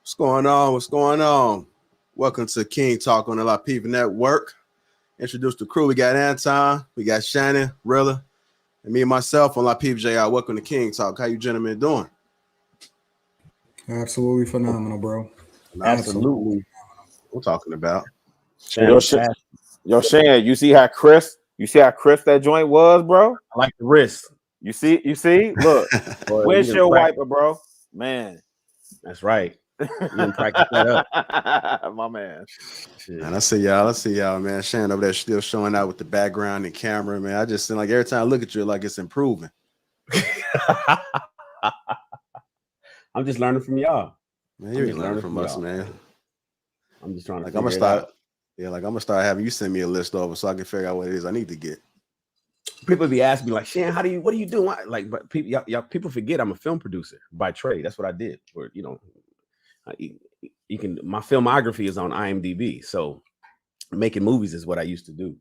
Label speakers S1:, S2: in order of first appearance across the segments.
S1: What's going on? What's going on? Welcome to King Talk on the Lapeef Network. Introduce the crew. We got Anton, we got Shannon, Rilla, and me and myself on Lapeef JR. Welcome to King Talk. How you gentlemen doing?
S2: Absolutely phenomenal, bro.
S3: Absolutely.
S1: We're talking about.
S3: Yo, Shan, you see how crisp that joint was, bro?
S4: I like the wrist.
S3: You see? Look, windshield wiper, bro. Man,
S4: that's right. You didn't practice that
S3: up. My man.
S1: And I see y'all, man. Shan over there still showing out with the background and camera, man. I just seem like every time I look at you, like it's improving.
S4: I'm just learning from y'all.
S1: Man, you ain't learning from us, man.
S4: I'm just trying to
S1: I'm gonna start having you send me a list over so I can figure out what it is I need to get.
S4: People be asking me like, Shan, what do you do? Like, but people forget I'm a film producer by trade. That's what I did. Or you can. My filmography is on IMDb, so making movies is what I used to do.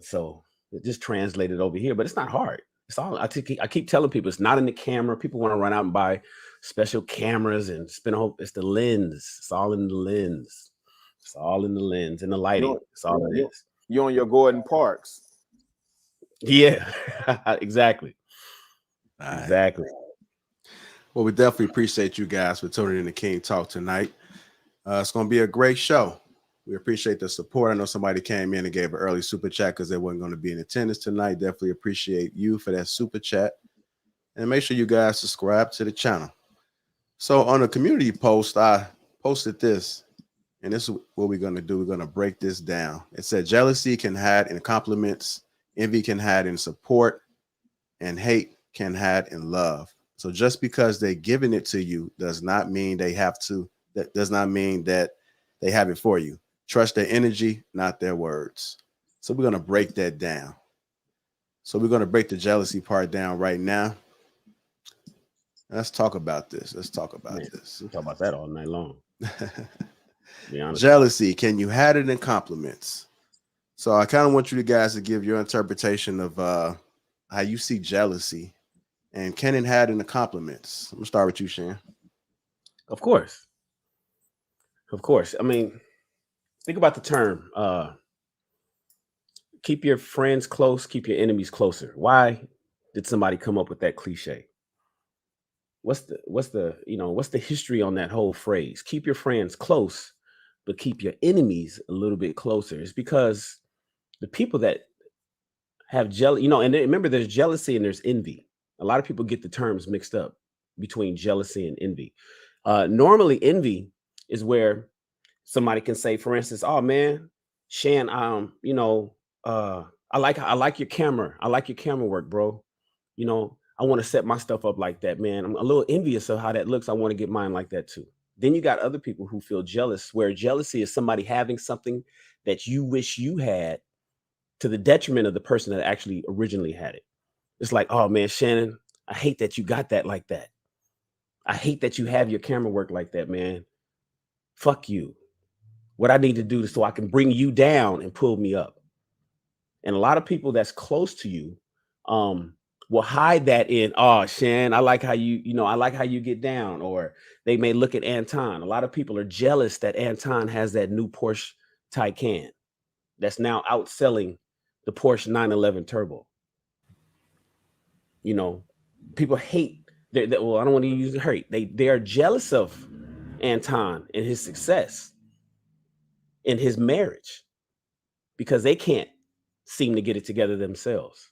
S4: So it just translated over here, but it's not hard. It's all I keep telling people. It's not in the camera. People want to run out and buy special cameras and spend a whole. It's the lens. It's all in the lens. It's all in the lens and the lighting. It's all it is.
S3: You on your Gordon Parks?
S4: Yeah, exactly.
S1: Right.
S4: Exactly.
S1: Well, we definitely appreciate you guys for tuning in to King Talk tonight. It's going to be a great show. We appreciate the support. I know somebody came in and gave an early super chat because they wasn't going to be in attendance tonight. Definitely appreciate you for that super chat. And make sure you guys subscribe to the channel. So on a community post, I posted this. And this is what we're going to do. We're going to break this down. It said jealousy can hide in compliments, envy can hide in support, and hate can hide in love. So just because they're giving it to you does not mean they have to. That does not mean that they have it for you. Trust their energy, not their words. So we're going to break that down. So we're going to break the jealousy part down right now. Let's talk about this.
S4: We'll talk about that all night long. Be honest.
S1: Jealousy, can you hide it in compliments? So I kind of want you guys to give your interpretation of how you see jealousy, and can it hide in the compliments? I'm gonna start with you, Shan.
S4: Of course. I mean, think about the term. Keep your friends close, keep your enemies closer. Why did somebody come up with that cliche? What's the history on that whole phrase? Keep your friends close, but keep your enemies a little bit closer. It's because the people that have jealousy, and remember there's jealousy and there's envy. A lot of people get the terms mixed up between jealousy and envy. Normally envy is where somebody can say, for instance, oh man, Shan, I like your camera. I like your camera work, bro. I want to set my stuff up like that, man. I'm a little envious of how that looks. I want to get mine like that too. Then you got other people who feel jealous, where jealousy is somebody having something that you wish you had to the detriment of the person that actually originally had it. It's like, oh man, Shannon, I hate that you got that like that. I hate that you have your camera work like that, man. Fuck you. What I need to do is so I can bring you down and pull me up. And a lot of people that's close to you will hide that in, oh, Shan, I like how I like how you get down. Or they may look at Anton. A lot of people are jealous that Anton has that new Porsche Taycan that's now outselling the Porsche 911 Turbo. People hate. Well, I don't want to use hate. They are jealous of Anton and his success in his marriage because they can't seem to get it together themselves.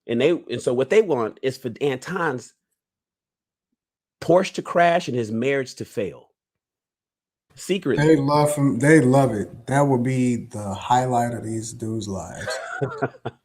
S4: And so what they want is for Anton's Porsche to crash and his marriage to fail. Secretly.
S2: They love him. They love it. That would be the highlight of these dudes' lives.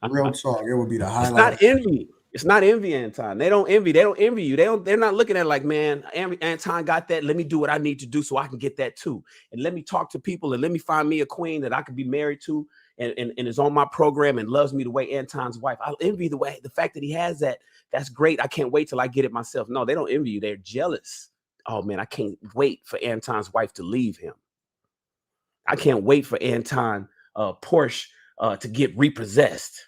S2: Real talk. It would be the highlight.
S4: It's not envy. It's not envy, Anton. They don't envy. They don't envy you. They're not looking at it like, man, Anton got that. Let me do what I need to do so I can get that too. And let me talk to people and let me find me a queen that I could be married to and is on my program and loves me the way Anton's wife. I'll envy the fact that he has that. That's great. I can't wait till I get it myself. No, they don't envy you. They're jealous oh man, I can't wait for Anton's wife to leave him. I can't wait for Anton Porsche to get repossessed.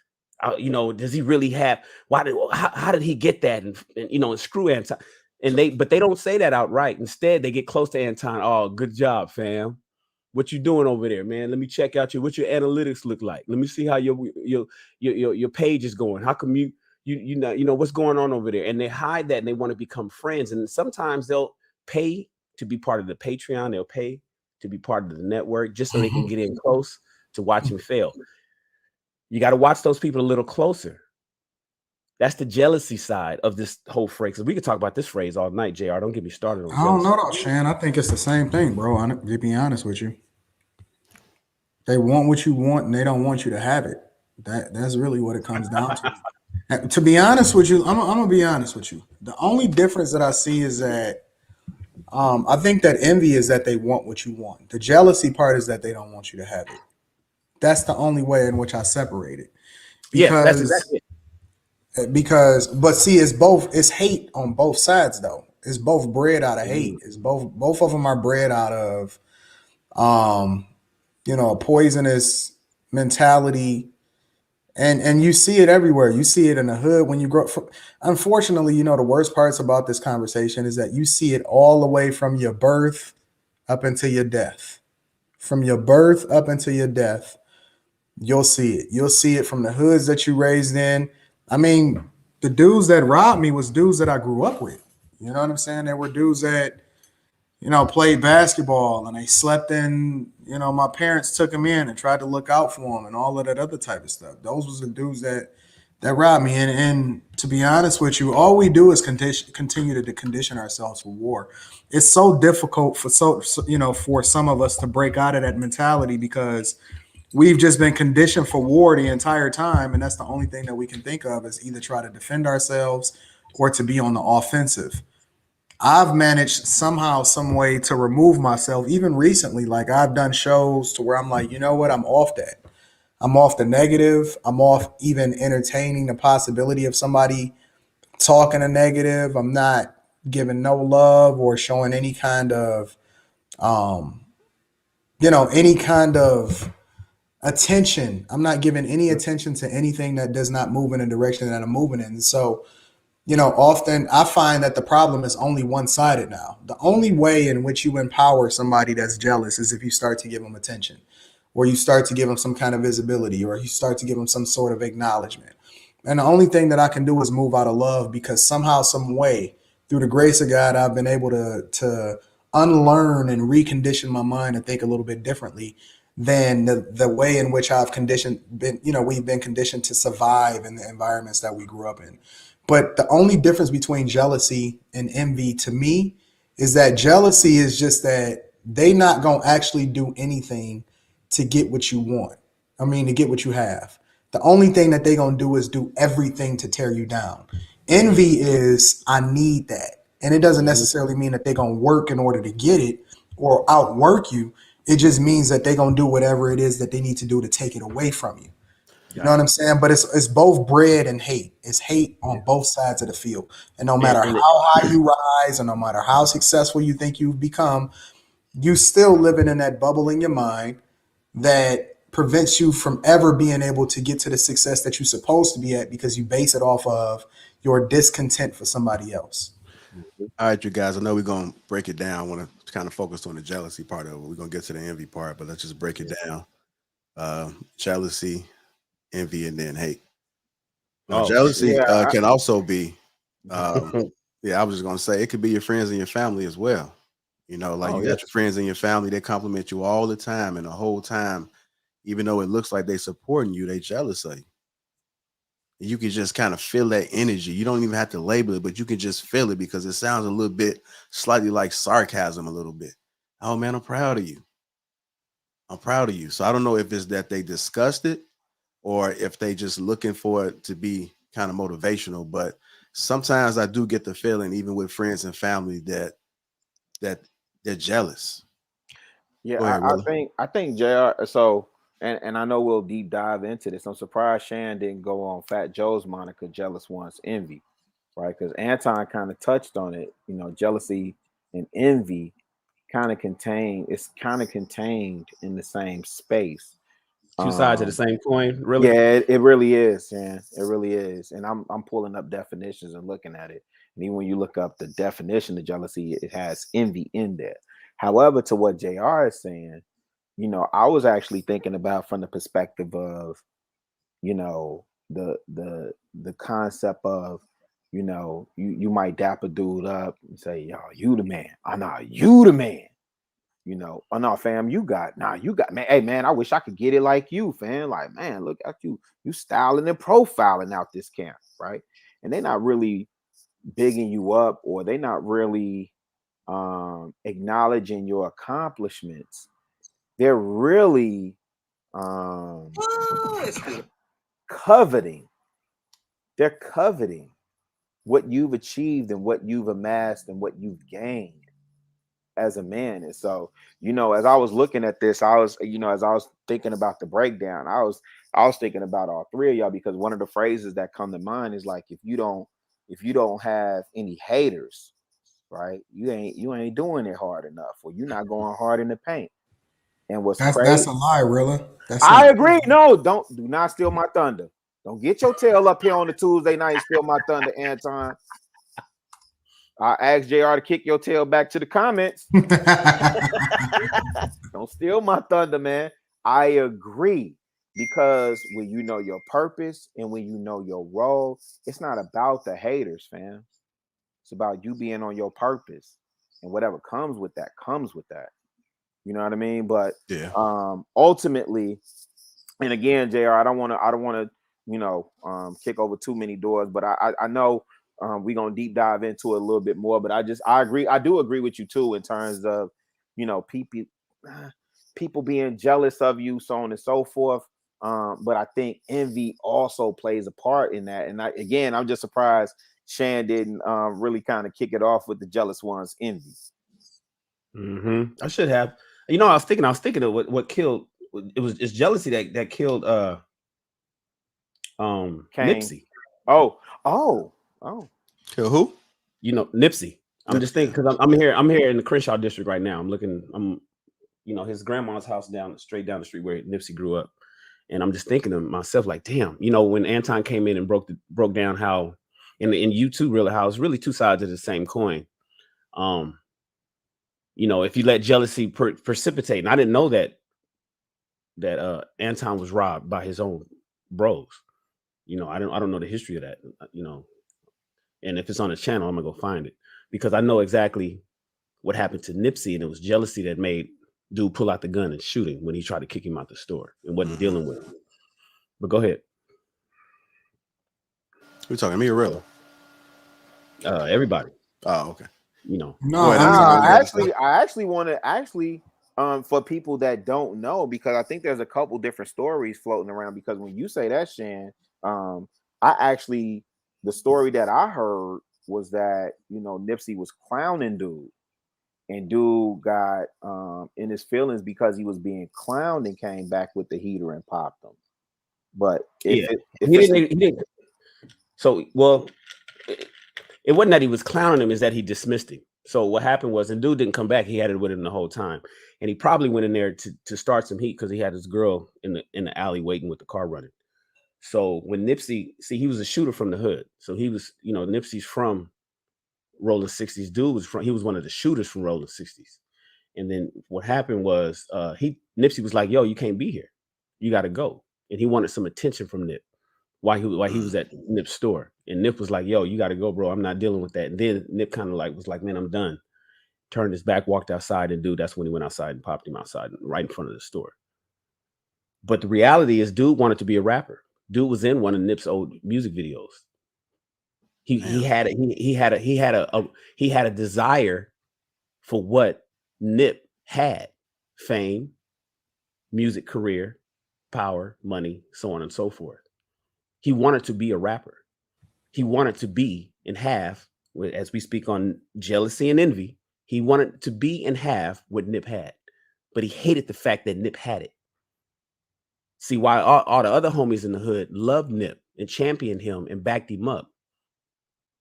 S4: You know, does he really have? How did he get that? And you know, and screw Anton. But they don't say that outright. Instead, they get close to Anton. Oh, good job, fam. What you doing over there, man? Let me check out what your analytics look like. Let me see how your page is going. How come you know what's going on over there? And they hide that and they want to become friends. And sometimes they'll pay to be part of the Patreon. They'll pay to be part of the network just so they can get in close to watch him fail. You got to watch those people a little closer. That's the jealousy side of this whole phrase. We could talk about this phrase all night, JR. Don't get me started on
S2: I don't
S4: jealousy.
S2: know though, Shan. I think it's the same thing, bro. To be honest with you, they want what you want and they don't want you to have it. That's really what it comes down to. And to be honest with you, I'm gonna be honest with you. The only difference that I see is that I think that envy is that they want what you want. The jealousy part is that they don't want you to have it. That's the only way in which I separate it.
S4: Yeah, that's exactly it.
S2: But see, it's hate on both sides though. It's both bred out of hate. It's both of them are bred out of a poisonous mentality. And you see it everywhere. You see it in the hood when you grow up. Unfortunately, the worst parts about this conversation is that you see it all the way from your birth up until your death. From your birth up until your death, you'll see it. You'll see it from the hoods that you raised in. I mean, the dudes that robbed me was dudes that I grew up with. You know what I'm saying? They were dudes that, played basketball and they slept in, my parents took them in and tried to look out for them and all of that other type of stuff. Those was the dudes that robbed me. And to be honest with you, all we do is continue to condition ourselves for war. It's so difficult for some of us to break out of that mentality because we've just been conditioned for war the entire time. And that's the only thing that we can think of is either try to defend ourselves or to be on the offensive. I've managed somehow, some way to remove myself. Even recently, like I've done shows to where I'm like, you know what? I'm off that. I'm off the negative. I'm off even entertaining the possibility of somebody talking a negative. I'm not giving no love or showing any kind of, any kind of attention. I'm not giving any attention to anything that does not move in the direction that I'm moving in. So, often I find that the problem is only one-sided now. The only way in which you empower somebody that's jealous is if you start to give them attention, or you start to give them some kind of visibility, or you start to give them some sort of acknowledgement. And the only thing that I can do is move out of love because somehow, some way, through the grace of God, I've been able to unlearn and recondition my mind and think a little bit differently than the way in which we've been conditioned to survive in the environments that we grew up in. But the only difference between jealousy and envy to me is that jealousy is just that they not going to actually do anything to get what you want. To get what you have. The only thing that they going to do is do everything to tear you down. Envy is, I need that. And it doesn't necessarily mean that they're going to work in order to get it or outwork you. It just means that they're going to do whatever it is that they need to do to take it away from you. You know what I'm saying? But it's both bread and hate. It's hate on both sides of the field. And no matter how high you rise and no matter how successful you think you've become, you still living in that bubble in your mind that prevents you from ever being able to get to the success that you're supposed to be at because you base it off of your discontent for somebody else.
S1: All right, you guys, I know we're going to break it down. I want to kind of focus on the jealousy part of it. We're going to get to the envy part, but let's just break it down. Jealousy, envy, and then hate. Now, jealousy can also be, I was just going to say, it could be your friends and your family as well. You got your friends and your family, they compliment you all the time, and the whole time, even though it looks like they supporting you, they jealous of you. You can just kind of feel that energy. You don't even have to label it, but you can just feel it because it sounds a little bit slightly like sarcasm a little bit. Oh man, I'm proud of you. I'm proud of you. So I don't know if it's that they discussed it or if they just looking for it to be kind of motivational, but sometimes I do get the feeling, even with friends and family, that they're jealous.
S3: Yeah,
S1: ahead,
S3: I think JR. So and I know we'll deep dive into this. I'm surprised Shan didn't go on Fat Joe's moniker, jealous wants envy, right? Because Anton kind of touched on it. Jealousy and envy it's kind of contained in the same space.
S4: Two sides of the same coin, really.
S3: Yeah, it really is, man. It really is. And I'm pulling up definitions and looking at it. And even when you look up the definition of jealousy, it has envy in there. However, to what JR is saying, you know, I was actually thinking about from the perspective of, you know, the concept of, you know, you might dap a dude up and say, yo, you the man. Oh, no, you the man. You know, oh no, fam, you got man. Hey man, I wish I could get it like you, fam. Like, man, look at you styling and profiling out this camp, right? And they're not really bigging you up, or they're not really acknowledging your accomplishments. They're really coveting. They're coveting what you've achieved and what you've amassed and what you've gained as a man. And so, you know, as I was looking at this, I was, you know, as I was thinking about the breakdown, I was thinking about all three of y'all, because one of the phrases that come to mind is like, if you don't have any haters, right, you ain't doing it hard enough, or you're not going hard in the paint. And what's crazy,
S2: that's a lie, Rilla.
S3: I agree. No, do not steal my thunder. Don't get your tail up here on the Tuesday night and steal my thunder, Anton. I asked JR to kick your tail back to the comments. Don't steal my thunder, man. I agree, because when you know your purpose and when you know your role, it's not about the haters, fam. It's about you being on your purpose, and whatever comes with that comes with that. You know what I mean? But
S1: yeah,
S3: ultimately, and again, JR, I don't want to, you know, kick over too many doors, but I know. We're gonna deep dive into it a little bit more, but I do agree with you too in terms of, you know, people being jealous of you, so on and so forth. But I think envy also plays a part in that. And I'm just surprised Shan didn't really kind of kick it off with the jealous ones, envy.
S4: I should have. You know, I was thinking of what killed. It's jealousy that killed Nipsey.
S3: Oh.
S1: Kill who?
S4: You know, Nipsey. I'm just thinking, because I'm here in the Crenshaw district right now. I'm you know, his grandma's house straight down the street where Nipsey grew up. And I'm just thinking to myself, like, damn, you know, when Anton came in and broke down how in YouTube really, how it's really two sides of the same coin. You know, if you let jealousy precipitate, and I didn't know that Anton was robbed by his own bros. You know, I don't know the history of that, you know. And if it's on his channel, I'm gonna go find it, because I know exactly what happened to Nipsey, and it was jealousy that made dude pull out the gun and shoot him when he tried to kick him out the store and wasn't dealing with him. But go ahead.
S1: We talking me or Rilla?
S4: Everybody.
S1: Oh, okay.
S4: You know.
S2: No,
S3: I actually want to for people that don't know, because I think there's a couple different stories floating around. Because when you say that, Shan, the story that I heard was that, you know, Nipsey was clowning dude, and dude got in his feelings because he was being clowned and came back with the heater and popped him. But he didn't.
S4: So, well, it wasn't that he was clowning him, is that he dismissed him. So what happened was, the dude didn't come back. He had it with him the whole time, and he probably went in there to start some heat because he had his girl in the alley waiting with the car running. So when Nipsey, he was a shooter from the hood. So he was, you know, Nipsey's from Rolling 60s. Dude he was one of the shooters from Rolling 60s. And then what happened was Nipsey was like, yo, you can't be here. You got to go. And he wanted some attention from Nip while he was at Nip's store. And Nip was like, yo, you got to go, bro. I'm not dealing with that. And then Nip kind of was like, man, I'm done. Turned his back, walked outside, and that's when he went outside and popped him outside right in front of the store. But the reality is, dude wanted to be a rapper. Dude was in one of Nip's old music videos. He had a desire for what Nip had: fame, music career, power, money, so on and so forth. He wanted to be a rapper. He wanted to be and have, as we speak on jealousy and envy, he wanted to be and have what Nip had, but he hated the fact that Nip had it. See, why all the other homies in the hood loved Nip and championed him and backed him up.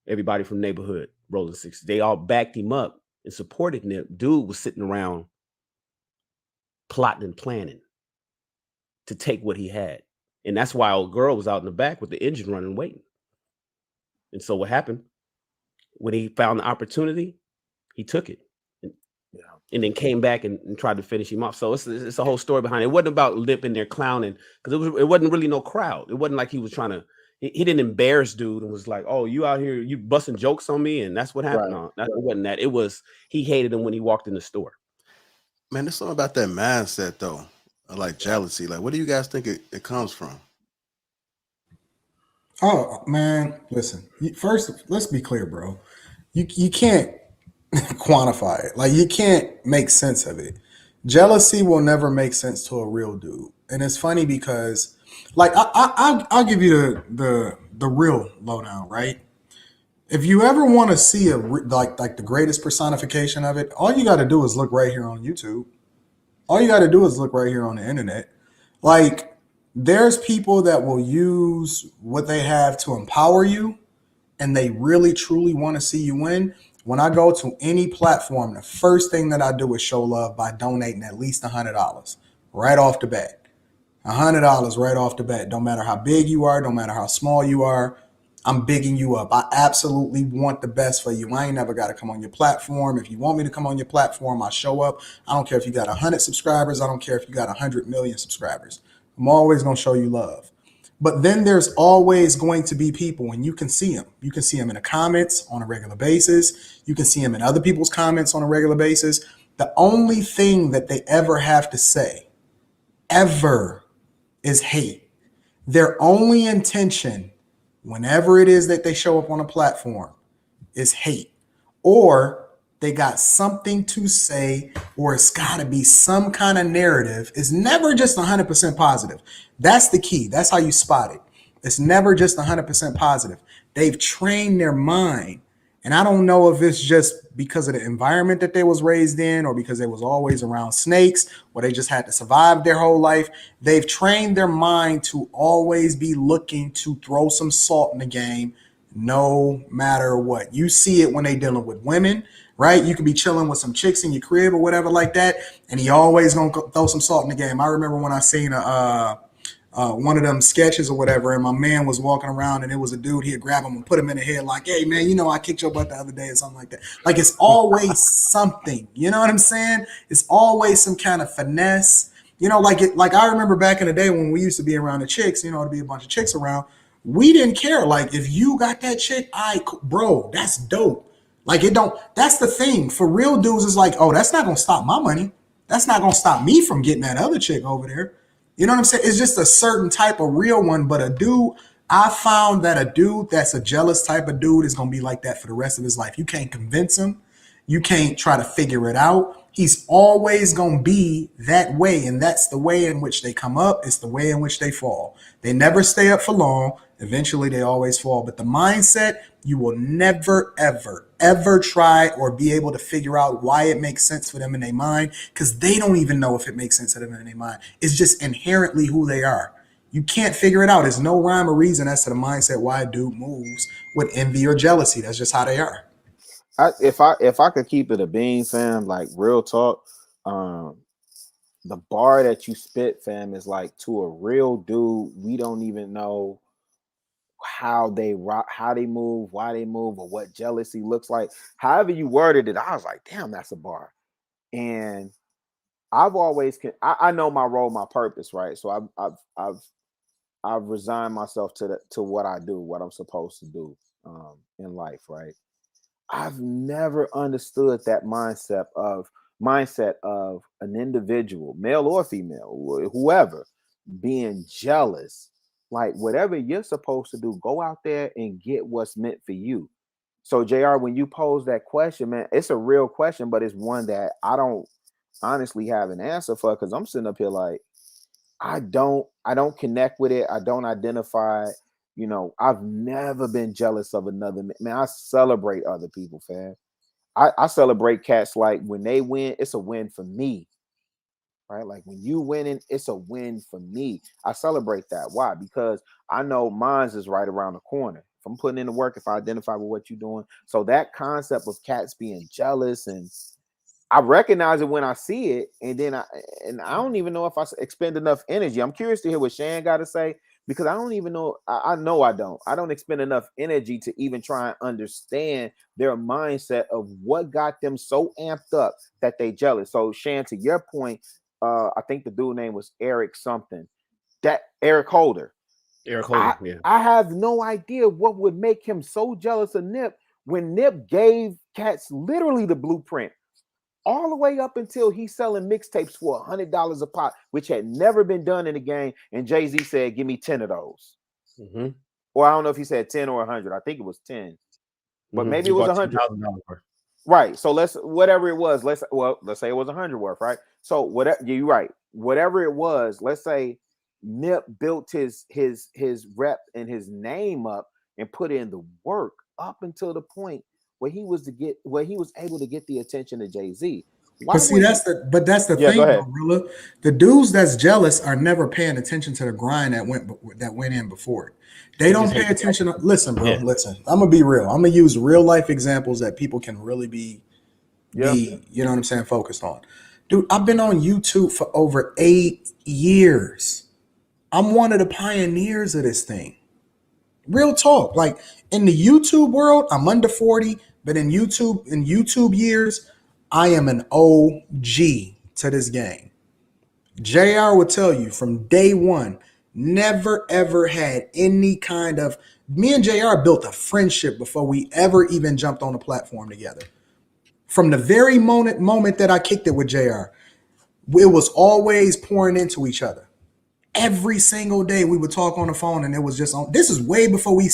S4: Everybody from neighborhood, Rolling 60s, they all backed him up and supported Nip, dude was sitting around plotting and planning to take what he had. And that's why old girl was out in the back with the engine running, waiting. And so what happened? When he found the opportunity, he took it. And then came back and tried to finish him off. So it's a whole story behind it. It wasn't about Lip in there clowning, because it wasn't really no crowd. It wasn't like he was trying to, he didn't embarrass dude and was like, oh, you out here, you busting jokes on me, and that's what happened.
S3: Right.
S4: No, it wasn't that. It was, he hated him when he walked in the store.
S1: Man, there's something about that mindset though, like jealousy. Like, what do you guys think it comes from?
S2: Oh man, listen. First, let's be clear, bro. You can't quantify it. Like you can't make sense of it. Jealousy will never make sense to a real dude, and it's funny because, like, I'll give you the real lowdown, right? If you ever want to see like the greatest personification of it, all you got to do is look right here on YouTube. All you got to do is look right here on the internet. Like, there's people that will use what they have to empower you, and they really truly want to see you win. When I go to any platform, the first thing that I do is show love by donating at least $100 right off the bat. $100 right off the bat. Don't matter how big you are, don't matter how small you are. I'm bigging you up. I absolutely want the best for you. I ain't never got to come on your platform. If you want me to come on your platform, I show up. I don't care if you got 100 subscribers. I don't care if you got 100 million subscribers. I'm always going to show you love. But then there's always going to be people, and you can see them. You can see them in the comments on a regular basis. You can see them in other people's comments on a regular basis. The only thing that they ever have to say, ever, is hate. Their only intention, whenever it is that they show up on a platform, is hate. Or they got something to say, or it's got to be some kind of narrative. It's never just 100% positive. That's the key. That's how you spot it. It's never just 100% positive. They've trained their mind. And I don't know if it's just because of the environment that they was raised in, or because they was always around snakes, or they just had to survive their whole life. They've trained their mind to always be looking to throw some salt in the game, no matter what. You see it when they dealing with women, right? You could be chilling with some chicks in your crib or whatever like that, and he always gonna throw some salt in the game. I remember when I seen one of them sketches or whatever, and my man was walking around, and it was a dude. He'd grab him and put him in the head like, hey man, you know, I kicked your butt the other day or something like that. Like, it's always something, you know what I'm saying? It's always some kind of finesse, you know, like I remember back in the day when we used to be around the chicks, you know, to be a bunch of chicks around, we didn't care. Like, if you got that chick, bro, that's dope. Like, it don't, that's the thing for real dudes. Is like, oh, that's not gonna stop my money. That's not gonna stop me from getting that other chick over there. You know what I'm saying? It's just a certain type of real one. But a dude, I found that a dude that's a jealous type of dude is going to be like that for the rest of his life. You can't convince him. You can't try to figure it out. He's always going to be that way. And that's the way in which they come up. It's the way in which they fall. They never stay up for long. Eventually, they always fall. But the mindset, you will never, ever, ever try or be able to figure out why it makes sense for them in their mind, because they don't even know if it makes sense to them in their mind. It's just inherently who they are. You can't figure it out. There's no rhyme or reason as to the mindset why a dude moves with envy or jealousy. That's just how they are.
S3: If I could keep it a bean, fam, like real talk, the bar that you spit, fam, is like, to a real dude, we don't even know how they move, why they move, or what jealousy looks like. However you worded it, I was like, damn, that's a bar. And I've always, I know my role, my purpose, right? So I've resigned myself to what I do, what I'm supposed to do in life, right? I've never understood that mindset of an individual, male or female, whoever, being jealous. Like, whatever you're supposed to do, go out there and get what's meant for you. So JR, when you pose that question, man, it's a real question, but it's one that I don't honestly have an answer for, because I'm sitting up here like, I don't connect with it. I don't identify. You know, I've never been jealous of another man. I celebrate other people, fam. I celebrate cats. Like, when they win, it's a win for me, right? Like, when you winning, it's a win for me. I celebrate that. Why? Because I know mine's is right around the corner. I'm putting in the work, if I identify with what you're doing. So that concept of cats being jealous, and I recognize it when I see it, and then I don't even know if I expend enough energy. I'm curious to hear what Shan got to say, because I don't even know. I know I don't expend enough energy to even try and understand their mindset of what got them so amped up that they jealous. So Shan, to your point, I think the dude name was Eric something. That Eric Holder.
S4: Eric Holder, yeah.
S3: I have no idea what would make him so jealous of Nip when Nip gave cats literally the blueprint all the way up until he's selling mixtapes for $100 a pop, which had never been done in the game. And Jay-Z said, give me 10 of those.
S4: Mm-hmm.
S3: Or I don't know if he said 10 or 100. I think it was 10. But maybe it was 100. Right. So whatever it was, let's say it was 100 worth, right? So whatever, you're right. Whatever it was, let's say Nip built his rep and his name up and put in the work up until the point where he was able to get the attention of Jay-Z.
S2: But see, that's the thing, Gorilla. The dudes that's jealous are never paying attention to the grind that went in before it. They don't pay attention. Listen, bro. Yeah. Listen, I'm gonna be real. I'm gonna use real life examples that people can really be you know what I'm saying, focused on. Dude, I've been on YouTube for over 8 years. I'm one of the pioneers of this thing. Real talk. Like in the YouTube world, I'm under 40, but in YouTube years, I am an OG to this game. JR would tell you from day one, never ever had any kind of, me and JR built a friendship before we ever even jumped on the platform together. From the very moment that I kicked it with JR, it was always pouring into each other. Every single day we would talk on the phone, and it was just on. This is way before we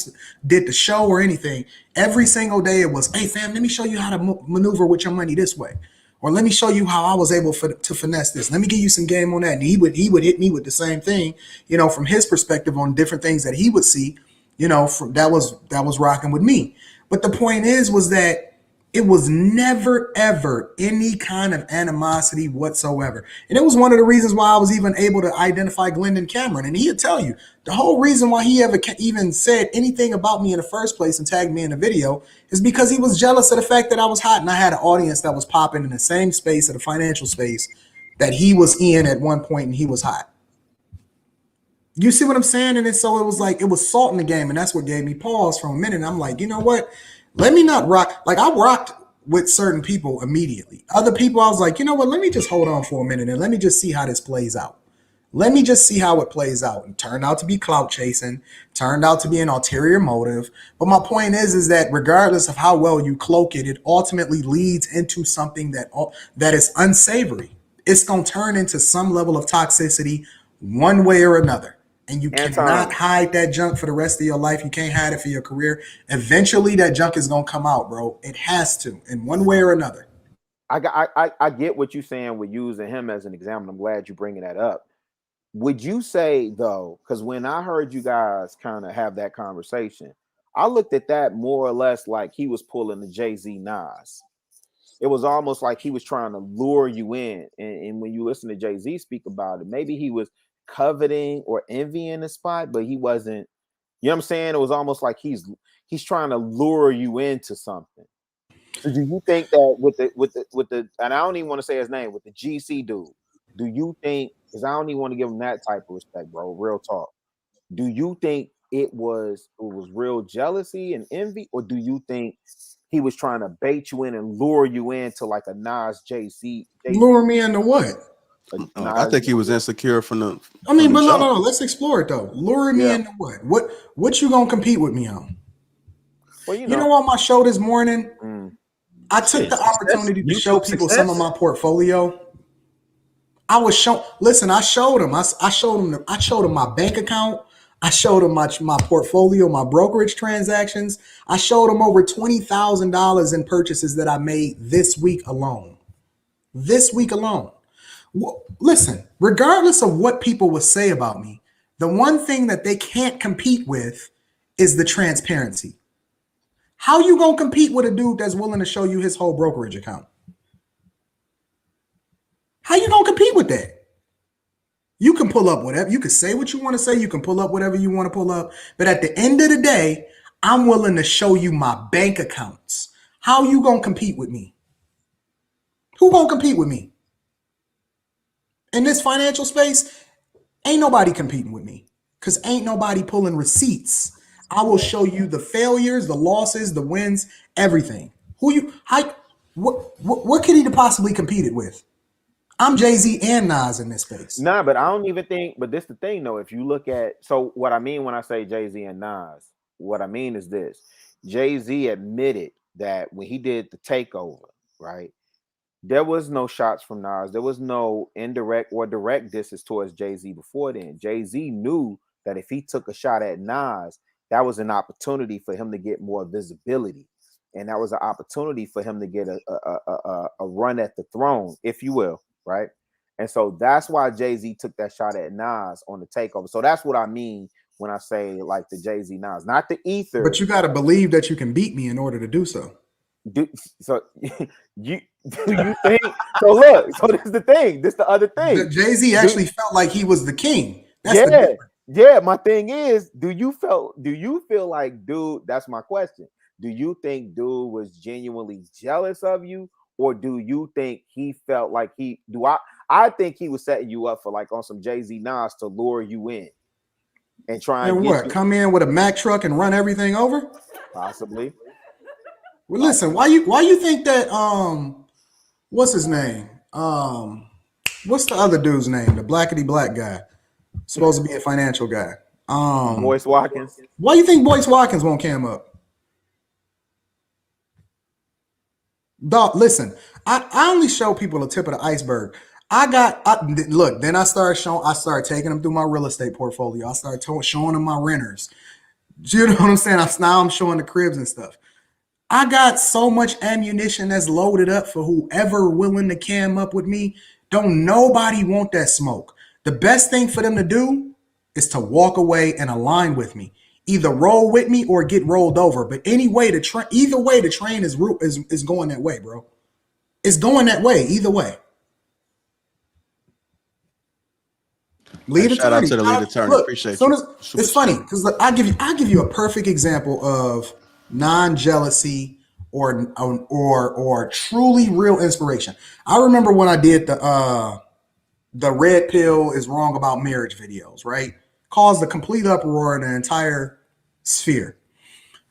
S2: did the show or anything. Every single day it was, hey fam, let me show you how to maneuver with your money this way, or let me show you how I was able to finesse this. Let me give you some game on that. And he would hit me with the same thing, you know, from his perspective on different things that he would see, you know, from that was rocking with me. But the point was that it was never, ever any kind of animosity whatsoever. And it was one of the reasons why I was even able to identify Glendon Cameron. And he'd tell you the whole reason why he ever even said anything about me in the first place and tagged me in the video is because he was jealous of the fact that I was hot and I had an audience that was popping in the same space, of the financial space that he was in at one point, and he was hot. You see what I'm saying? And so it was like, it was salt in the game. And that's what gave me pause for a minute. And I'm like, you know what? Let me not rock. Like I rocked with certain people immediately. Other people, I was like, you know what? Let me just hold on for a minute and let me just see how this plays out. Let me just see how it plays out. And turned out to be clout chasing, turned out to be an ulterior motive. But my point is that regardless of how well you cloak it, it ultimately leads into something that is unsavory. It's going to turn into some level of toxicity one way or another. And you cannot hide that junk for the rest of your life. You can't hide it for your career. Eventually, that junk is going to come out, bro. It has to, in one way or another.
S3: I get what you're saying with using him as an example. I'm glad you're bringing that up. Would you say, though, because when I heard you guys kind of have that conversation, I looked at that more or less like he was pulling the Jay-Z Nas. It was almost like he was trying to lure you in. And when you listen to Jay-Z speak about it, maybe he was coveting or envying the spot, but he wasn't, you know what I'm saying? It was almost like he's trying to lure you into something. So do you think that with the and I don't even want to say his name, with the GC dude, do you think, because I don't even want to give him that type of respect, bro, real talk, do you think it was real jealousy and envy, or do you think he was trying to bait you in and lure you into like a Nas JC?
S2: Lure me into what?
S1: I think he was insecure from the.
S2: I mean, but no. Let's explore it though. Lure me into what? What you gonna compete with me on?
S3: Well,
S2: you know, on my show this morning, I took the opportunity to show people some of my portfolio. I was shown. Listen, I showed them. I showed them my bank account. I showed them my portfolio, my brokerage transactions. I showed them over $20,000 in purchases that I made this week alone. This week alone. Listen, regardless of what people will say about me, the one thing that they can't compete with is the transparency. How you gonna compete with a dude that's willing to show you his whole brokerage account? How you gonna compete with that? You can pull up whatever, you can say what you want to say, you can pull up whatever you want to pull up, but at the end of the day, I'm willing to show you my bank accounts. How you gonna compete with me? Who gonna compete with me? In this financial space, ain't nobody competing with me because ain't nobody pulling receipts. I will show you the failures, the losses, the wins, everything. What could he possibly competed with? I'm Jay-Z and Nas in this space.
S3: Nah, but I don't even think, but this the thing though, if you look at, so what I mean when I say Jay-Z and Nas, what I mean is this. Jay-Z admitted that when he did the takeover, right, there was no shots from Nas. There was no indirect or direct disses towards Jay-Z before then. Jay-Z knew that if he took a shot at Nas, that was an opportunity for him to get more visibility. And that was an opportunity for him to get a run at the throne, if you will, right? And so that's why Jay-Z took that shot at Nas on the takeover. So that's what I mean when I say like the Jay-Z Nas, not the ether.
S2: But you got to believe that you can beat me in order to do so.
S3: So do you think so? Look, so this is the thing. This is the other thing.
S2: Jay-Z actually felt like he was the king.
S3: That's yeah. My thing is, do you feel like, dude? That's my question. Do you think dude was genuinely jealous of you, or do you think he felt like I think he was setting you up for like on some Jay-Z Nas to lure you in and try and
S2: what? Come in with a Mack truck and run everything over?
S3: Possibly.
S2: Well, listen, why you think that what's his name? What's the other dude's name? The blackety black guy, supposed to be a financial guy.
S3: Boyce Watkins.
S2: Why you think Boyce Watkins won't cam up? Dog, listen, I only show people the tip of the iceberg. Look, then I started taking them through my real estate portfolio. I started showing them my renters. You know what I'm saying? Now I'm showing the cribs and stuff. I got so much ammunition that's loaded up for whoever willing to cam up with me. Don't nobody want that smoke. The best thing for them to do is to walk away and align with me. Either roll with me or get rolled over. But either way, the train is going that way, bro. It's going that way, either way.
S1: Shout out to the lead attorney.
S2: Look,
S1: appreciate you.
S2: It's funny because I give you a perfect example of non-jealousy or truly real inspiration. I remember when I did the red pill is wrong about marriage videos, right? Caused a complete uproar in the entire sphere.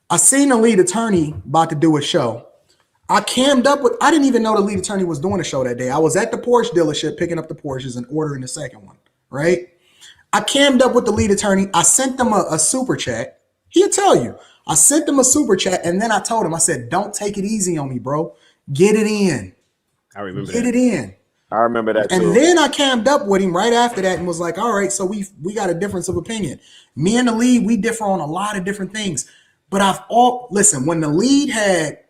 S2: I seen the lead attorney about to do a show. I didn't even know the lead attorney was doing a show that day. I was at the Porsche dealership picking up the Porsches and ordering the second one, right? I cammed up with the lead attorney. I sent them a super chat. He'll tell you. I sent them a super chat, and then I told him, I said, don't take it easy on me, bro. Get it in.
S4: I remember
S2: Get it in.
S3: I remember that too.
S2: And then I cammed up with him right after that and was like, all right, so we got a difference of opinion. Me and the lead, we differ on a lot of different things. But listen, when the lead had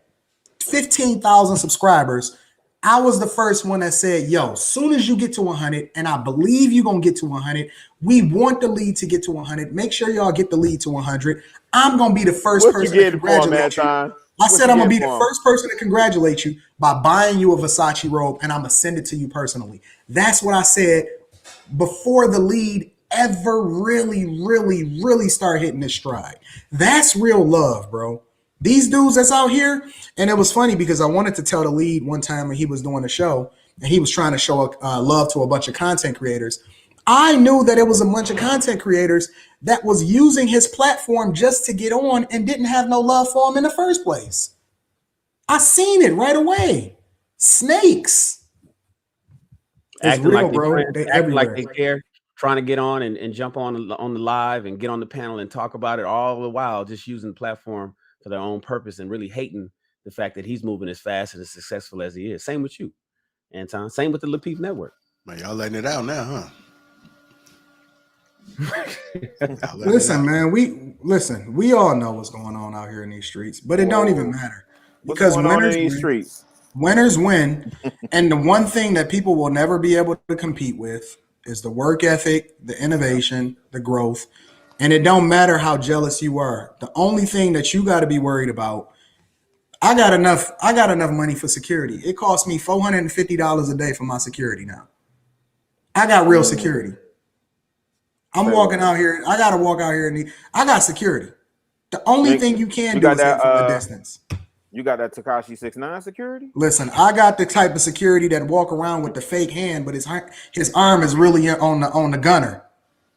S2: 15,000 subscribers, I was the first one that said, yo, soon as you get to 100, and I believe you're going to get to 100, we want the lead to get to 100. Make sure y'all get the lead to 100. I'm going to be the first person to congratulate you. I said I'm going to be the first person to congratulate you by buying you a Versace robe, and I'm going to send it to you personally. That's what I said before the lead ever really start hitting this stride. That's real love, bro. These dudes that's out here, and it was funny because I wanted to tell the lead one time when he was doing a show, and he was trying to show love to a bunch of content creators. I knew that it was a bunch of content creators that was using his platform just to get on and didn't have no love for him in the first place. I seen it right away. Snakes.
S4: Acting real, like bro. Acting like they care, trying to get on and jump on the live and get on the panel and talk about it all the while, just using the platform for their own purpose and really hating the fact that he's moving as fast and as successful as he is. Same with you, Anton. Same with the Lapeef Network.
S1: Man, y'all letting it out now, huh?
S2: Listen, man, we all know what's going on out here in these streets, but it don't even matter because winners win. And the one thing that people will never be able to compete with is the work ethic, the innovation, the growth. And it don't matter how jealous you are. The only thing that you got to be worried about, I got enough money for security. It costs me $450 a day for my security now. I got real security. I'm walking out here. I got to walk out here and I got security. The only thing you can do
S3: got
S2: is hit
S3: that,
S2: from a distance.
S3: You got that Tekashi 6ix9ine security?
S2: Listen, I got the type of security that walk around with the fake hand, but his arm is really on the gunner.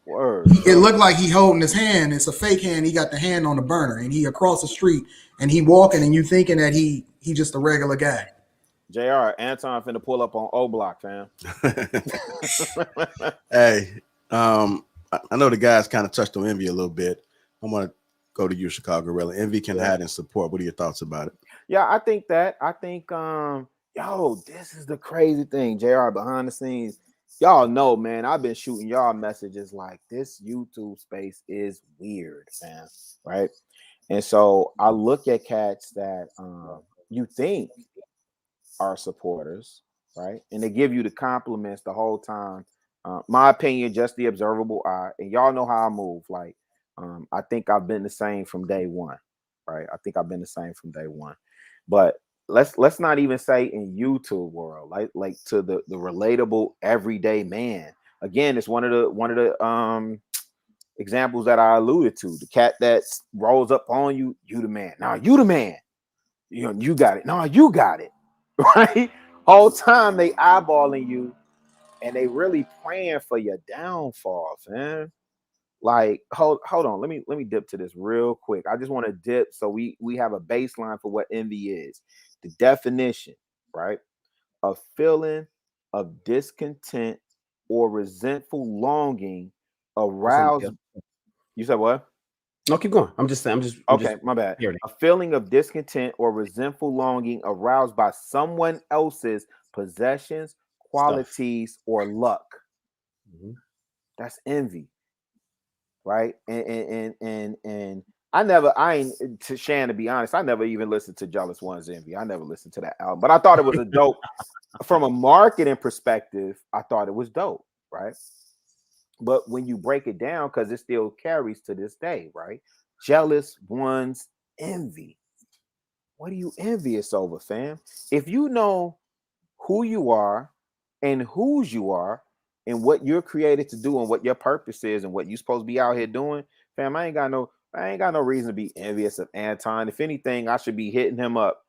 S3: Word.
S2: It looked like he holding his hand. It's a fake hand. He got the hand on the burner, and he across the street, and he walking, and you thinking that he just a regular guy.
S3: JR, Anton finna pull up on O Block, fam.
S1: Hey, I know the guys kind of touched on envy a little bit. I want to go to you, Chicago Gorilla. Envy can hide in support. What are your thoughts about it?
S3: Yeah, I think, yo, this is the crazy thing, JR, behind the scenes. Y'all know, man, I've been shooting y'all messages like this YouTube space is weird, man, right? And so I look at cats that you think are supporters, right? And they give you the compliments the whole time. My opinion, just the observable eye. And y'all know how I move. Like, I think I've been the same from day one, right? I think I've been the same from day one. But let's not even say in YouTube world, like to the relatable everyday man. Again, it's one of the examples that I alluded to. The cat that rolls up on you, you the man. Nah, you the man. You know, you got it. No, you got it. Right? Whole time they eyeballing you and they really praying for your downfall, man. Like, hold on. Let me dip to this real quick. I just want to dip so we have a baseline for what envy is. The definition, right? A feeling of discontent or resentful longing aroused. You said what?
S4: No, keep going. I'm just
S3: Okay, my bad. A feeling of discontent or resentful longing aroused by someone else's possessions, qualities, or luck. That's envy, right? And I ain't to Shan, to be honest, I never even listened to Jealous One's Envy. I never listened to that album, but I thought it was a dope. From a marketing perspective, I thought it was dope, right? But when you break it down, because it still carries to this day, right? Jealous One's Envy. What are you envious over, fam? If you know who you are and whose you are and what you're created to do and what your purpose is and what you're supposed to be out here doing, fam, I ain't got no reason to be envious of Anton. If anything, I should be hitting him up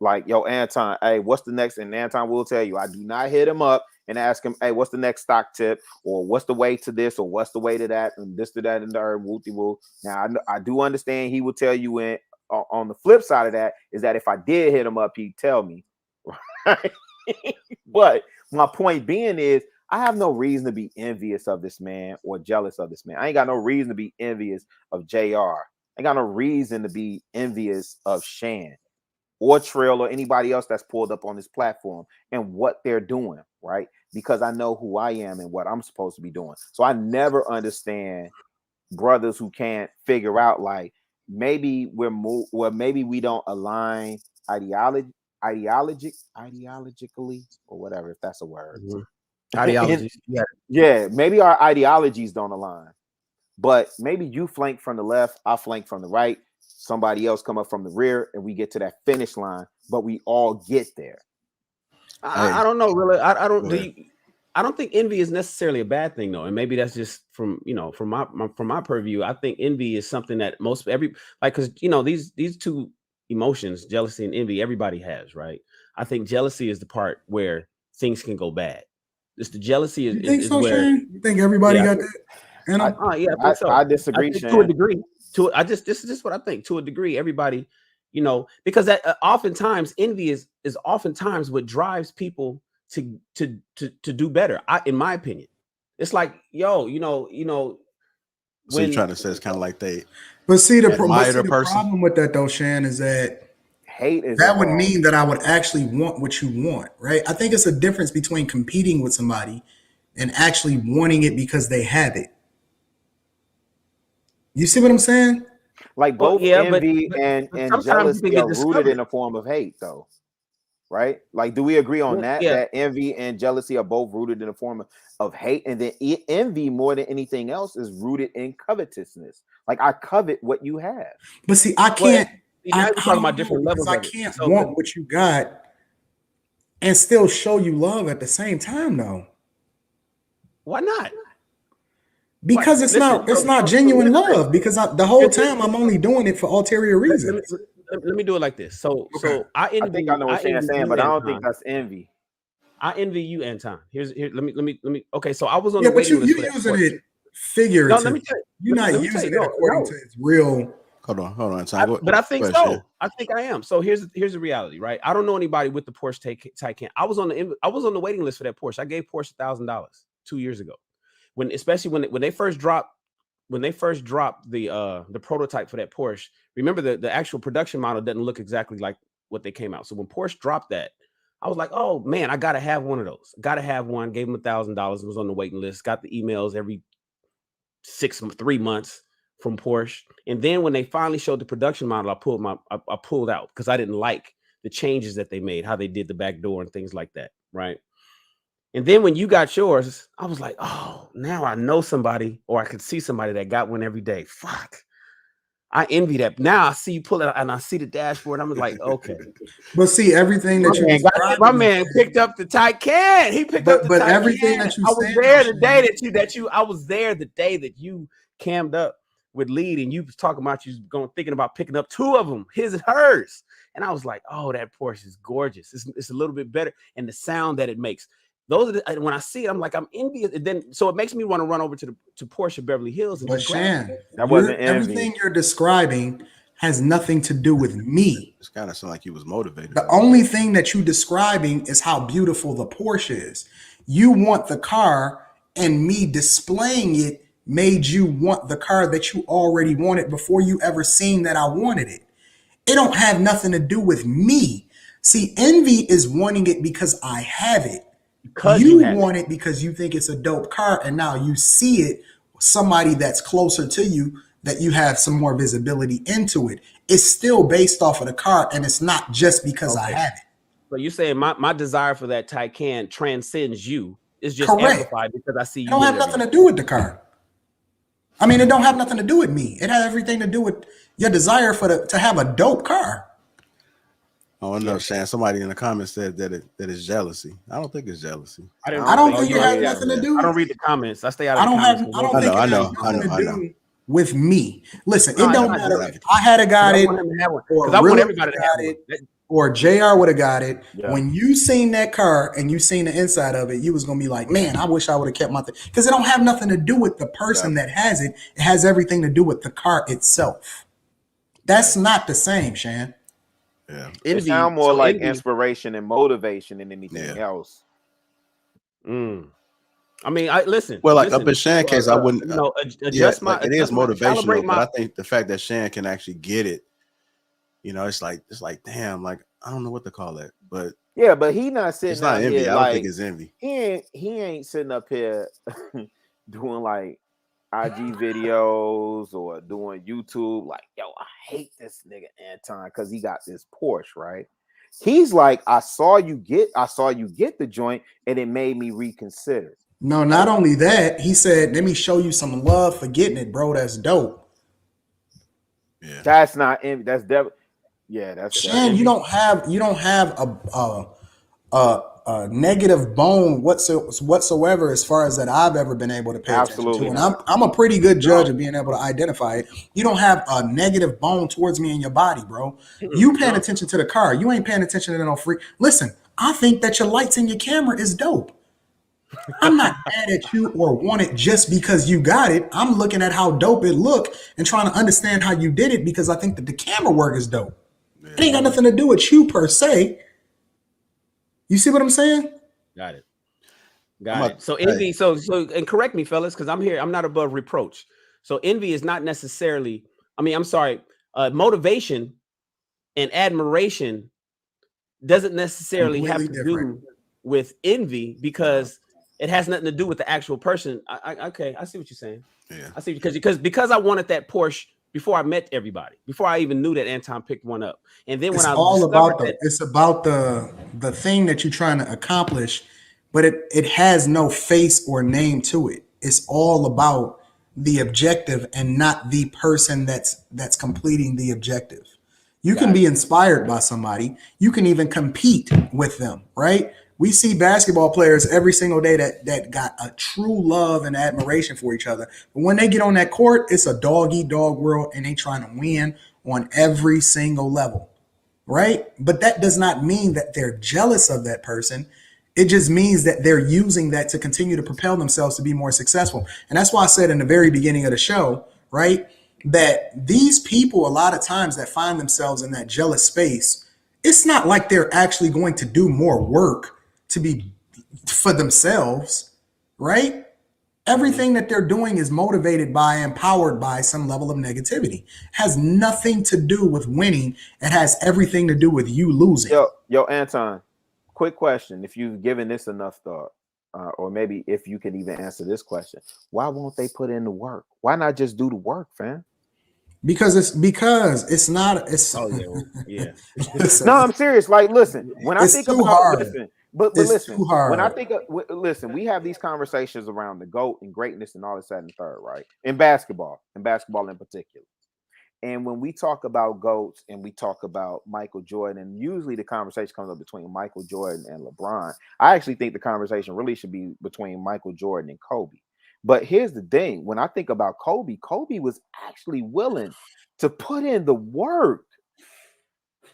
S3: like, yo, Anton, hey, what's the next? And Anton will tell you, I do not hit him up and ask him, hey, what's the next stock tip, or what's the way to this, or what's the way to that, and this to that and the wooty woo. Now I do understand he will tell you on the flip side of that is that if I did hit him up, he'd tell me. Right? But my point being is, I have no reason to be envious of this man or jealous of this man. I ain't got no reason to be envious of JR. I ain't got no reason to be envious of Shan or Trill or anybody else that's pulled up on this platform and what they're doing, right? Because I know who I am and what I'm supposed to be doing. So I never understand brothers who can't figure out, like, maybe maybe we don't align ideologically or whatever, if that's a word.
S4: Ideologies.
S3: Yeah, maybe our ideologies don't align, but maybe you flank from the left, I flank from the right, somebody else come up from the rear, and we get to that finish line, but we all get there.
S4: I don't know, really. I don't think envy is necessarily a bad thing, though, and maybe that's just from my purview. I think envy is something that because these two emotions, jealousy and envy, everybody has, right? I think jealousy is the part where things can go bad. Just the jealousy is,
S2: you think
S4: is
S2: so,
S4: where
S2: Shane? You think everybody got that?
S3: I
S4: think so.
S3: I disagree,
S4: I think
S3: Shane.
S4: to a degree. This is just what I think. To a degree, everybody, because that oftentimes envy is oftentimes what drives people to do better. In my opinion, it's like, so
S1: you're trying to say it's kind of like they.
S2: But see, the
S1: person.
S2: problem with that though, Shan, is that
S3: hate is
S2: that would mean that I would actually want what you want, right? I think it's a difference between competing with somebody and actually wanting it because they have it. You see what I'm saying?
S3: Like both envy and jealousy are rooted in a form of hate, though, right? Like, do we agree on that? Yeah. That envy and jealousy are both rooted in a form of hate, and then envy, more than anything else, is rooted in covetousness. Like, I covet what you have.
S2: But see, I can't.
S4: I'm talking about different levels.
S2: I can't want what you got and still show you love at the same time, though.
S4: Why not?
S2: Because it's not genuine love. Because the whole time I'm only doing it for ulterior reasons.
S4: Let me do it like this. So I
S3: I think I know what Shan's saying, but I don't think that's envy.
S4: I envy you, Anton. Here. Let me. Okay, so I was on
S2: Yeah,
S4: the
S2: but
S4: waiting list
S2: you
S4: for that
S2: using
S4: course.
S2: it figuratively.
S4: No, let me tell you.
S2: You're not using it according to its real.
S1: Hold on, Anton.
S4: But I think so. I think I am. So here's the reality, right? I don't know anybody with the Porsche Taycan. I was on the waiting list for that Porsche. I gave Porsche $1,000 2 years ago, especially when they first dropped the prototype for that Porsche. Remember the actual production model doesn't look exactly like what they came out. So when Porsche dropped that, I was like, oh man, I gotta have one of those. Gotta have one. Gave them $1,000. Was on the waiting list. Got the emails every 3 months from Porsche. And then when they finally showed the production model, I pulled out because I didn't like the changes that they made, how they did the back door and things like that, right? And then when you got yours, I was like, oh, now I know somebody, or I could see somebody that got one every day. Fuck. I envy that. Now I see you pull it and I see the dashboard. I'm like, okay.
S2: But see, everything that
S4: my man picked up the Taycan. He picked up the Taycan.
S2: But everything that you
S4: I was there the day that you I was there the day that you cammed up with Lead and you was talking about thinking about picking up 2 of them, his and hers. And I was like, oh, that Porsche is gorgeous. It's a little bit better. And the sound that it makes. Those are when I see it, I'm like, I'm envious. So it makes me want to run over to Porsche Beverly Hills.
S2: But Shan,
S3: that wasn't
S2: everything you're describing has nothing to do with me.
S1: It's kind of sound like you was motivated.
S2: The only thing that you're describing is how beautiful the Porsche is. You want the car, and me displaying it made you want the car that you already wanted before you ever seen that I wanted it. It don't have nothing to do with me. See, envy is wanting it because I have it. Because you want it because you think it's a dope car, and now you see it, somebody that's closer to you, that you have some more visibility into it. It's still based off of the car, and it's not just because I have it.
S4: So you're saying my desire for that Taycan transcends you. It's just amplified because I see you.
S2: It don't have nothing to do with the car. I mean, it don't have nothing to do with me. It has everything to do with your desire to have a dope car.
S1: Oh no, Shan. Somebody in the comments said that it's jealousy. I don't think it's jealousy.
S2: I don't think it has nothing to do.
S4: I don't read the comments. I stay out of the comments.
S2: I don't think it has nothing to do with me. Listen, it don't matter if I had got it, or I want everybody to have it, or JR would have got it. Yeah. When you seen that car and you seen the inside of it, you was gonna be like, man, I wish I would have kept my thing. Because it don't have nothing to do with the person that has it. It has everything to do with the car itself. That's not the same, Shan.
S1: Yeah.
S3: It sounds more like inspiration and motivation than anything else.
S4: I mean, listen.
S1: Well, like up in Shan's case, I wouldn't.
S4: Adjust my.
S1: It is motivational, but I think the fact that Shan can actually get it, it's like damn, like I don't know what to call it, but
S3: yeah, but he not sitting.
S1: It's not envy. I don't think it's envy.
S3: He ain't sitting up here doing like IG videos or doing YouTube like, yo, I hate this nigga Anton because he got this Porsche, right? He's like, I saw you get the joint and it made me reconsider.
S2: No, not only that, he said, let me show you some love for getting it, bro. That's dope.
S1: Yeah.
S3: That's not envy. That's that's
S2: Shan, you don't have a negative bone whatsoever as far as that I've ever been able to pay attention to. And I'm a pretty good judge of being able to identify it. You don't have a negative bone towards me in your body, bro. You paying attention to the car. You ain't paying attention to no freak. Listen, I think that your lights in your camera is dope. I'm not mad at you or want it just because you got it. I'm looking at how dope it look and trying to understand how you did it because I think that the camera work is dope. Man. It ain't got nothing to do with you per se. You see what I'm saying?
S4: Got it. So envy. So and correct me, fellas, because I'm here. I'm not above reproach. So envy is not necessarily. I mean, I'm sorry. Motivation and admiration doesn't necessarily have to do with envy because it has nothing to do with the actual person. Okay, I see what you're saying.
S1: Yeah,
S4: I see because I wanted that Porsche before I met everybody, before I even knew that Anton picked one up. And then when
S2: it's about the thing that you're trying to accomplish, but it has no face or name to it. It's all about the objective and not the person that's completing the objective. You can be inspired by somebody. You can even compete with them, right? We see basketball players every single day that got a true love and admiration for each other. But when they get on that court, it's a dog-eat-dog world, and they trying to win on every single level, right? But that does not mean that they're jealous of that person. It just means that they're using that to continue to propel themselves to be more successful. And that's why I said in the very beginning of the show, right, that these people, a lot of times that find themselves in that jealous space, it's not like they're actually going to do more work to be for themselves, right? Everything that they're doing is motivated by, empowered by some level of negativity. It has nothing to do with winning. It has everything to do with you losing.
S3: Yo, Anton, quick question. If you've given this enough thought, or maybe if you can even answer this question, why won't they put in the work? Why not just do the work, fam?
S2: Because it's not.
S3: No, I'm serious. Like, listen, when I think about
S2: hard.
S3: But listen,
S2: too hard.
S3: when I think of we have these conversations around the GOAT and greatness and all this, that, and the third, right? In basketball in particular. And when we talk about GOATs and we talk about Michael Jordan, and usually the conversation comes up between Michael Jordan and LeBron. I actually think the conversation really should be between Michael Jordan and Kobe. But here's the thing. When I think about Kobe was actually willing to put in the work.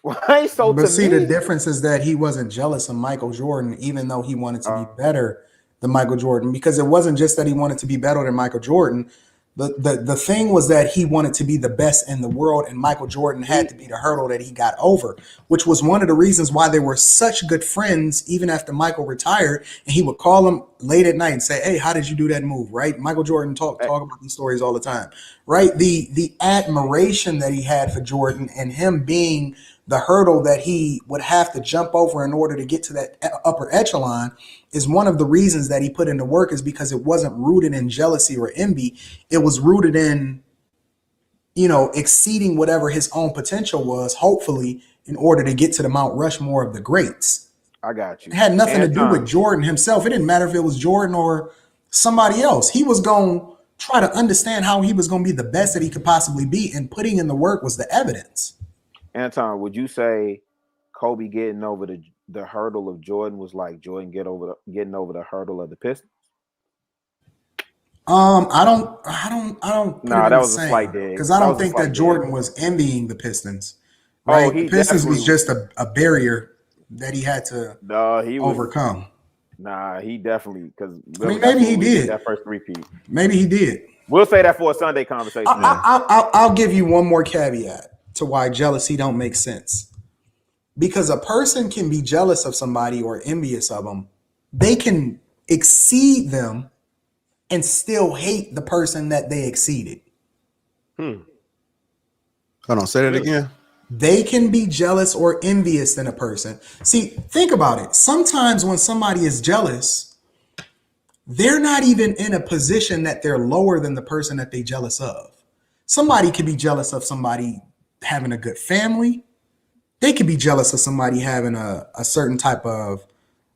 S3: Right? So
S2: but see, the difference is that he wasn't jealous of Michael Jordan, even though he wanted to be better than Michael Jordan, because it wasn't just that he wanted to be better than Michael Jordan. The thing was that he wanted to be the best in the world, and Michael Jordan had to be the hurdle that he got over, which was one of the reasons why they were such good friends, even after Michael retired. And he would call him late at night and say, "Hey, how did you do that move?" Right? Michael Jordan talk about these stories all the time, right? The admiration that he had for Jordan and him being the hurdle that he would have to jump over in order to get to that upper echelon is one of the reasons that he put in the work, is because it wasn't rooted in jealousy or envy. It was rooted in, exceeding whatever his own potential was, hopefully, in order to get to the Mount Rushmore of the greats.
S3: I got you.
S2: It had nothing to do with Jordan himself. It didn't matter if it was Jordan or somebody else. He was going to try to understand how he was going to be the best that he could possibly be, and putting in the work was the evidence.
S3: Anton, would you say Kobe getting over the hurdle of Jordan was like Jordan getting over the hurdle of the Pistons?
S2: I don't.
S3: Nah, that was a slight dig.
S2: Because I don't think that Jordan was envying the Pistons. Right? The Pistons was just a barrier that he had to overcome.
S3: Nah, he definitely, because
S2: maybe he did
S3: that first repeat.
S2: Maybe he did.
S3: We'll say that for a Sunday conversation.
S2: I'll give you one more caveat to why jealousy don't make sense. Because a person can be jealous of somebody or envious of them. They can exceed them and still hate the person that they exceeded.
S1: Hold on, say that again.
S2: They can be jealous or envious than a person. See, think about it. Sometimes when somebody is jealous, they're not even in a position that they're lower than the person that they're jealous of. Somebody could be jealous of somebody having a good family. They could be jealous of somebody having a certain type of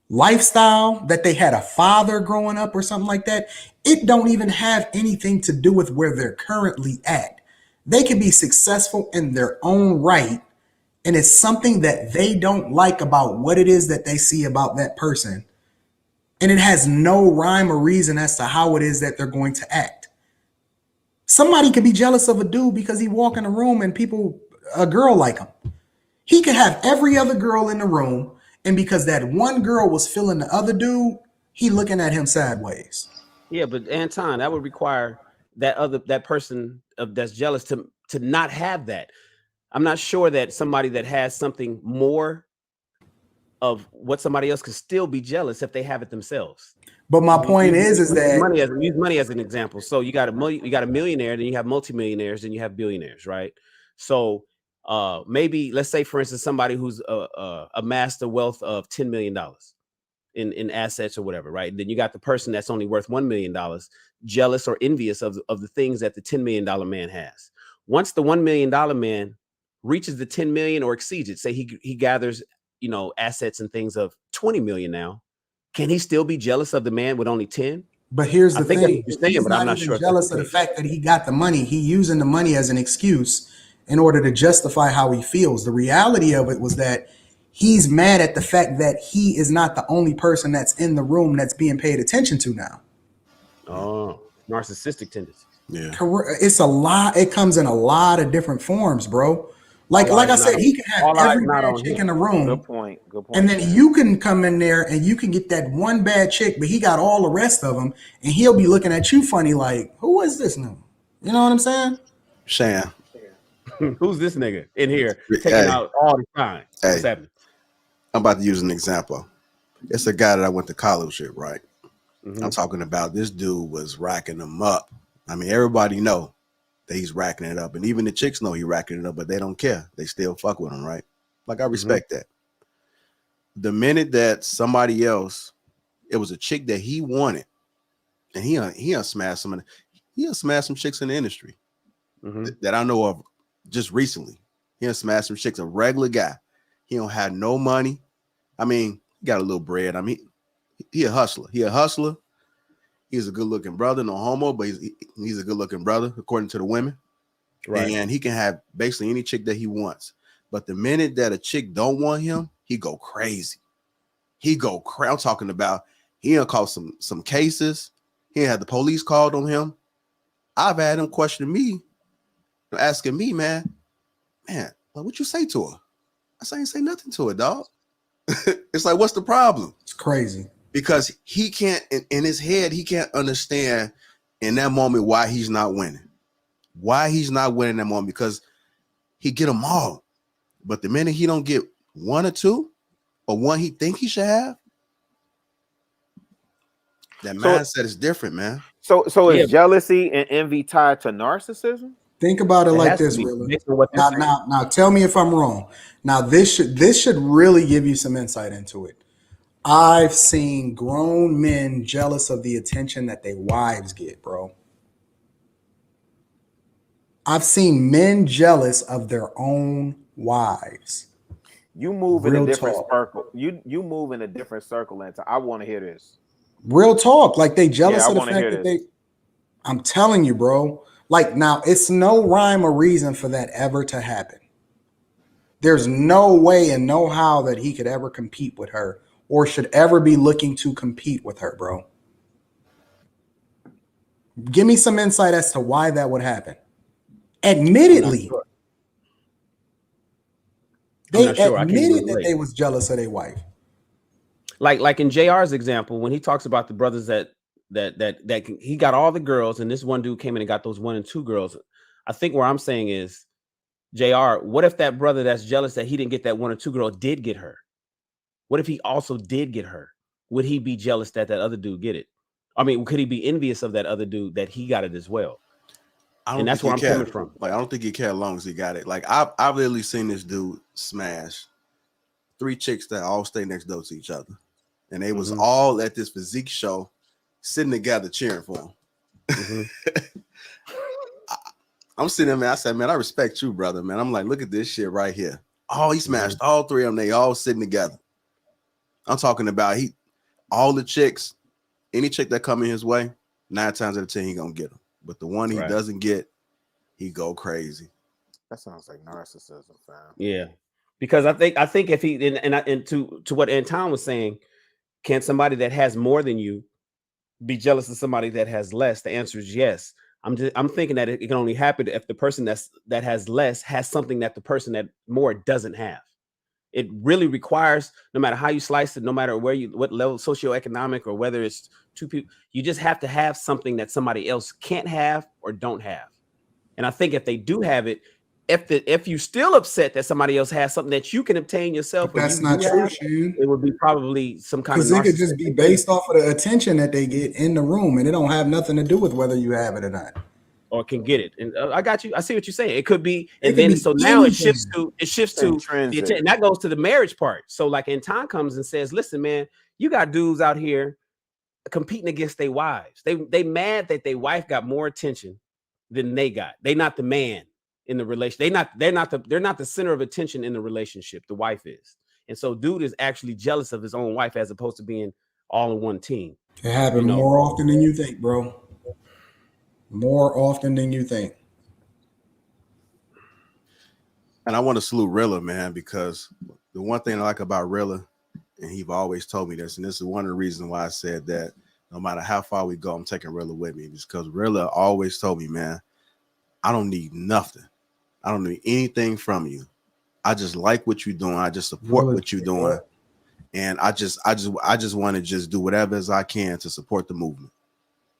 S2: lifestyle, that they had a father growing up or something like that. It don't even have anything to do with where they're currently at. They can be successful in their own right, and it's something that they don't like about what it is that they see about that person. And it has no rhyme or reason as to how it is that they're going to act. Somebody could be jealous of a dude because he walk in a room and a girl like him. He could have every other girl in the room, and because that one girl was feeling the other dude, he looking at him sideways.
S4: Yeah, but Anton, that would require that person that's jealous to not have that. I'm not sure that somebody that has something more of what somebody else could still be jealous if they have it themselves.
S2: But my point is that
S4: use money as an example. So you got a millionaire, then you have multimillionaires, then you have billionaires, right? So maybe let's say, for instance, somebody who's amassed a wealth of $10 million in assets or whatever, right? And then you got the person that's only worth $1 million, jealous or envious of the things that the $10 million man has. Once the $1 million man reaches the 10 million or exceeds it, say he gathers, assets and things of 20 million now, can he still be jealous of the man with only 10?
S2: But here's the thing.
S4: He's
S2: but I'm not sure. Jealous of the fact that he got the money. He using the money as an excuse in order to justify how he feels. The reality of it was that he's mad at the fact that he is not the only person that's in the room that's being paid attention to now.
S4: Oh, narcissistic tendencies.
S1: Yeah.
S2: It's a lot. It comes in a lot of different forms, bro. Like I said, he can have every bad chick in the room.
S3: Good point. Good point.
S2: And then you can come in there and you can get that one bad chick, but he got all the rest of them, and he'll be looking at you funny, like, who is this now? You know what I'm saying?
S1: Shan.
S4: Who's this nigga in here taking
S1: Hey.
S4: out all the time? What's
S1: Hey.
S4: happening?
S1: I'm about to use an example. It's a guy that I went to college with, right?
S4: Mhm.
S1: I'm talking about this dude was racking them up. I mean, everybody know that he's racking it up, and even the chicks know he racking it up, but they don't care. They still fuck with him, right? Like, I respect that. The minute that somebody else, it was a chick that he wanted, and he smashed some chicks in the industry that I know of just recently. He smashed some chicks, a regular guy. He don't have no money. I mean, he got a little bread. I mean, he a hustler. He's a good looking brother, no homo, but he's a good looking brother according to the women. Right. And he can have basically any chick that he wants. But the minute that a chick don't want him, he go crazy. I'm talking about he done caught some cases. He had the police called on him. I've had him questioning me, asking me, man, what you say to her? I say, I ain't say nothing to her, dog. It's like, what's the problem?
S2: It's crazy.
S1: Because he can't, in his head, he can't understand in that moment why he's not winning. Why he's not winning that moment, because he get them all. But the minute he don't get one or two, or one he think he should have, that mindset is different, man.
S3: So is jealousy and envy tied to narcissism?
S2: Think about it like this, really. Now tell me if I'm wrong. Now this should really give you some insight into it. I've seen grown men jealous of the attention that their wives get, bro. I've seen men jealous of their own wives.
S3: You move in a different circle. You move in a different circle, and I want to hear this.
S2: Real talk. Like, they jealous of the fact that I'm telling you, bro. Like, now, it's no rhyme or reason for that ever to happen. There's no way and no how that he could ever compete with her, or should ever be looking to compete with her, bro. Give me some insight as to why that would happen. Admittedly, they admitted that they was jealous of their wife.
S4: Like in JR's example, when he talks about the brothers that he got all the girls, and this one dude came in and got those 1 and 2 girls. I think where I'm saying is, JR, what if that brother that's jealous that he didn't get that 1 or 2 girl did get her? What if he also did get her? Would he be jealous that other dude get it? I mean, could he be envious of that other dude that he got it as well? And that's where I'm coming from.
S1: Like, I don't think he cared as long as he got it. Like, I've literally seen this dude smash 3 chicks that all stay next door to each other, and they was all at this physique show, sitting together cheering for him. I'm sitting there, man. I said, man, I respect you, brother, man. I'm like, look at this shit right here. Oh, he smashed all 3 of them. They all sitting together. I'm talking about all the chicks, any chick that come in his way, 9 times out of 10, he gonna get them. But the one he doesn't get, he go crazy.
S3: That sounds like narcissism, fam.
S4: Yeah, because I think if he and to what Anton was saying, can somebody that has more than you be jealous of somebody that has less? The answer is yes. I'm thinking that it can only happen if the person that has less has something that the person that more doesn't have. It really requires, no matter how you slice it, no matter what level socioeconomic, or whether it's 2 people, you just have to have something that somebody else can't have or don't have. And I think if they do have it, if you're still upset that somebody else has something that you can obtain yourself,
S2: but that's not true, Shane.
S4: It would be probably some kind of,
S2: because it could just be based off of the attention that they get in the room, and it don't have nothing to do with whether you have it or not,
S4: or can get it. And I got you. I see what you're saying. It could be, and then so now it shifts to the attention, and that goes to the marriage part. So like, Anton comes and says, "Listen, man, you got dudes out here competing against their wives. They mad that their wife got more attention than they got. They not the man in the relation. They're not the center of attention in the relationship. The wife is, and so dude is actually jealous of his own wife as opposed to being all in one team.
S2: It happens more often than you think, bro. More often than you think.
S1: And I want to salute Rilla, man, because the one thing I like about Rilla, and he's always told me this, and this is one of the reasons why I said that no matter how far we go, I'm taking Rilla with me, because Rilla always told me, man, I don't need nothing. I don't need anything from you. I just like what you're doing. I just support what you're doing. And I just want to just do whatever as I can to support the movement.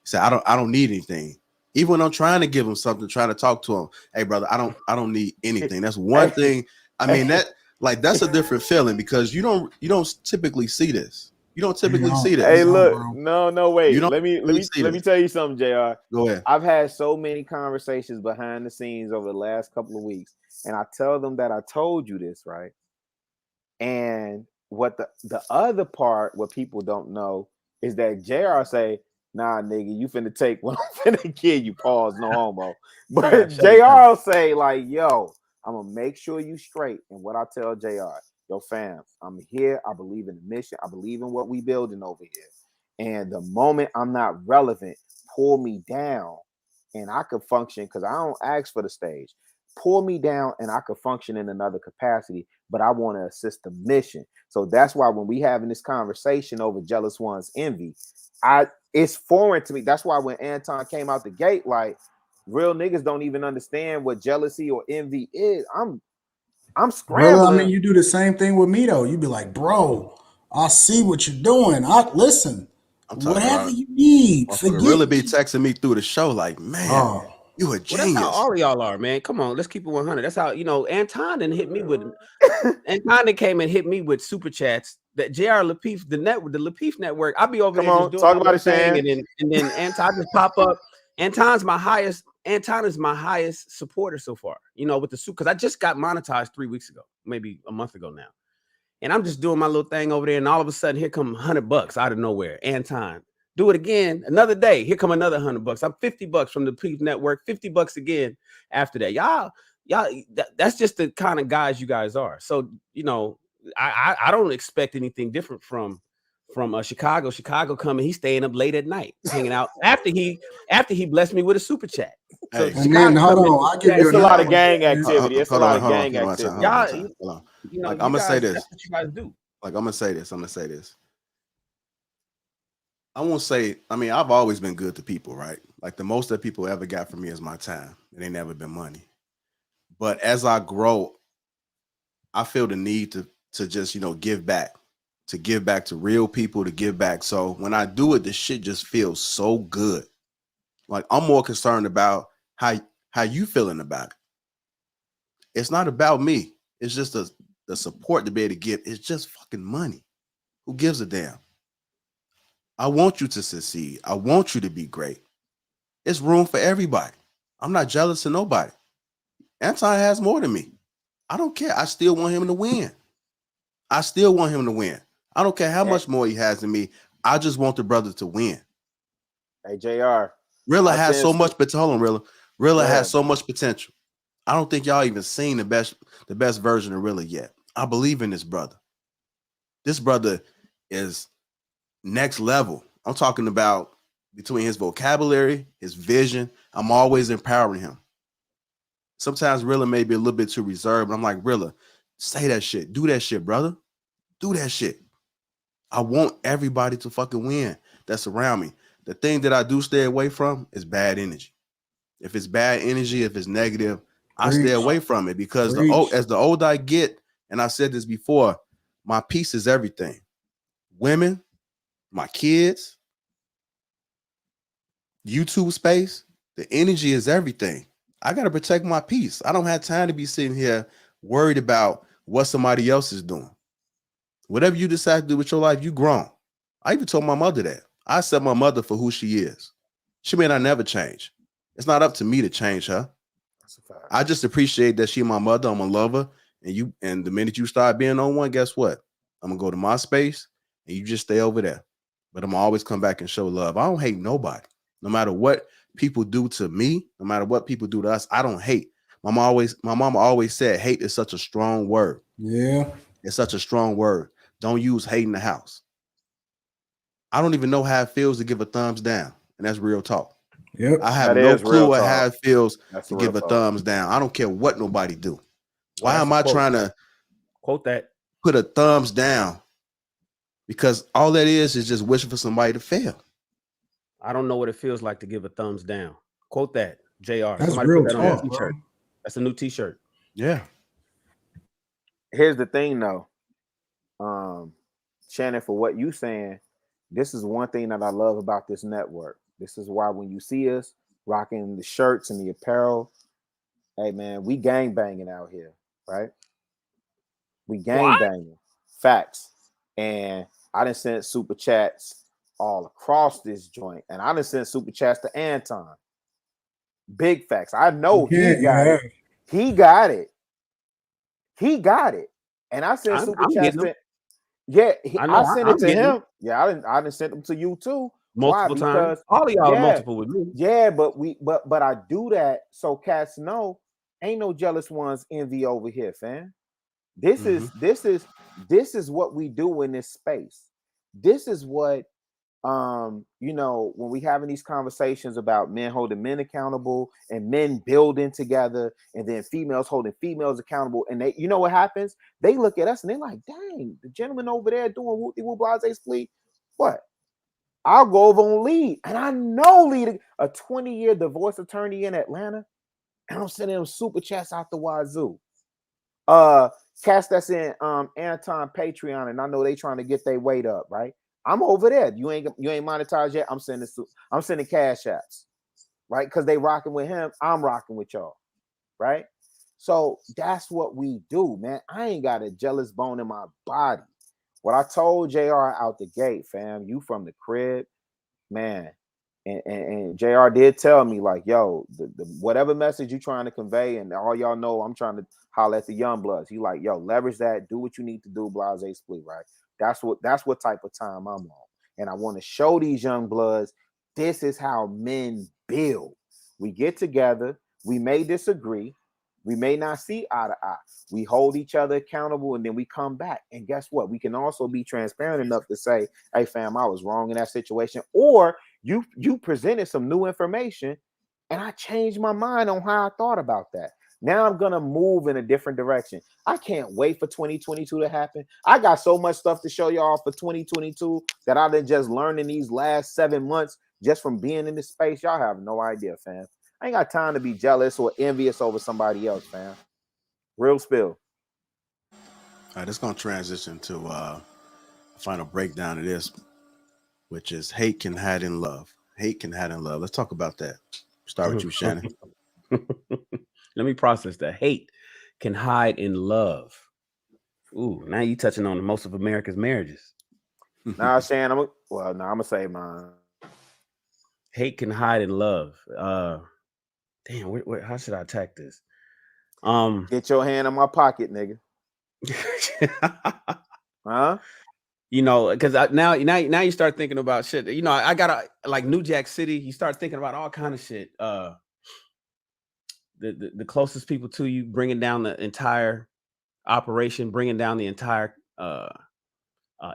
S1: He said, I don't need anything. Even when I'm trying to give him something, trying to talk to him, hey brother, I don't need anything. That's one thing. I mean, that's a different feeling, because you don't typically see this. You don't typically see this.
S3: Hey, look, no, wait. Let me tell you something, JR.
S1: Go ahead.
S3: I've had so many conversations behind the scenes over the last couple of weeks, and I tell them that I told you this, right? And what the other part, what people don't know, is that JR say, nah, nigga, you finna take what I'm finna give you, pause, no homo. But JR say, like, yo, I'm gonna make sure you straight. And what I tell JR, yo, fam, I'm here. I believe in the mission. I believe in what we building over here. And the moment I'm not relevant, pull me down and I could function, because I don't ask for the stage. Pull me down and I could function in another capacity, but I want to assist the mission. So that's why when we having this conversation over Jealous One's envy, it's foreign to me. That's why when Anton came out the gate, like, real niggas don't even understand what jealousy or envy is. I'm scrambling.
S2: Well, I mean, you do the same thing with me though. You be like, bro, I see what you're doing. Listen, whatever you need.
S1: Really be texting me through the show, like, man, you a genius.
S4: That's how all of y'all are, man. Come on, let's keep it 100. That's how, Anton didn't hit me with Anton came and hit me with super chats. That JR Lapeef, the Lapeef Network. I'll be over there just doing
S3: talk about it, Shane.
S4: And then Anton just pop up. Anton is my highest supporter so far, with the suit, because I just got monetized 3 weeks ago, maybe a month ago now. And I'm just doing my little thing over there, and all of a sudden, here come $100 out of nowhere. Anton, do it again another day. Here come another $100. I'm $50 from the Lapeef Network, $50 again after that. Y'all, that's just the kind of guys you guys are. So, I don't expect anything different from Chicago. Chicago coming, he's staying up late at night, hanging out after he blessed me with a super chat. So
S2: and then hold on, I'll give you
S3: a lot of gang activity. It's a lot of gang activity.
S1: I'm gonna say this.
S4: That's what you guys do.
S1: Like, I'm gonna say this. I won't say. I mean, I've always been good to people, right? Like, the most that people ever got from me is my time. It ain't never been money. But as I grow, I feel the need to just give back. To give back to real people, to give back. So when I do it, the shit just feels so good. Like, I'm more concerned about how you feeling about it. It's not about me. It's just the support to be able to give. It's just fucking money. Who gives a damn? I want you to succeed. I want you to be great. It's room for everybody. I'm not jealous of nobody. Anton has more than me. I don't care. I still want him to win. I don't care how much more he has than me. I just want the brother to win.
S3: Hey, JR.
S1: Rilla has so much potential. Hold on, Rilla. Rilla has so much potential. I don't think y'all even seen the best version of Rilla yet. I believe in this brother. This brother is next level. I'm talking about between his vocabulary, his vision. I'm always empowering him. Sometimes Rilla may be a little bit too reserved, but I'm like, Rilla, say that shit. Do that shit, brother. Do that shit. I want everybody to fucking win that's around me. The thing that I do stay away from is bad energy. If it's bad energy, if it's negative, I stay away from it, because as the older I get, and I said this before, my peace is everything. Women, my kids, YouTube space, the energy is everything. I got to protect my peace. I don't have time to be sitting here worried about what somebody else is doing. Whatever you decide to do with your life, you grown. I even told my mother that. I accept my mother for who she is. She may not never change. It's not up to me to change her. I just appreciate that she's my mother. I'm a lover. And the minute you start being on one, guess what? I'm going to go to my space and you just stay over there. But I'm always come back and show love. I don't hate nobody. No matter what people do to me, no matter what people do to us, I don't hate. My mama always said hate is such a strong word.
S2: Yeah.
S1: It's such a strong word. Don't use hate in the house. I don't even know how it feels to give a thumbs down. And that's real talk.
S2: Yep.
S1: I have no clue how it feels to give a thumbs down. I don't care what nobody do. Why am I trying to
S4: quote that?
S1: Put a thumbs down? Because all that is just wishing for somebody to fail.
S4: I don't know what it feels like to give a thumbs down. Quote that, JR.
S2: That's
S4: Somebody
S2: real
S4: put that on a
S2: talk,
S4: t-shirt.
S2: bro.
S4: That's a new t-shirt.
S1: Yeah.
S3: Here's the thing, though. Shannon, for what you saying, this is one thing that I love about this network. This is why when you see us rocking the shirts and the apparel, hey man, we gang banging out here, right? We gang banging. Facts. And I done sent super chats all across this joint. And I done sent super chats to Anton. Big facts. I know he got it. He got it. He got it. And I sent super chats to I sent it to him. Yeah, I didn't send them to you too.
S4: Multiple times. All of y'all are multiple with me.
S3: Yeah, but I do that so cats know ain't no jealous ones envy over here, fam. This is what we do in this space. This is what you know, when we having these conversations about men holding men accountable and men building together, and then females holding females accountable, and they, you know what happens? They look at us and they're like, dang, the gentleman over there doing whoopty whoop blase splee. What? I'll go over on Lead, and I know Lead, a 20-year divorce attorney in Atlanta, and I'm sending them super chats out the wazoo. Cats that's in Anton Patreon, and I know they trying to get their weight up, right? I'm over there. You ain't monetized yet. I'm sending cash apps, right? Because they rocking with him. I'm rocking with y'all, right? So that's what we do, man. I ain't got a jealous bone in my body. What I told JR out the gate, fam, you from the crib, man. And JR did tell me, like, yo, the whatever message you trying to convey, and all y'all know I'm trying to holler at the young bloods. He like, yo, leverage that, do what you need to do, blase split, right? That's what type of time I'm on. And I want to show these young bloods this is how men build. We get together, we may disagree, we may not see eye to eye. We hold each other accountable, and then we come back. And guess what? We can also be transparent enough to say, hey, fam, I was wrong in that situation. Or you presented some new information, and I changed my mind on how I thought about that. Now I'm going to move in a different direction. I can't wait for 2022 to happen. I got so much stuff to show y'all for 2022 that I've been just learning these last 7 months just from being in this space. Y'all have no idea, fam. I ain't got time to be jealous or envious over somebody else, fam. Real spill.
S1: All right, it's going to transition to a final breakdown of this, which is hate can hide in love. Hate can hide in love. Let's talk about that. Start with you, Shannon.
S4: Let me process that. Hate can hide in love. Ooh, now you touching on most of America's marriages.
S3: Nah, Shannon, I'm gonna say mine.
S4: Hate can hide in love. Damn, how should I attack this?
S3: Get your hand in my pocket, nigga. Huh?
S4: You know, because now you start thinking about shit. You know, I got like New Jack City. You start thinking about all kind of shit. The closest people to you, bringing down the entire operation, bringing down the entire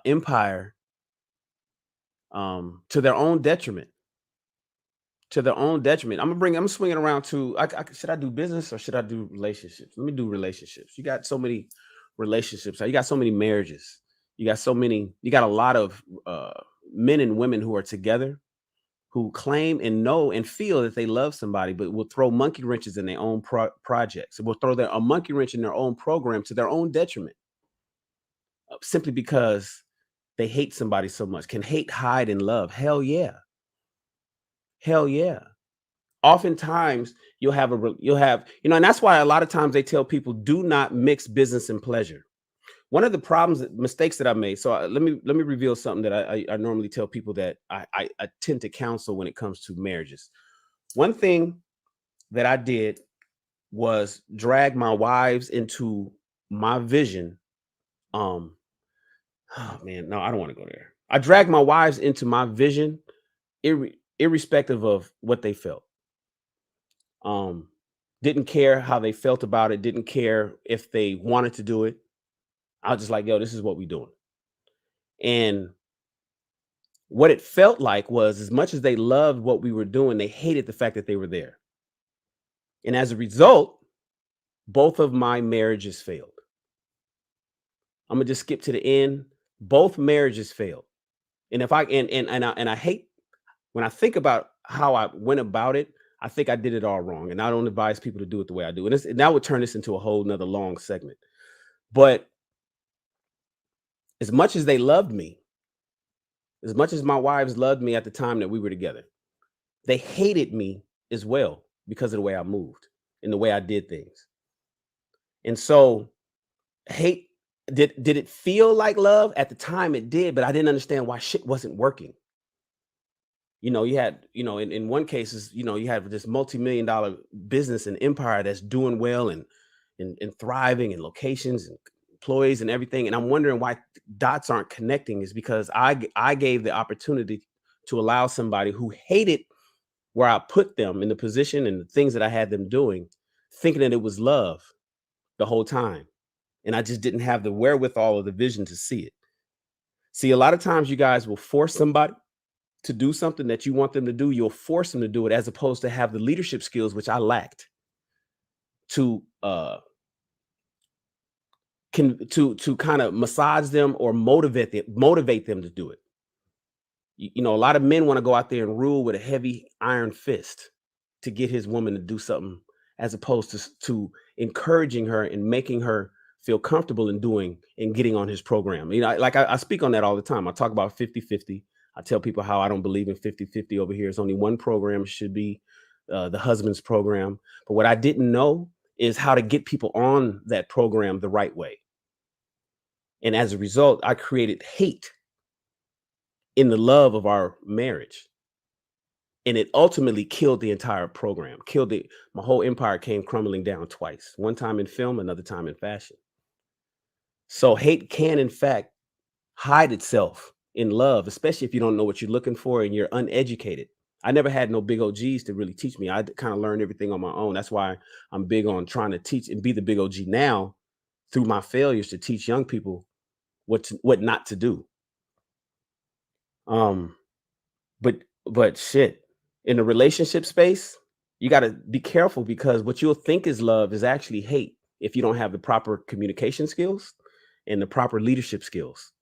S4: empire, to their own detriment. To their own detriment. I'm swinging around to. Should I do business or should I do relationships? Let me do relationships. You got so many relationships. You got so many marriages. You got a lot of men and women who are together, who claim and know and feel that they love somebody, but will throw monkey wrenches in their own projects. Will throw a monkey wrench in their own program to their own detriment, simply because they hate somebody so much. Can hate hide in love? Hell yeah. Hell yeah. Oftentimes you'll have, and that's why a lot of times they tell people, do not mix business and pleasure. One of the mistakes that I made. So let me reveal something that I normally tell people that I tend to counsel when it comes to marriages. One thing that I did was drag my wives into my vision. Oh man, no, I don't want to go there. I dragged my wives into my vision, irrespective of what they felt. Didn't care how they felt about it. Didn't care if they wanted to do it. I was just like, yo, this is what we're doing. And what it felt like was, as much as they loved what we were doing, they hated the fact that they were there. And as a result, both of my marriages failed. I'm gonna just skip to the end. Both marriages failed. And if I and I hate when I think about how I went about it, I think I did it all wrong. And I don't advise people to do it the way I do. And that would turn this into a whole nother long segment. But as much as they loved me, as much as my wives loved me at the time that we were together, they hated me as well because of the way I moved and the way I did things. And so hate, did it feel like love? At the time it did, but I didn't understand why shit wasn't working. You know, you had, you know, in one case, you know, you have this multi-million-dollar business and empire that's doing well and thriving, and locations and employees and everything. And I'm wondering why dots aren't connecting. Is because I gave the opportunity to allow somebody who hated where I put them in the position and the things that I had them doing, thinking that it was love the whole time. And I just didn't have the wherewithal or the vision to see it. See, a lot of times you guys will force somebody to do something that you want them to do. You'll force them to do it, as opposed to have the leadership skills, which I lacked, to kind of massage them or motivate them to do it. You know, a lot of men want to go out there and rule with a heavy iron fist to get his woman to do something, as opposed to encouraging her and making her feel comfortable in doing and getting on his program. You know, like I speak on that all the time. I talk about 50-50. I tell people how I don't believe in 50-50 over here. It's only one program. It should be the husband's program. But what I didn't know is how to get people on that program the right way. And as a result, I created hate in the love of our marriage. And it ultimately killed the entire program, my whole empire came crumbling down twice, one time in film, another time in fashion. So hate can, in fact, hide itself in love, especially if you don't know what you're looking for and you're uneducated. I never had no big OGs to really teach me. I kind of learned everything on my own. That's why I'm big on trying to teach and be the big OG now through my failures, to teach young people what not to do. But shit, in the relationship space, you got to be careful, because what you'll think is love is actually hate if you don't have the proper communication skills and the proper leadership skills,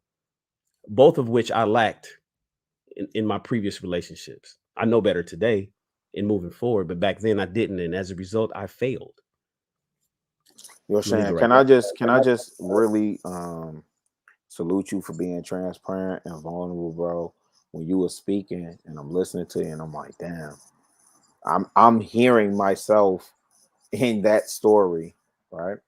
S4: both of which I lacked in my previous relationships. I know better today in moving forward, but back then I didn't. And as a result, I failed.
S3: Yo, Shan, can I just really salute you for being transparent and vulnerable, bro? When you were speaking and I'm listening to you, and I'm like, damn, I'm hearing myself in that story, right?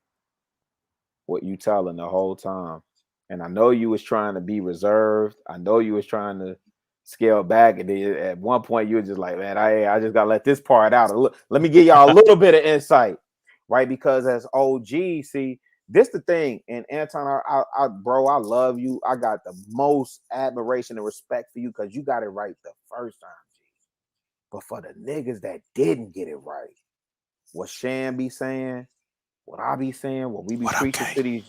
S3: What you telling the whole time. And I know you was trying to be reserved. I know you was trying to scale back. And then at one point you were just like, man, I just gotta let this part out. Let me give y'all a little bit of insight, right? Because as OG, see, this the thing. And Anton, bro, I love you. I got the most admiration and respect for you because you got it right the first time, G. But for the niggas that didn't get it right, what Shan be saying, what I be saying, what we be preaching to these.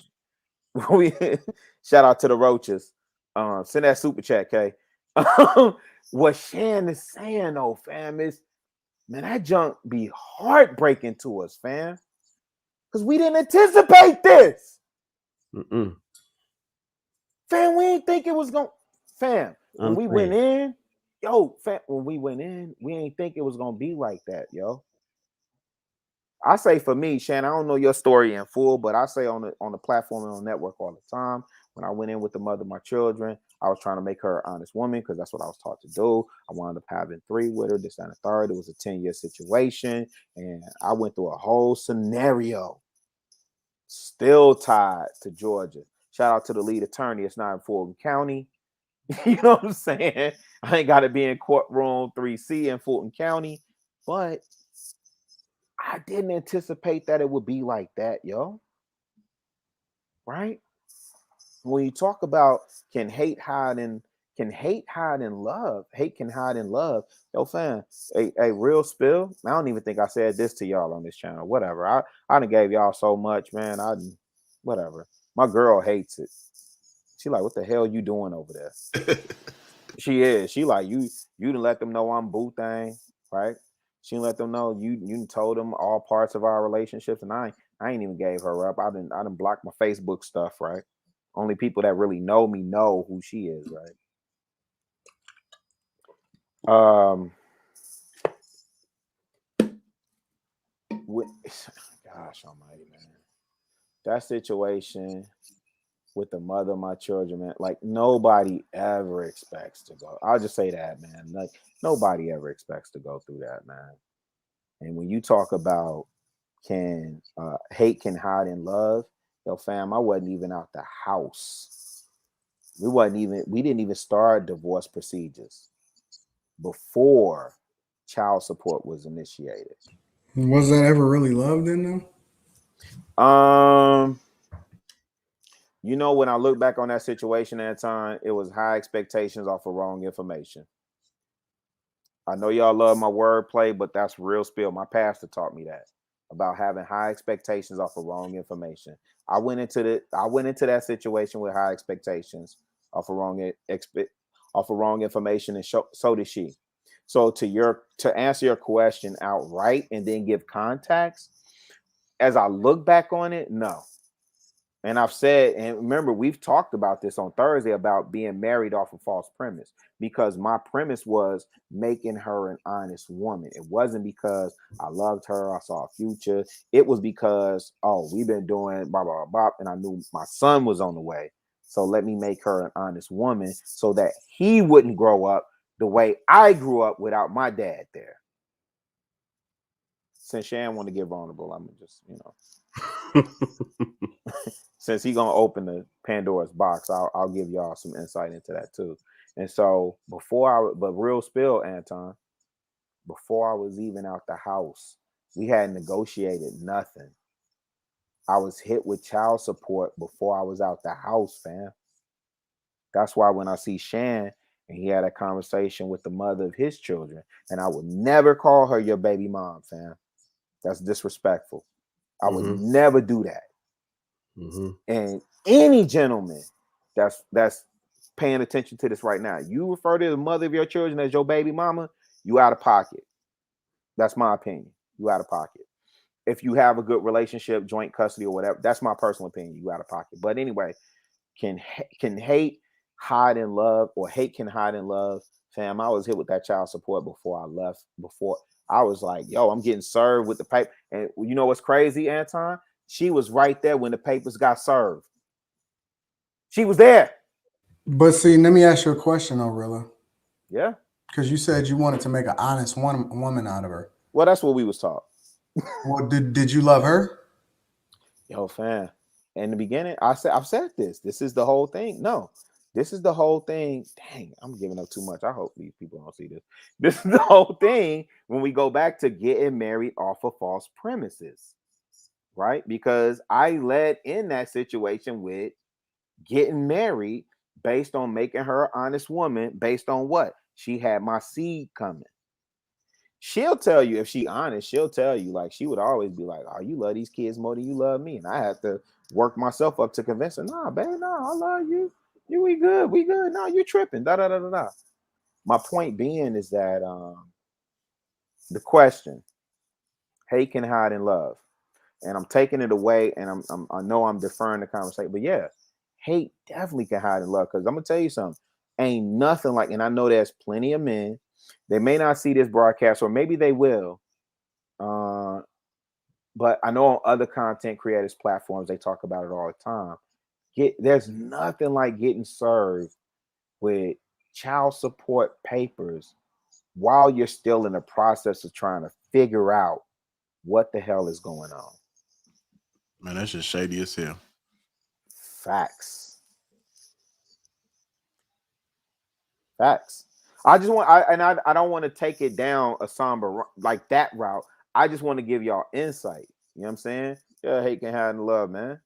S3: Shout out to the roaches. Send that super chat, K. What Shan is saying, though, fam, is, man, that junk be heartbreaking to us, fam. Because we didn't anticipate this. Fam, we ain't think it was going to. Fam, when we went in, when we went in, we ain't think it was going to be like that, yo. I say for me, Shan, I don't know your story in full, but I say on the platform and on the network all the time, when I went in with the mother of my children, I was trying to make her an honest woman because that's what I was taught to do. I wound up having 3 with her, this and the third. It was a 10-year situation, and I went through a whole scenario. Still tied to Georgia. Shout out to the lead attorney. It's not in Fulton County. You know what I'm saying? I ain't got to be in courtroom 3C in Fulton County, but I didn't anticipate that it would be like that, yo. Right? When you talk about can hate hide in love? Hate can hide in love. Yo, fam, a real spill. I don't even think I said this to y'all on this channel. Whatever. I done gave y'all so much, man. Whatever. My girl hates it. She like, what the hell you doing over there? She is. She like, you done let them know I'm boo thing, right? She let them know you told them all parts of our relationships, and I ain't even gave her up. I didn't block my Facebook stuff, right? Only people that really know me know who she is, right? Gosh almighty, man. That situation with the mother of my children, man, like nobody ever expects to go. I'll just say that, man. Like nobody ever expects to go through that, man. And when you talk about can hate can hide in love, yo, fam, I wasn't even out the house. We didn't even start divorce procedures before child support was initiated.
S2: Was that ever really love then, though?
S3: You know, when I look back on that situation at the time, it was high expectations off of wrong information. I know y'all love my wordplay, but that's real spill. My pastor taught me that about having high expectations off of wrong information. I went into that situation with high expectations off of wrong information, and so did she. So to answer your question outright and then give context, as I look back on it, no. And I've said, and remember, we've talked about this on Thursday about being married off a false premise, because my premise was making her an honest woman. It wasn't because I loved her, I saw a future. It was because, oh, we've been doing blah, blah, blah, and I knew my son was on the way. So let me make her an honest woman so that he wouldn't grow up the way I grew up without my dad there. Since Shan want to get vulnerable, I'm just, since he's gonna open the Pandora's box, I'll give y'all some insight into that too. And so but real spill, Anton, before I was even out the house, we had negotiated nothing. I was hit with child support before I was out the house, fam. That's why when I see Shan and he had a conversation with the mother of his children, and I would never call her your baby mom, fam. That's disrespectful. I would never do that. And any gentleman that's paying attention to this right now, you refer to the mother of your children as your baby mama, you out of pocket. That's my opinion. You out of pocket. If you have a good relationship, joint custody or whatever, that's my personal opinion. You out of pocket. But anyway, can hate hide in love, or hate can hide in love? Fam, I was hit with that child support before I left. Before I was like, yo, I'm getting served with the paper. And you know what's crazy, Anton? She was right there when the papers got served. She was there.
S2: But see, let me ask you a question, Rilla.
S3: Yeah.
S2: Because you said you wanted to make an honest woman out of her.
S3: Well, that's what we was taught.
S2: Well, did you love her?
S3: Yo, fam. In the beginning, I've said this. This is the whole thing. No, this is the whole thing. Dang, I'm giving up too much. I hope these people don't see this. This is the whole thing when we go back to getting married off of false premises. Right? Because I led in that situation with getting married based on making her an honest woman, based on what? She had my seed coming. She'll tell you, if she honest, she'll tell you, like, she would always be like, oh, you love these kids more than you love me. And I had to work myself up to convince her, nah, babe, nah, I love you. We good. No, you tripping. Da da da da da. My point being is that the question, hate can hide in love. And I'm taking it away, and I know I'm deferring the conversation, but yeah, hate definitely can hide in love. Because I'm gonna tell you something, ain't nothing like, and I know there's plenty of men, they may not see this broadcast, or maybe they will, but I know on other content creators platforms they talk about it all the time. There's nothing like getting served with child support papers while you're still in the process of trying to figure out what the hell is going on.
S1: Man, that's just shady as hell.
S3: Facts. I just want, I don't want to take it down a somber like that route. I just want to give y'all insight. You know what I'm saying? Yeah, hate can hide in love, man.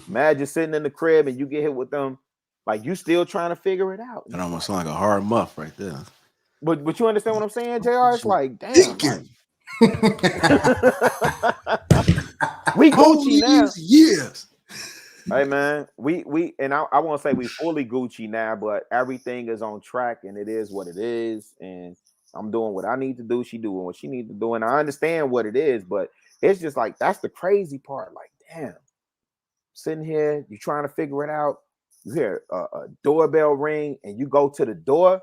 S3: Imagine sitting in the crib and you get hit with them, like you still trying to figure it out.
S1: That almost sounds like a hard muff right there.
S3: But you understand what I'm saying, JR? It's like, damn. Like, we Gucci now.
S1: Yes.
S3: Hey man, we and I won't say we fully Gucci now, but everything is on track and it is what it is. And I'm doing what I need to do. She doing what she needs to do. And I understand what it is, but it's just like, that's the crazy part. Like, damn, sitting here, you trying to figure it out. You hear a doorbell ring and you go to the door,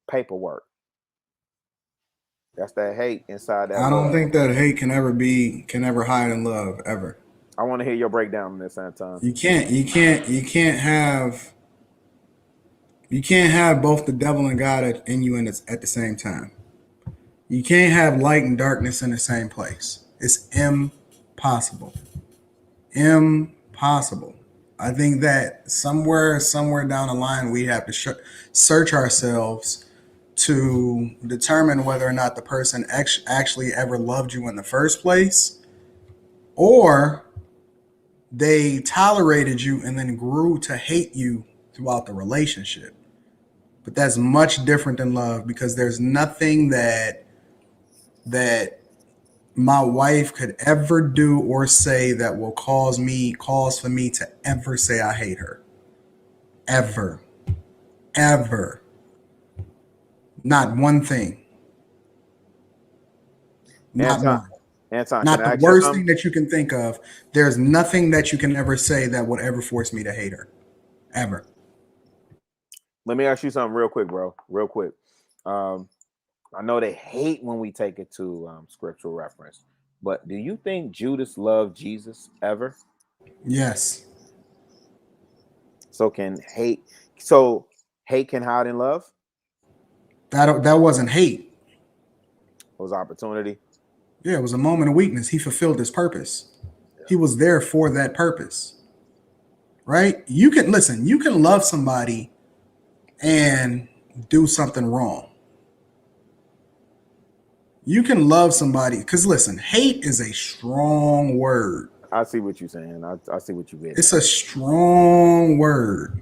S3: paperwork. That's that hate inside that
S2: I don't
S3: love.
S2: think that hate can ever hide in love ever.
S3: I want to hear your breakdown on this, Anton.
S2: You can't have both the devil and God in you at the same time. You can't have light and darkness in the same place. It's impossible. Impossible. I think that somewhere down the line, we have to search ourselves to determine whether or not the person actually ever loved you in the first place, or they tolerated you and then grew to hate you throughout the relationship. But that's much different than love, because there's nothing that my wife could ever do or say that will cause for me to ever say I hate her. Ever. Not one thing. Not one.
S3: Anton,
S2: not the worst thing that you can think of. There's nothing that you can ever say that would ever force me to hate her. Ever.
S3: Let me ask you something real quick, bro. Real quick. I know they hate when we take it to scriptural reference, but do you think Judas loved Jesus ever?
S2: Yes.
S3: So hate can hide in love?
S2: That wasn't hate.
S3: It was opportunity.
S2: Yeah, it was a moment of weakness. He fulfilled his purpose. Yeah. He was there for that purpose. Right? You can love somebody and do something wrong. You can love somebody, because listen, hate is a strong word.
S3: I see what you're saying. I see what you mean.
S2: It's a strong word.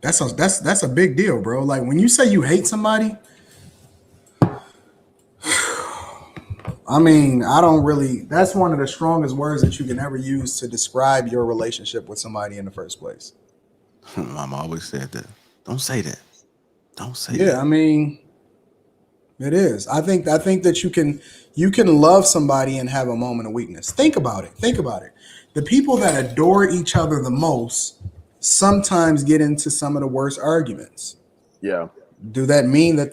S2: That's a big deal, bro. Like, when you say you hate somebody, I mean, that's one of the strongest words that you can ever use to describe your relationship with somebody in the first place.
S1: Mama always said that. Don't say that. Don't say that.
S2: Yeah, I mean, it is. I think that you can love somebody and have a moment of weakness. Think about it. The people that adore each other the most sometimes get into some of the worst arguments.
S3: Yeah.
S2: Do that mean that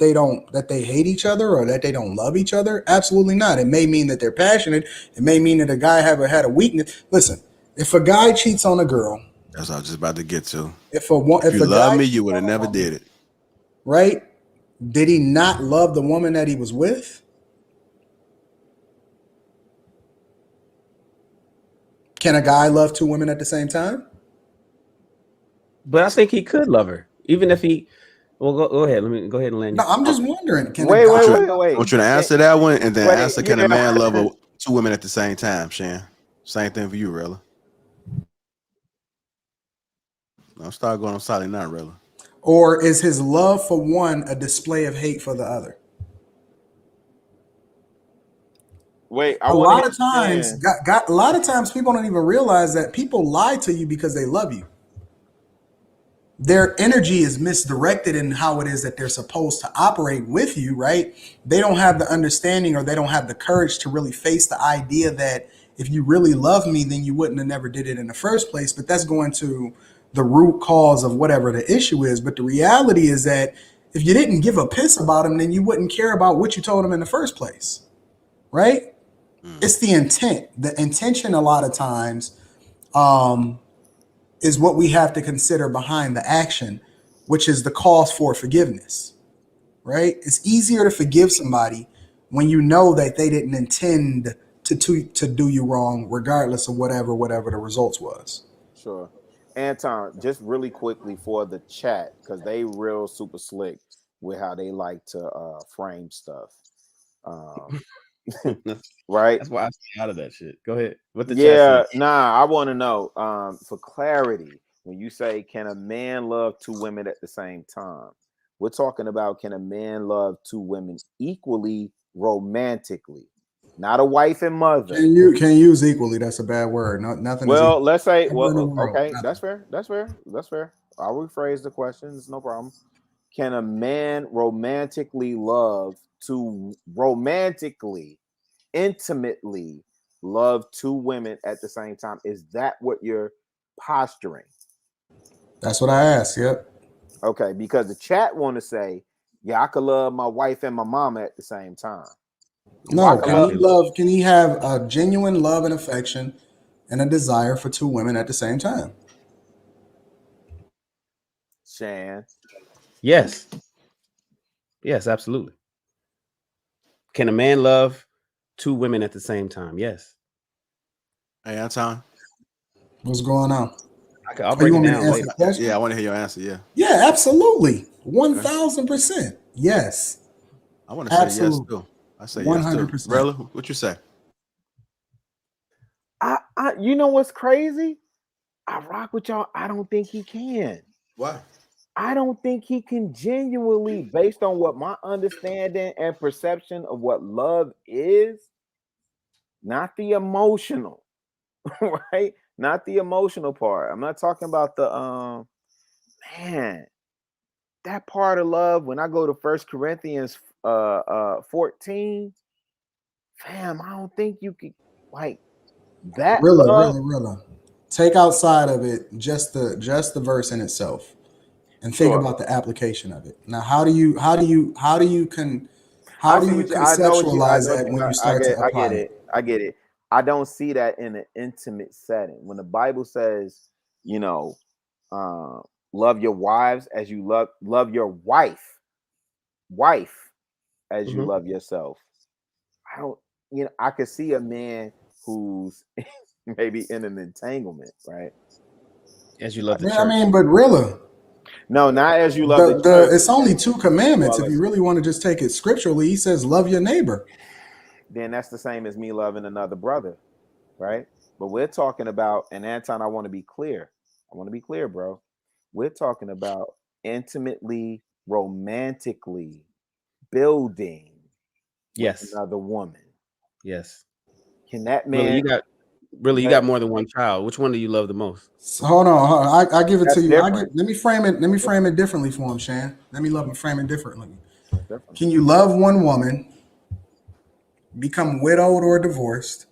S2: they hate each other or that they don't love each other? Absolutely not. It may mean that they're passionate. It may mean that a guy had a weakness. Listen, if a guy cheats on a girl,
S1: that's what I was just about to get to.
S2: If you
S1: love me, you would have never did it.
S2: Right? Did he not love the woman that he was with? Can a guy love two women at the same time?
S4: But I think he could love her, even if he. Well, go ahead. Let me go ahead and land.
S2: No, I'm just wondering.
S3: Wait.
S1: I want you to answer that one, and then answer: can a man love two women at the same time? Shan, same thing for you, Rilla. Don't start going on solid now, Rilla.
S2: Or is his love for one a display of hate for the other?
S3: Wait,
S2: a lot of times people don't even realize that people lie to you because they love you. Their energy is misdirected in how it is that they're supposed to operate with you, right? They don't have the understanding, or they don't have the courage to really face the idea that if you really love me, then you wouldn't have never did it in the first place. But that's going to the root cause of whatever the issue is. But the reality is that if you didn't give a piss about him, then you wouldn't care about what you told him in the first place, right? It's the intent. The intention a lot of times is what we have to consider behind the action, which is the cause for forgiveness, right? It's easier to forgive somebody when you know that they didn't intend to do you wrong, regardless of whatever the results was.
S3: Sure. Anton, just really quickly for the chat, because they real super slick with how they like to frame stuff. Right?
S4: That's why I stay out of that shit. Go ahead. What the
S3: chat says. I want to know, for clarity, when you say, can a man love two women at the same time? We're talking about, can a man love two women equally romantically? Not a wife and mother.
S2: Can you use equally? That's a bad word. Nothing.
S3: Well, let's say, okay, that's fair. I'll rephrase the question. It's no problem. Can a man romantically, intimately love two women at the same time? Is that what you're posturing?
S2: That's what I asked. Yep.
S3: Okay, because the chat want to say, yeah, I could love my wife and my mama at the same time.
S2: No, can he have a genuine love and affection and a desire for two women at the same time?
S3: Shan.
S4: Yes. Yes, absolutely. Can a man love two women at the same time? Yes.
S1: Hey, Anton.
S2: What's going on?
S4: I'll break it down later.
S1: Yeah, I want to hear your answer. Yeah.
S2: Yeah, absolutely. 1,000%. Yes.
S1: I want to say yes too. I say 100%. Yes too. Really? What you say?
S3: You know what's crazy? I rock with y'all. I don't think he can.
S1: Why?
S3: I don't think he can genuinely, based on what my understanding and perception of what love is, not the emotional, right? Not the emotional part. I'm not talking about the man, that part of love. When I go to 1 Corinthians 14, fam, I don't think you could like that.
S2: Really. Take outside of it just the verse in itself, and think about the application of it. Now, how do you conceptualize that when you start to apply it?
S3: I get it. I don't see that in an intimate setting. When the Bible says, you know, love your wives as you love your wife as you love yourself. I don't, I could see a man who's maybe in an entanglement, right?
S4: As you love the church.
S2: I mean, but really.
S3: No, not as you love the church.
S2: It's only 2 commandments. If you really want to just take it scripturally, he says, love your neighbor.
S3: Then that's the same as me loving another brother, right? But we're talking about, and Anton, I want to be clear. Bro. We're talking about intimately, romantically building with another woman.
S4: Yes.
S3: Can that man?
S4: You got more than one child. Which one do you love the most?
S2: So hold on. I give it to you. Let me frame it differently for him, Shan. Let me frame it differently. Can you love one woman, become widowed or divorced,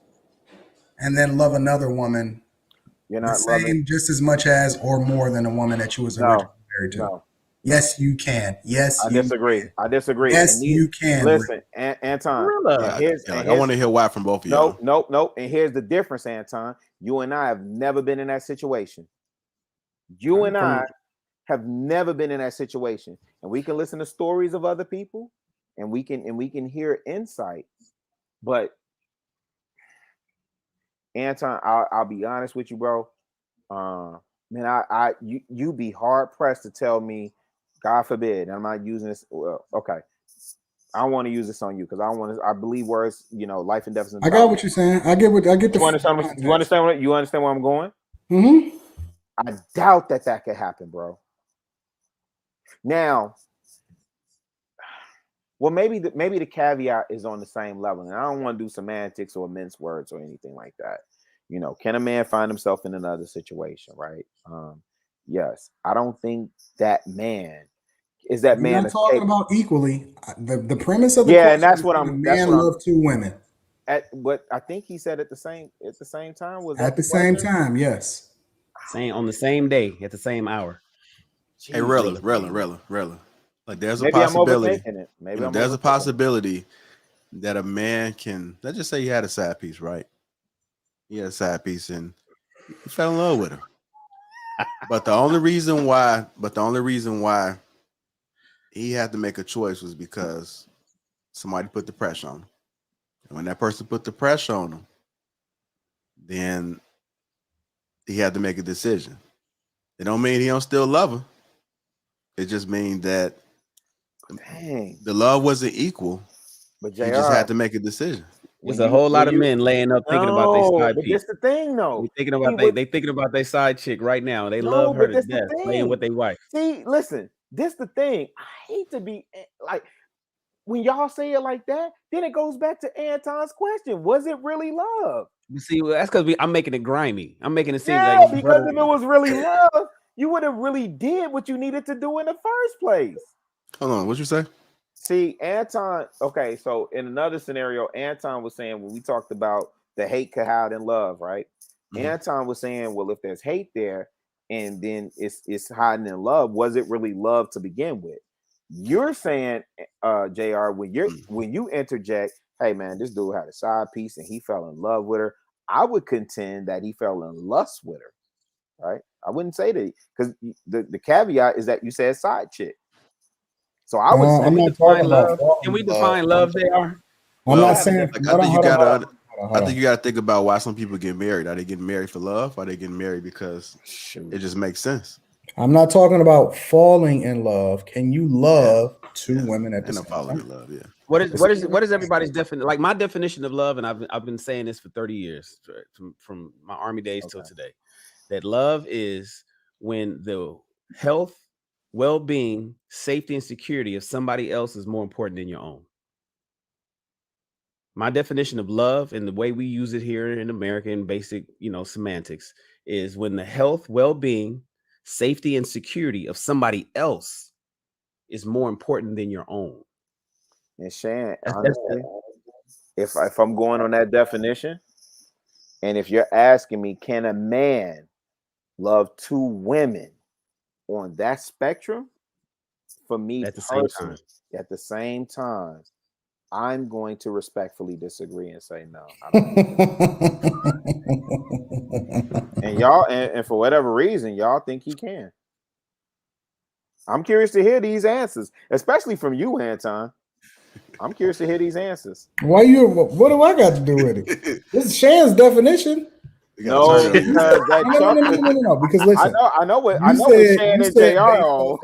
S2: and then love another woman just as much as or more than a woman that you was originally married to?
S3: No.
S2: Yes, you can. Yes,
S3: I disagree.
S2: Yes, you can.
S3: Listen, Anton.
S1: I want to hear why from both of you.
S3: Nope. And here's the difference, Anton. You and I have never been in that situation. And we can listen to stories of other people, and we can hear insight. But Anton, I'll be honest with you, bro. Man, you be hard pressed to tell me, God forbid, I'm not using this. Well, okay, I don't want to use this on you because I believe words, life and death.
S2: I got what you're saying. I get the.
S3: You understand where I'm going?
S2: Mm-hmm.
S3: I doubt that could happen, bro. Now, well, maybe the caveat is on the same level, and I don't want to do semantics or mince words or anything like that. Can a man find himself in another situation, right? Yes. I don't think that man is that man.
S2: We're not talking about equally. The premise of the
S3: question, and that's what I'm.
S2: Man love two women.
S3: But I think he said at the same time. Was
S2: at the same time? Yes.
S4: On the same day at the same hour.
S1: Jeez, hey, really. Like there's a possibility. There's a possibility that a man can. Let's just say he had a side piece, right? He had a side piece and he fell in love with her. But the only reason why he had to make a choice was because somebody put the pressure on him. And when that person put the pressure on him, then he had to make a decision. It don't mean he don't still love her. It just means that the love wasn't equal. But he just had to make a decision.
S4: There's a whole lot of men laying up thinking about their side piece.
S3: That's the thing, though.
S4: They thinking about their side chick right now. They love her to death, playing with their wife.
S3: See, listen, this the thing. I hate to be like when y'all say it like that. Then it goes back to Anton's question: was it really love?
S4: You see, that's because I'm making it grimy. I'm making it seem
S3: because if it was really love, you would have really did what you needed to do in the first place.
S1: Hold on, what you say?
S3: See, Anton, okay, so in another scenario, Anton was saying when we talked about the hate could hide in love, right? Anton was saying, well, if there's hate there and then it's hiding in love, was it really love to begin with? You're saying, JR, when you interject, hey man, this dude had a side piece and he fell in love with her, I would contend that he fell in lust with her, right? I wouldn't say that, because the caveat is that you said side chick. So I would say,
S2: I'm not talking about
S4: Can we define love, JR?
S2: I'm not saying.
S1: Like, I think you gotta. I think you gotta think about why some people get married. Are they getting married for love? Or are they getting married because it just makes sense?
S2: I'm not talking about falling in love. Can you love two women at the same
S1: falling
S2: time?
S1: in love? Yeah.
S4: What is everybody's definition? Like my definition of love, and I've been saying this for 30 years, from my army days till today, that love is when the health, well-being, safety, and security of somebody else is more important than your own. My definition of love, and the way we use it here in America in basic, semantics, is when the health, well-being, safety, and security of somebody else is more important than your own.
S3: And Shan, honestly, if I'm going on that definition, and if you're asking me, can a man love two women on that spectrum? For me,
S4: at the same time,
S3: I'm going to respectfully disagree and say no. I don't and y'all, and for whatever reason, y'all think he can. I'm curious to hear these answers, especially from you, Anton. I'm curious to hear these answers.
S2: What do I got to do with it? This is Shan's definition.
S3: No, because
S2: no. Because listen,
S3: I know what Shan and JR are.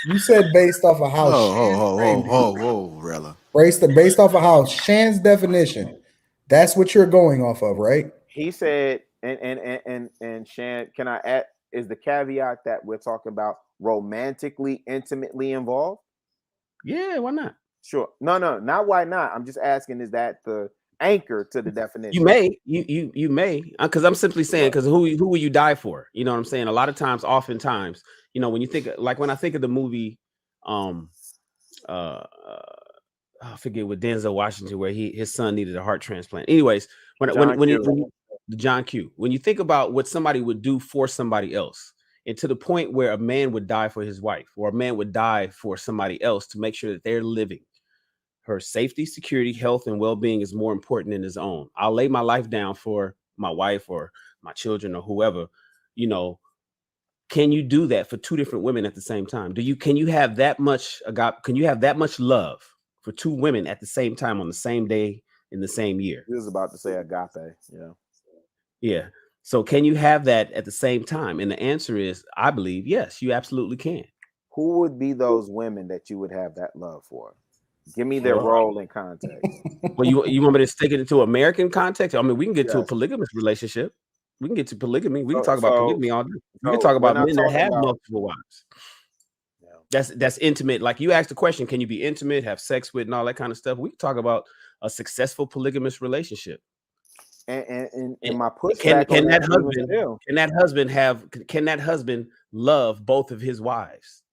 S2: You said based off of how.
S1: Whoa, Rella.
S2: Based off of how Shan's definition. That's what you're going off of, right?
S3: He said, and Shan, can I add? Is the caveat that we're talking about romantically, intimately involved?
S4: Yeah, why not?
S3: Sure. No, not why not. I'm just asking, is that the anchor to the definition?
S4: You may, because I'm simply saying, because who will you die for? You know what I'm saying? A lot of times, oftentimes, when you think, like when I think of the movie, I forget, with Denzel Washington, where his son needed a heart transplant. Anyways, when John Q, when you think about what somebody would do for somebody else, and to the point where a man would die for his wife, or a man would die for somebody else to make sure that they're living, her safety, security, health, and well-being is more important than his own. I'll lay my life down for my wife or my children or whoever. Can you do that for two different women at the same time? Can you have that much love for two women at the same time on the same day in the same year?
S3: He was about to say agape.
S4: Yeah. So can you have that at the same time? And the answer is, I believe, yes, you absolutely can.
S3: Who would be those women that you would have that love for? Give me their role in context.
S4: Well, you want me to stick it into American context? I mean, we can get to a polygamous relationship. We can get to polygamy. We can talk about polygamy all day. We can talk about men that have multiple wives. Yeah. That's intimate. Like you asked the question, can you be intimate, have sex with, and all that kind of stuff? We can talk about a successful polygamous relationship.
S3: And my pushback
S4: can that husband love both of his wives?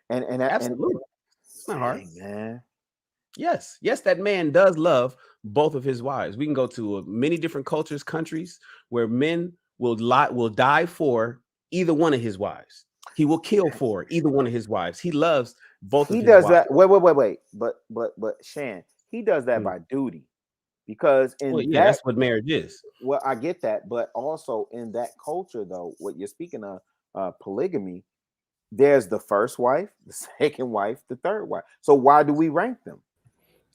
S3: And
S4: absolutely, it's not hard,
S3: man.
S4: Yes, that man does love both of his wives. We can go to many different cultures, countries where men will die for either one of his wives. He will kill for either one of his wives. He loves both of his wives. He does that.
S3: Wait. But Shan, he does that by duty. Because
S4: that's what marriage is.
S3: Well, I get that, but also in that culture, though, what you're speaking of, polygamy, there's the first wife, the second wife, the third wife. So why do we rank them?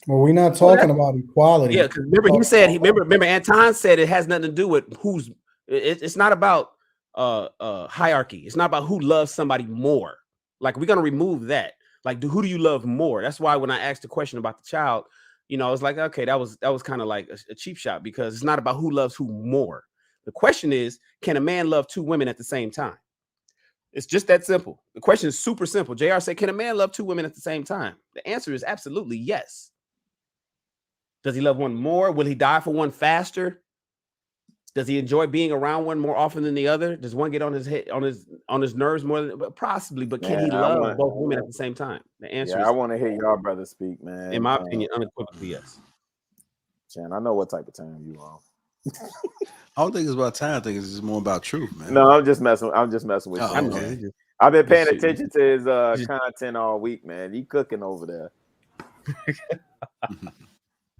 S2: Well, we're not talking about equality.
S4: Yeah, because remember, Anton said it has nothing to do with who's. It's not about hierarchy. It's not about who loves somebody more. Like we're gonna remove that. Like, who do you love more? That's why when I asked the question about the child, I was like, okay, that was kind of like a cheap shot, because it's not about who loves who more. The question is, can a man love two women at the same time? It's just that simple. The question is super simple. JR said, can a man love two women at the same time? The answer is absolutely yes. Does he love one more? Will he die for one faster? Does he enjoy being around one more often than the other? Does one get on his head, on his nerves more than possibly? But can he love both women at the same time? The answer is,
S3: I want to hear y'all brothers speak, man.
S4: in my opinion, unequivocally yes.
S3: Chan, I know what type of time you on.
S1: I don't think it's about time. I think it's just more about truth, man.
S3: No, I'm just messing with you.
S4: I know.
S1: Okay.
S3: I've been paying attention to his content all week, man. He cooking over there.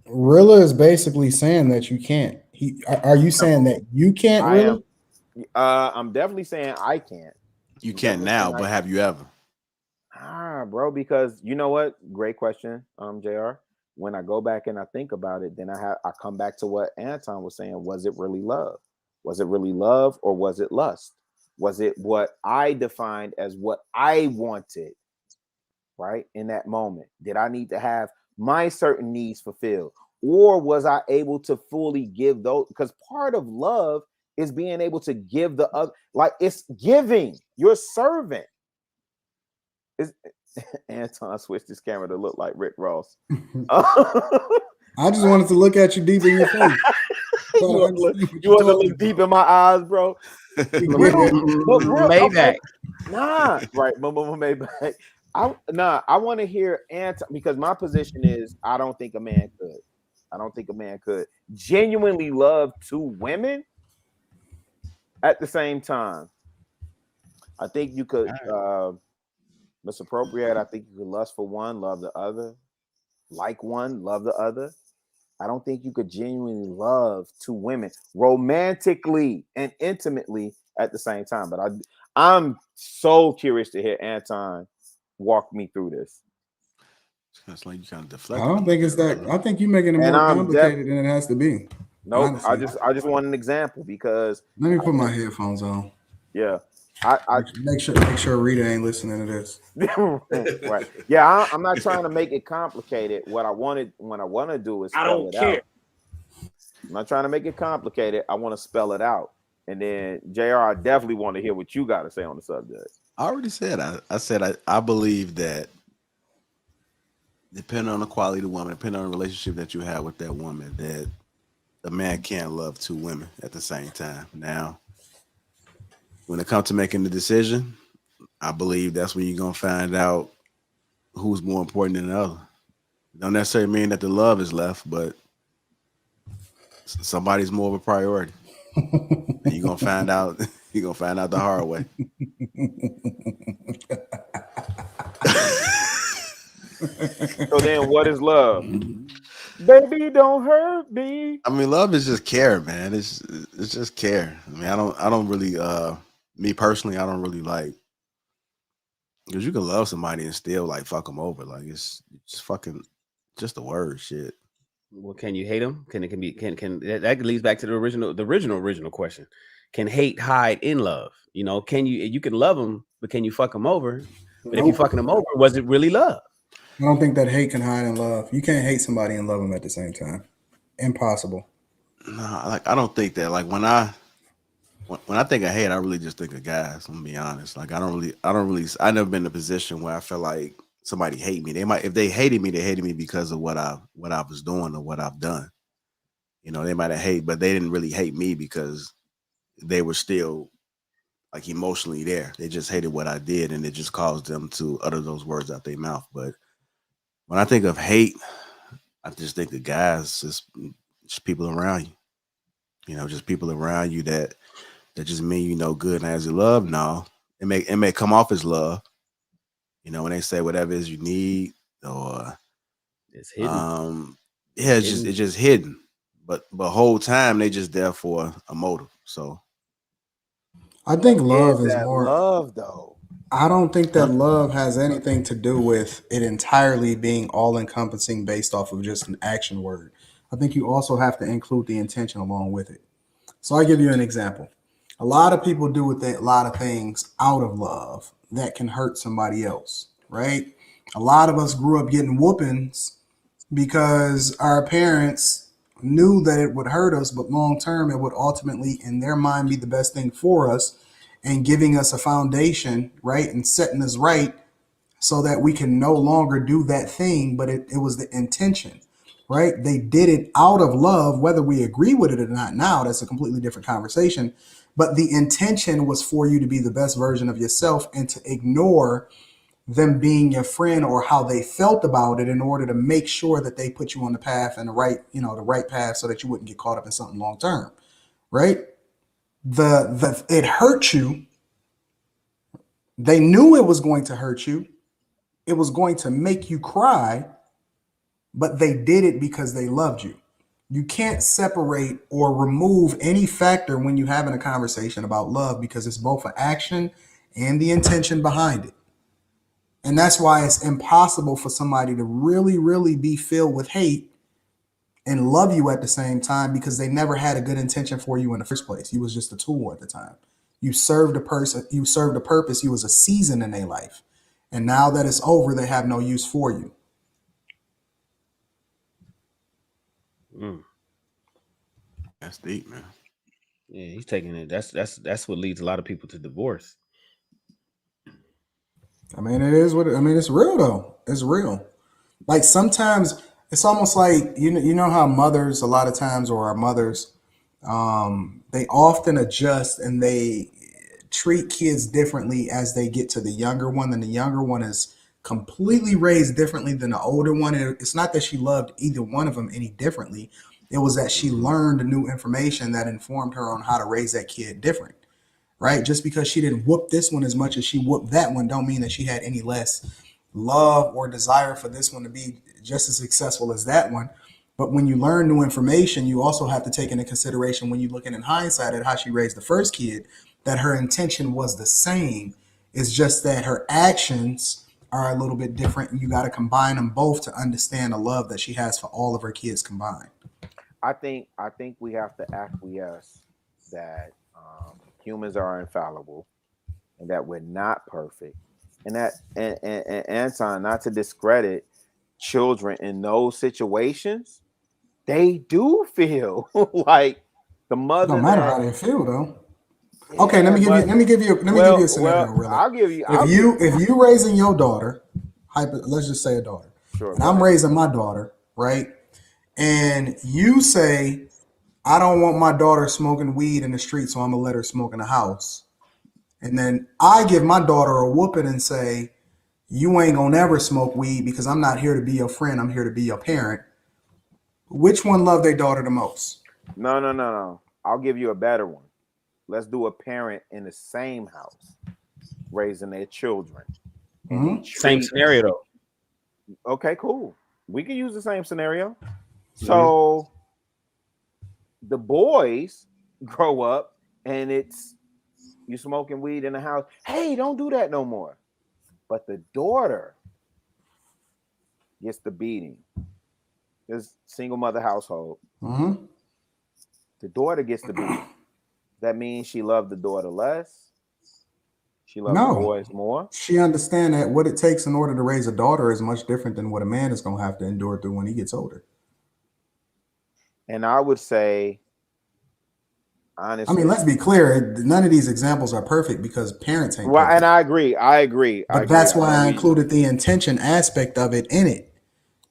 S2: Rilla is basically saying that you can't. Are you saying that you can't, Rilla?
S3: I'm definitely saying I can't.
S1: You can't now, but have you ever?
S3: Bro, because you know what? Great question, JR. When I go back and I think about it, then I come back to what Anton was saying. Was it really love? Was it really love, or was it lust? Was it what I defined as what I wanted, right? In that moment, did I need to have my certain needs fulfilled, or was I able to fully give those? Because part of love is being able to give the other, like it's giving your servant. Anton switched his camera to look like Rick Ross.
S2: I just wanted to look at you deep in your face.
S3: You want to look deep in my eyes, bro?
S4: Maybach.
S3: Nah, right. Maybach. I want to hear Anton, because my position is I don't think a man could genuinely love two women at the same time. I think you could misappropriate. I think you could lust for one, love the other, like one, love the other. I don't think you could genuinely love two women romantically and intimately at the same time. But I'm so curious to hear Anton walk me through this.
S1: It's like you kind of deflect.
S2: I don't think it's that. I think you're making it more complicated than it has to be.
S3: Nope. Honestly. I just want an example, because
S2: let me put my headphones on.
S3: Yeah. I
S2: make sure Rita ain't listening to this.
S3: Right. Yeah, I'm not trying to make it complicated. What I want to do is spell it out. I'm not trying to make it complicated. I want to spell it out. And then JR, I definitely want to hear what you got to say on the subject.
S1: I already said I said I believe that depending on the quality of the woman, depending on the relationship that you have with that woman, that a man can't love two women at the same time. Now, when it comes to making the decision, I believe that's when you're going to find out who's more important than the other. Don't necessarily mean that the love is left, but somebody's more of a priority. And you're going to find out. You're going to find out the hard way.
S3: So then what is love? Baby, don't hurt me.
S1: I mean, love is just care, man. It's just care. I mean, I don't really me personally, I don't really like, because you can love somebody and still like fuck them over. Like it's fucking just the word shit.
S4: Well, can you hate them? Can that leads back to the original question? Can hate hide in love? You know, you can love them, but can you fuck them over? But if you fucking them over, was it really love?
S2: I don't think that hate can hide in love. You can't hate somebody and love them at the same time. Impossible.
S1: No, like I don't think that. Like when I think of hate, I really just think of guys. I'm gonna be honest. Like I never been in a position where I feel like somebody hate me. If they hated me because of what I was doing or what I've done. You know, they might have hate, but they didn't really hate me because they were still like emotionally there. They just hated what I did, and it just caused them to utter those words out their mouth. But when I think of hate, I just think of guys, just people around you. You know, just people around you that just mean you no good. And as you love, no, it may come off as love. You know, when they say whatever it is you need, or
S4: it's hidden.
S1: It's just hidden. But whole time they just there for a motive. So
S2: I think love is more
S3: love, though.
S2: I don't think that love has anything to do with it entirely being all encompassing based off of just an action word. I think you also have to include the intention along with it. So I'll give you an example. A lot of people do a lot of things out of love that can hurt somebody else, right? A lot of us grew up getting whoopings because our parents knew that it would hurt us, but long term it would ultimately, in their mind, be the best thing for us and giving us a foundation, right? And setting us right so that we can no longer do that thing, but it was the intention. right? They did it out of love, whether we agree with it or not now, that's a completely different conversation. But the intention was for you to be the best version of yourself and to ignore them being your friend or how they felt about it in order to make sure that they put you on the path and the right path so that you wouldn't get caught up in something long term, right? The it hurt you. They knew it was going to hurt you. It was going to make you cry, but they did it because they loved you. You can't separate or remove any factor when you're having a conversation about love because it's both an action and the intention behind it. And that's why it's impossible for somebody to really, really be filled with hate and love you at the same time because they never had a good intention for you in the first place. You was just a tool at the time. You served a person, you served a purpose, you was a season in their life. And now that it's over, they have no use for you.
S1: That's deep, man.
S4: Yeah, he's taking it. That's what leads a lot of people to divorce.
S2: I mean, it's real though. It's real. Like sometimes it's almost like you know how mothers a lot of times or our mothers they often adjust and they treat kids differently as they get to the younger one, and the younger one is completely raised differently than the older one. And it's not that she loved either one of them any differently. It was that she learned new information that informed her on how to raise that kid different. Right? Just because she didn't whoop this one as much as she whooped that one don't mean that she had any less love or desire for this one to be just as successful as that one. But when you learn new information, you also have to take into consideration when you're looking in hindsight at how she raised the first kid, that her intention was the same. It's just that her actions are a little bit different, and you got to combine them both to understand the love that she has for all of her kids combined.
S3: I think we have to acquiesce that humans are infallible and that we're not perfect, and that and Anton, not to discredit children in those situations, they do feel like the
S2: It
S3: mother
S2: don't matter how
S3: that
S2: they feel though. Okay, let me give you a scenario. Really,
S3: I'll give you.
S2: if you raising your daughter, let's just say a daughter,
S3: Sure,
S2: and I'm raising my daughter, right? And you say, I don't want my daughter smoking weed in the street, so I'm gonna let her smoke in the house. And then I give my daughter a whooping and say, you ain't gonna never smoke weed because I'm not here to be your friend. I'm here to be your parent. Which one love their daughter the most?
S3: No. I'll give you a better one. Let's do a parent in the same house raising their children.
S2: Mm-hmm.
S4: Same scenario though.
S3: Okay, cool. We can use the same scenario. So the boys grow up and it's you smoking weed in the house. Hey, don't do that no more. But the daughter gets the beating. This single mother household.
S2: Mm-hmm.
S3: The daughter gets the beating. That means she loved the daughter less. She loved the boys more.
S2: She understand that what it takes in order to raise a daughter is much different than what a man is going to have to endure through when he gets older.
S3: And I would say, honestly,
S2: I mean, let's be clear. None of these examples are perfect because parents ain't perfect.
S3: And I agree.
S2: But that's why I included the intention aspect of it in it.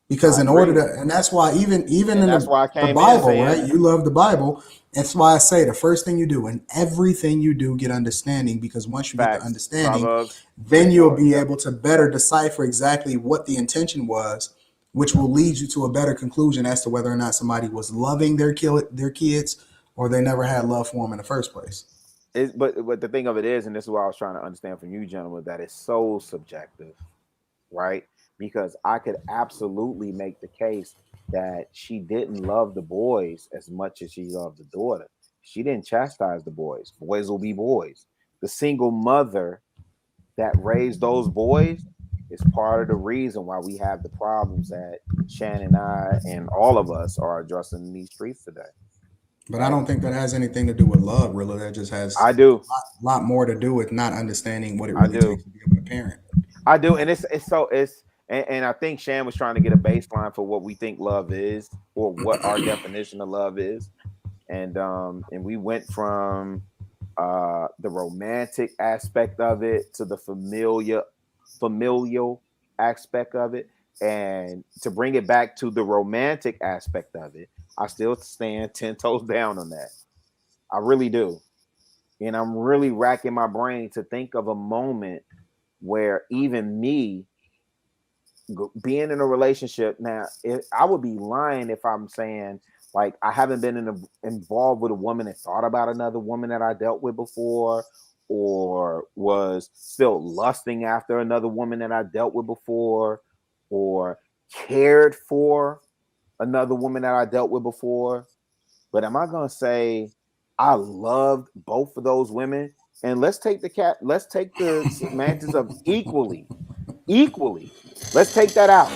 S2: Because in order to, and that's why even in the Bible, right? You love the Bible. That's why I say the first thing you do and everything you do, get understanding. Because once you get the understanding, then you'll be able to better decipher exactly what the intention was, which will lead you to a better conclusion as to whether or not somebody was loving their kids or they never had love for them in the first place.
S3: But the thing of it is, and this is what I was trying to understand from you gentlemen, that it's so subjective, right? Because I could absolutely make the case that she didn't love the boys as much as she loved the daughter. She didn't chastise the boys. Boys will be boys. The single mother that raised those boys is part of the reason why we have the problems that Shannon and I and all of us are addressing in these streets today.
S2: But I don't think that has anything to do with love, really. That just has
S3: a
S2: lot more to do with not understanding what it really takes to be able to parent.
S3: I do, and and I think Shan was trying to get a baseline for what we think love is, or what our definition of love is, and we went from the romantic aspect of it to the familial aspect of it. And to bring it back to the romantic aspect of it, I still stand 10 toes down on that. I really do. And I'm really racking my brain to think of a moment where even me being in a relationship now, I would be lying if I'm saying like I haven't been involved with a woman and thought about another woman that I dealt with before, or was still lusting after another woman that I dealt with before, or cared for another woman that I dealt with before. But am I gonna say I loved both of those women? And let's take the semantics of equally. Let's take that out.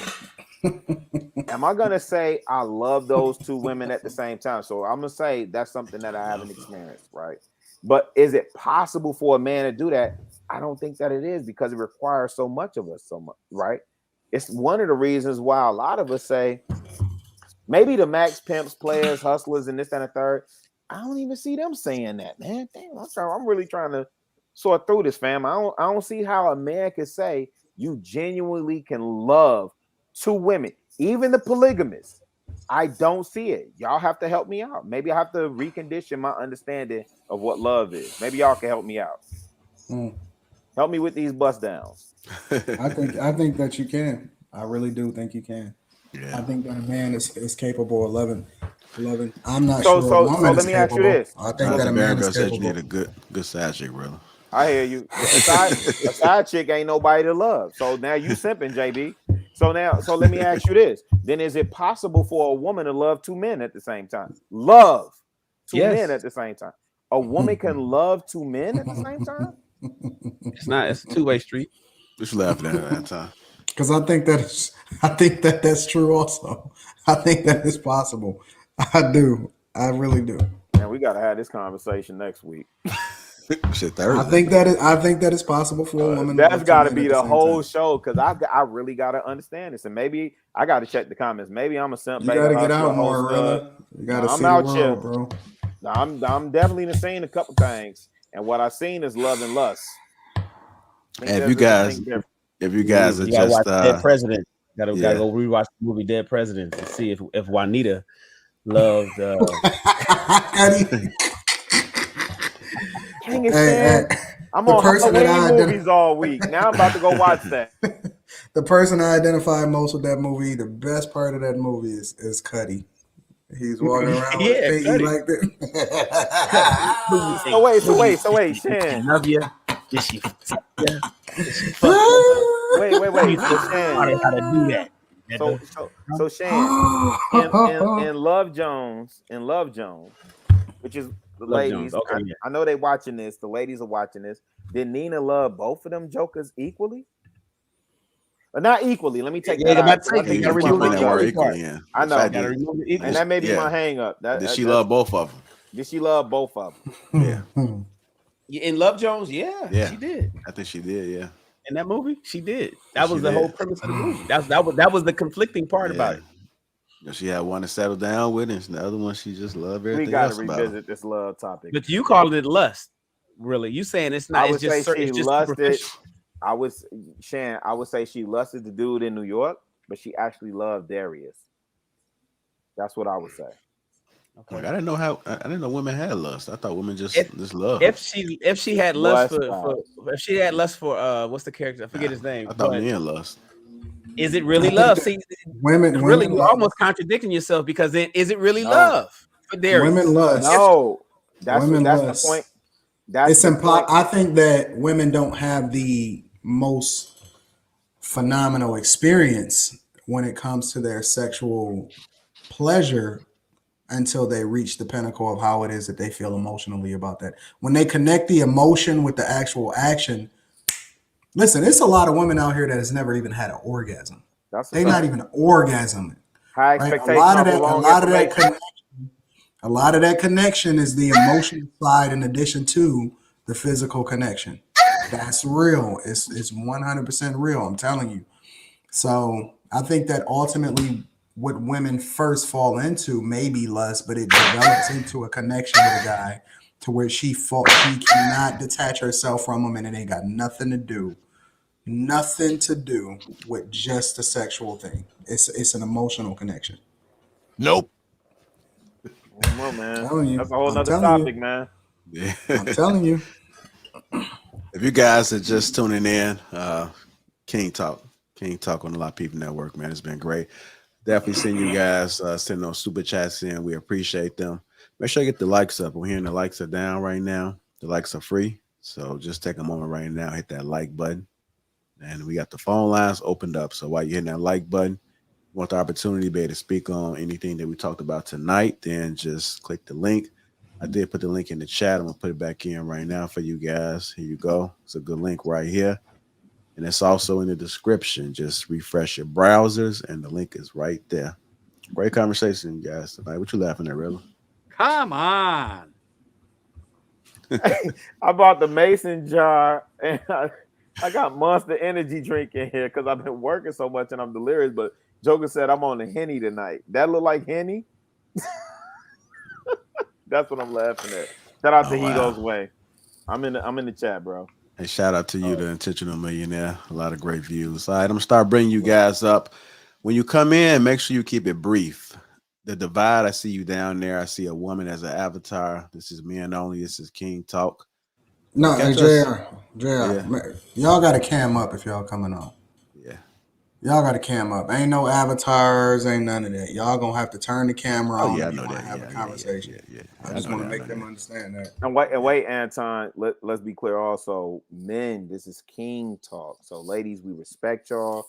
S3: Am I gonna say I love those two women at the same time? So I'm gonna say that's something that I haven't experienced, right? But is it possible for a man to do that? I don't think that it is, because it requires so much of us, right? It's one of the reasons why a lot of us say maybe the max pimps, players, hustlers, and this and the third. I don't even see them saying that, man. Damn, I'm really trying to sort through this, fam. I don't see how a man could say you genuinely can love two women, even the polygamists. I don't see it. Y'all have to help me out. Maybe I have to recondition my understanding of what love is. Maybe y'all can help me out. Help me with these bust downs.
S2: I think that you can. I really do think you can. Yeah. I think that a man is capable of loving. I'm not sure.
S3: So let me ask you this.
S2: I think that a man is capable.
S1: You need a good side chick, brother.
S3: I hear you. A side chick ain't nobody to love. So now you simping, JB. So let me ask you this. Then is it possible for a woman to love two men at the same time? Love two men at the same time. A woman can love two men at the same time?
S4: It's a two-way street.
S1: Just laughing at her that time.
S2: Because I think that's true also. I think that is possible. I do. I really do.
S3: Man, we gotta have this conversation next week.
S1: Shit, Thursday.
S2: I think that is possible for a woman.
S3: That's got to be the whole show, because I really got to understand this, and maybe I got to check the comments. Maybe I'm a simp.
S2: You got to get out more, brother. You got to see the world, bro.
S3: I'm definitely seen a couple things, and what I've seen is love and lust.
S1: If you guys are just
S4: Dead President, gotta go rewatch the movie Dead President and see if Juanita loved.
S3: I'm on Halloween movies all week. Now I'm about to go watch that.
S2: The person I identify most with that movie, the best part of that movie is Cuddy. He's walking around with a pinky like this.
S3: So wait, Shan.
S4: Love you. Did she?
S3: Wait. Shan.
S4: How to do that?
S3: So Shan, in Love Jones, which is the ladies. Okay, I know they watching this. The ladies are watching this. Did Nina love both of them jokers equally? Or not equally. Let me take that out. I know. And that may be my hang up.
S1: Did she love both of them?
S3: Did she love both of them?
S4: Yeah. In Love Jones, she did.
S1: I think she did, yeah.
S4: In that movie, she did. That was the whole premise of the movie. That was the conflicting part about it.
S1: She had one to settle down with, and the other one she just loved everything.
S3: We got to revisit this love topic.
S4: But you called it lust, really? You saying it's not?
S3: I would say she lusted. I would say she lusted the dude in New York, but she actually loved Darius. That's what I would say.
S1: Okay. Like, I didn't know women had lust. I thought women just love.
S4: If she had lust for what's the character? I forget his name.
S1: I thought men lust.
S4: Is it really love? See,
S2: women
S4: you're almost contradicting yourself, because then is it really love for Darius?
S2: Women lust.
S3: No, that's the point.
S2: It's impossible. I think that women don't have the most phenomenal experience when it comes to their sexual pleasure until they reach the pinnacle of how it is that they feel emotionally about that. When they connect the emotion with the actual action. Listen, it's a lot of women out here that has never even had an orgasm. They're not even orgasming.
S3: High expectations.
S2: A lot of that connection is the emotional side in addition to the physical connection. That's real. It's 100% real. I'm telling you. So I think that ultimately what women first fall into may be lust, but it develops into a connection with a guy to where she cannot detach herself from him, and it ain't got nothing to do. nothing to do with just a sexual thing. It's an emotional connection.
S5: Nope.
S3: Come on, man.
S2: Telling you.
S3: That's a whole
S2: I'm
S3: nother
S2: telling
S3: topic,
S2: you.
S3: man.
S1: Yeah.
S2: I'm telling you.
S1: If you guys are just tuning in, King Talk on the Lapeef Network, man, it's been great. Definitely seeing you guys sending those super chats in. We appreciate them. Make sure you get the likes up. We're hearing the likes are down right now. The likes are free. So just take a moment right now, hit that like button. And we got the phone lines opened up. So while you're hitting that like button, you want the opportunity to be able to speak on anything that we talked about tonight, then just click the link. I did put the link in the chat. I'm going to put it back in right now for you guys. Here you go. It's a good link right here. And it's also in the description. Just refresh your browsers, and the link is right there. Great conversation, guys, tonight. What you laughing at, Rilla?
S5: Come on.
S3: I bought the mason jar, and I got Monster Energy drink in here because I've been working so much and I'm delirious. But Joker said I'm on the Henny tonight. That look like Henny? That's what I'm laughing at. Shout out to Higo's Way. I'm in the chat, bro.
S1: Hey, shout out to you, the Intentional Millionaire. A lot of great views. All right, I'm going to start bringing you guys up. When you come in, make sure you keep it brief. The Divide, I see you down there. I see a woman as an avatar. This is men only. This is King Talk.
S2: No, hey, JR,
S1: Yeah.
S2: y'all got a cam up if y'all coming on.
S1: Yeah.
S2: Y'all got a cam up. Ain't no avatars, ain't none of that. Y'all gonna have to turn the camera on
S1: I
S2: if you
S1: know
S2: want to
S1: that.
S2: have a conversation.
S1: Yeah.
S2: I just want to make them understand that.
S3: And wait, Anton. Let's be clear. Also, men, this is King Talk. So, ladies, we respect y'all.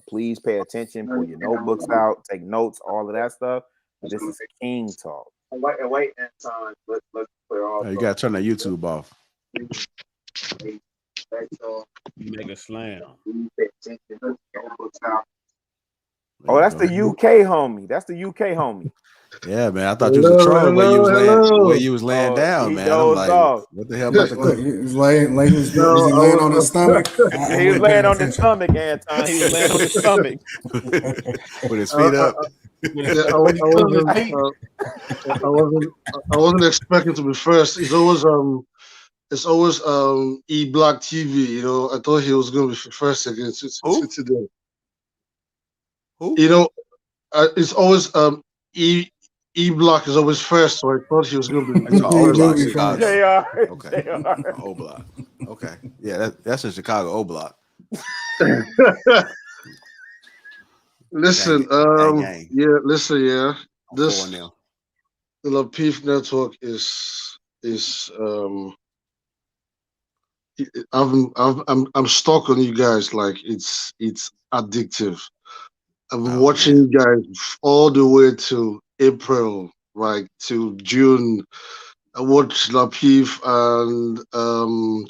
S3: Please pay attention. Pull your notebooks out. Take notes. All of that stuff. This is King Talk. And wait, Anton. Let's be clear. Also,
S1: you gotta turn that YouTube off.
S5: Mega slam.
S3: Oh, that's the UK homie. That's the UK homie.
S1: Yeah, man. I thought you was a troll where you was laying down, man. I'm like, what the hell about the
S2: Look, he was laying was he laying on his stomach?
S3: He was laying on his stomach, Anton. He was laying on his stomach.
S1: With his feet up.
S6: I wasn't expecting to be first. It's always E Block TV. You know, I thought he was going to be first against today.
S1: Who?
S6: You know, it's always E Block is always first, so I thought he was going to be.
S1: O Block, Chicago.
S3: JR.
S1: Okay. O Block. Okay. Yeah, that's in Chicago. O Block.
S6: Listen,
S1: gang.
S6: yeah.
S1: This
S6: The Lapeef Network is I'm stuck on you guys. Like it's addictive. I've been watching you guys all the way to April, like to June. I watched Lapeef and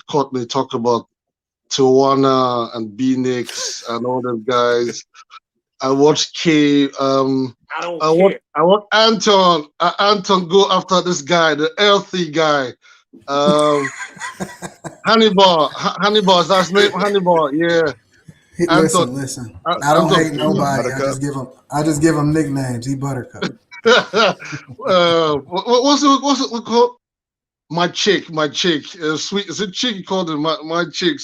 S6: Courtney talk about Tawana and B-Nix and all them guys. I watched K. I want Anton go after this guy, the healthy guy. Hannibal, is that his name? Hannibal, yeah.
S2: Listen. I don't hate nobody. I just give him nicknames. He Buttercup.
S6: What's it called? My chick. Sweet. Is it chick? He called it my chick.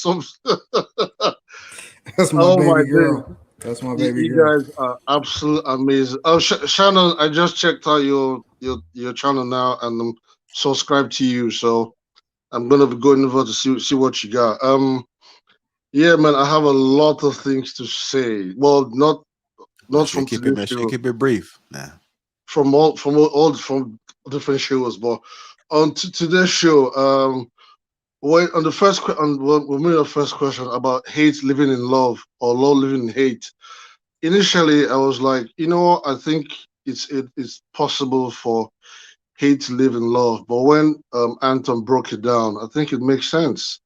S2: That's my baby girl. That's my baby girl.
S6: You guys are absolutely amazing. Oh, Shannon, I just checked out your channel now, and I'm subscribed to you. So I'm gonna be going over to see what you got. Yeah, man, I have a lot of things to say. Well, not from today's show.
S1: Keep it brief. Nah.
S6: From different shows, but on today's show, we'll made the first question about hate living in love or love living in hate. Initially, I was like, I think it's possible for hate to live in love. But when Anton broke it down, I think it makes sense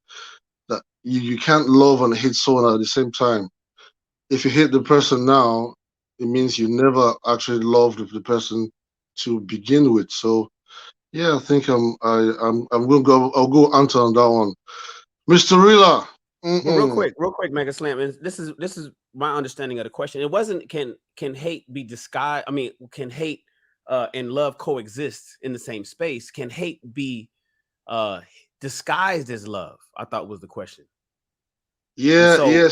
S6: that you can't love and hate someone at the same time. If you hate the person now, it means you never actually loved the person to begin with. So yeah, I think I'm gonna go. I'll go Anton on that one. Mr. Rilla.
S4: Real quick, Mega Slam. And this is my understanding of the question. It wasn't can hate be disguised? I mean, can hate and love coexist in the same space? Can hate be disguised as love? I thought was the question.
S6: Yeah,
S4: So,
S6: yeah.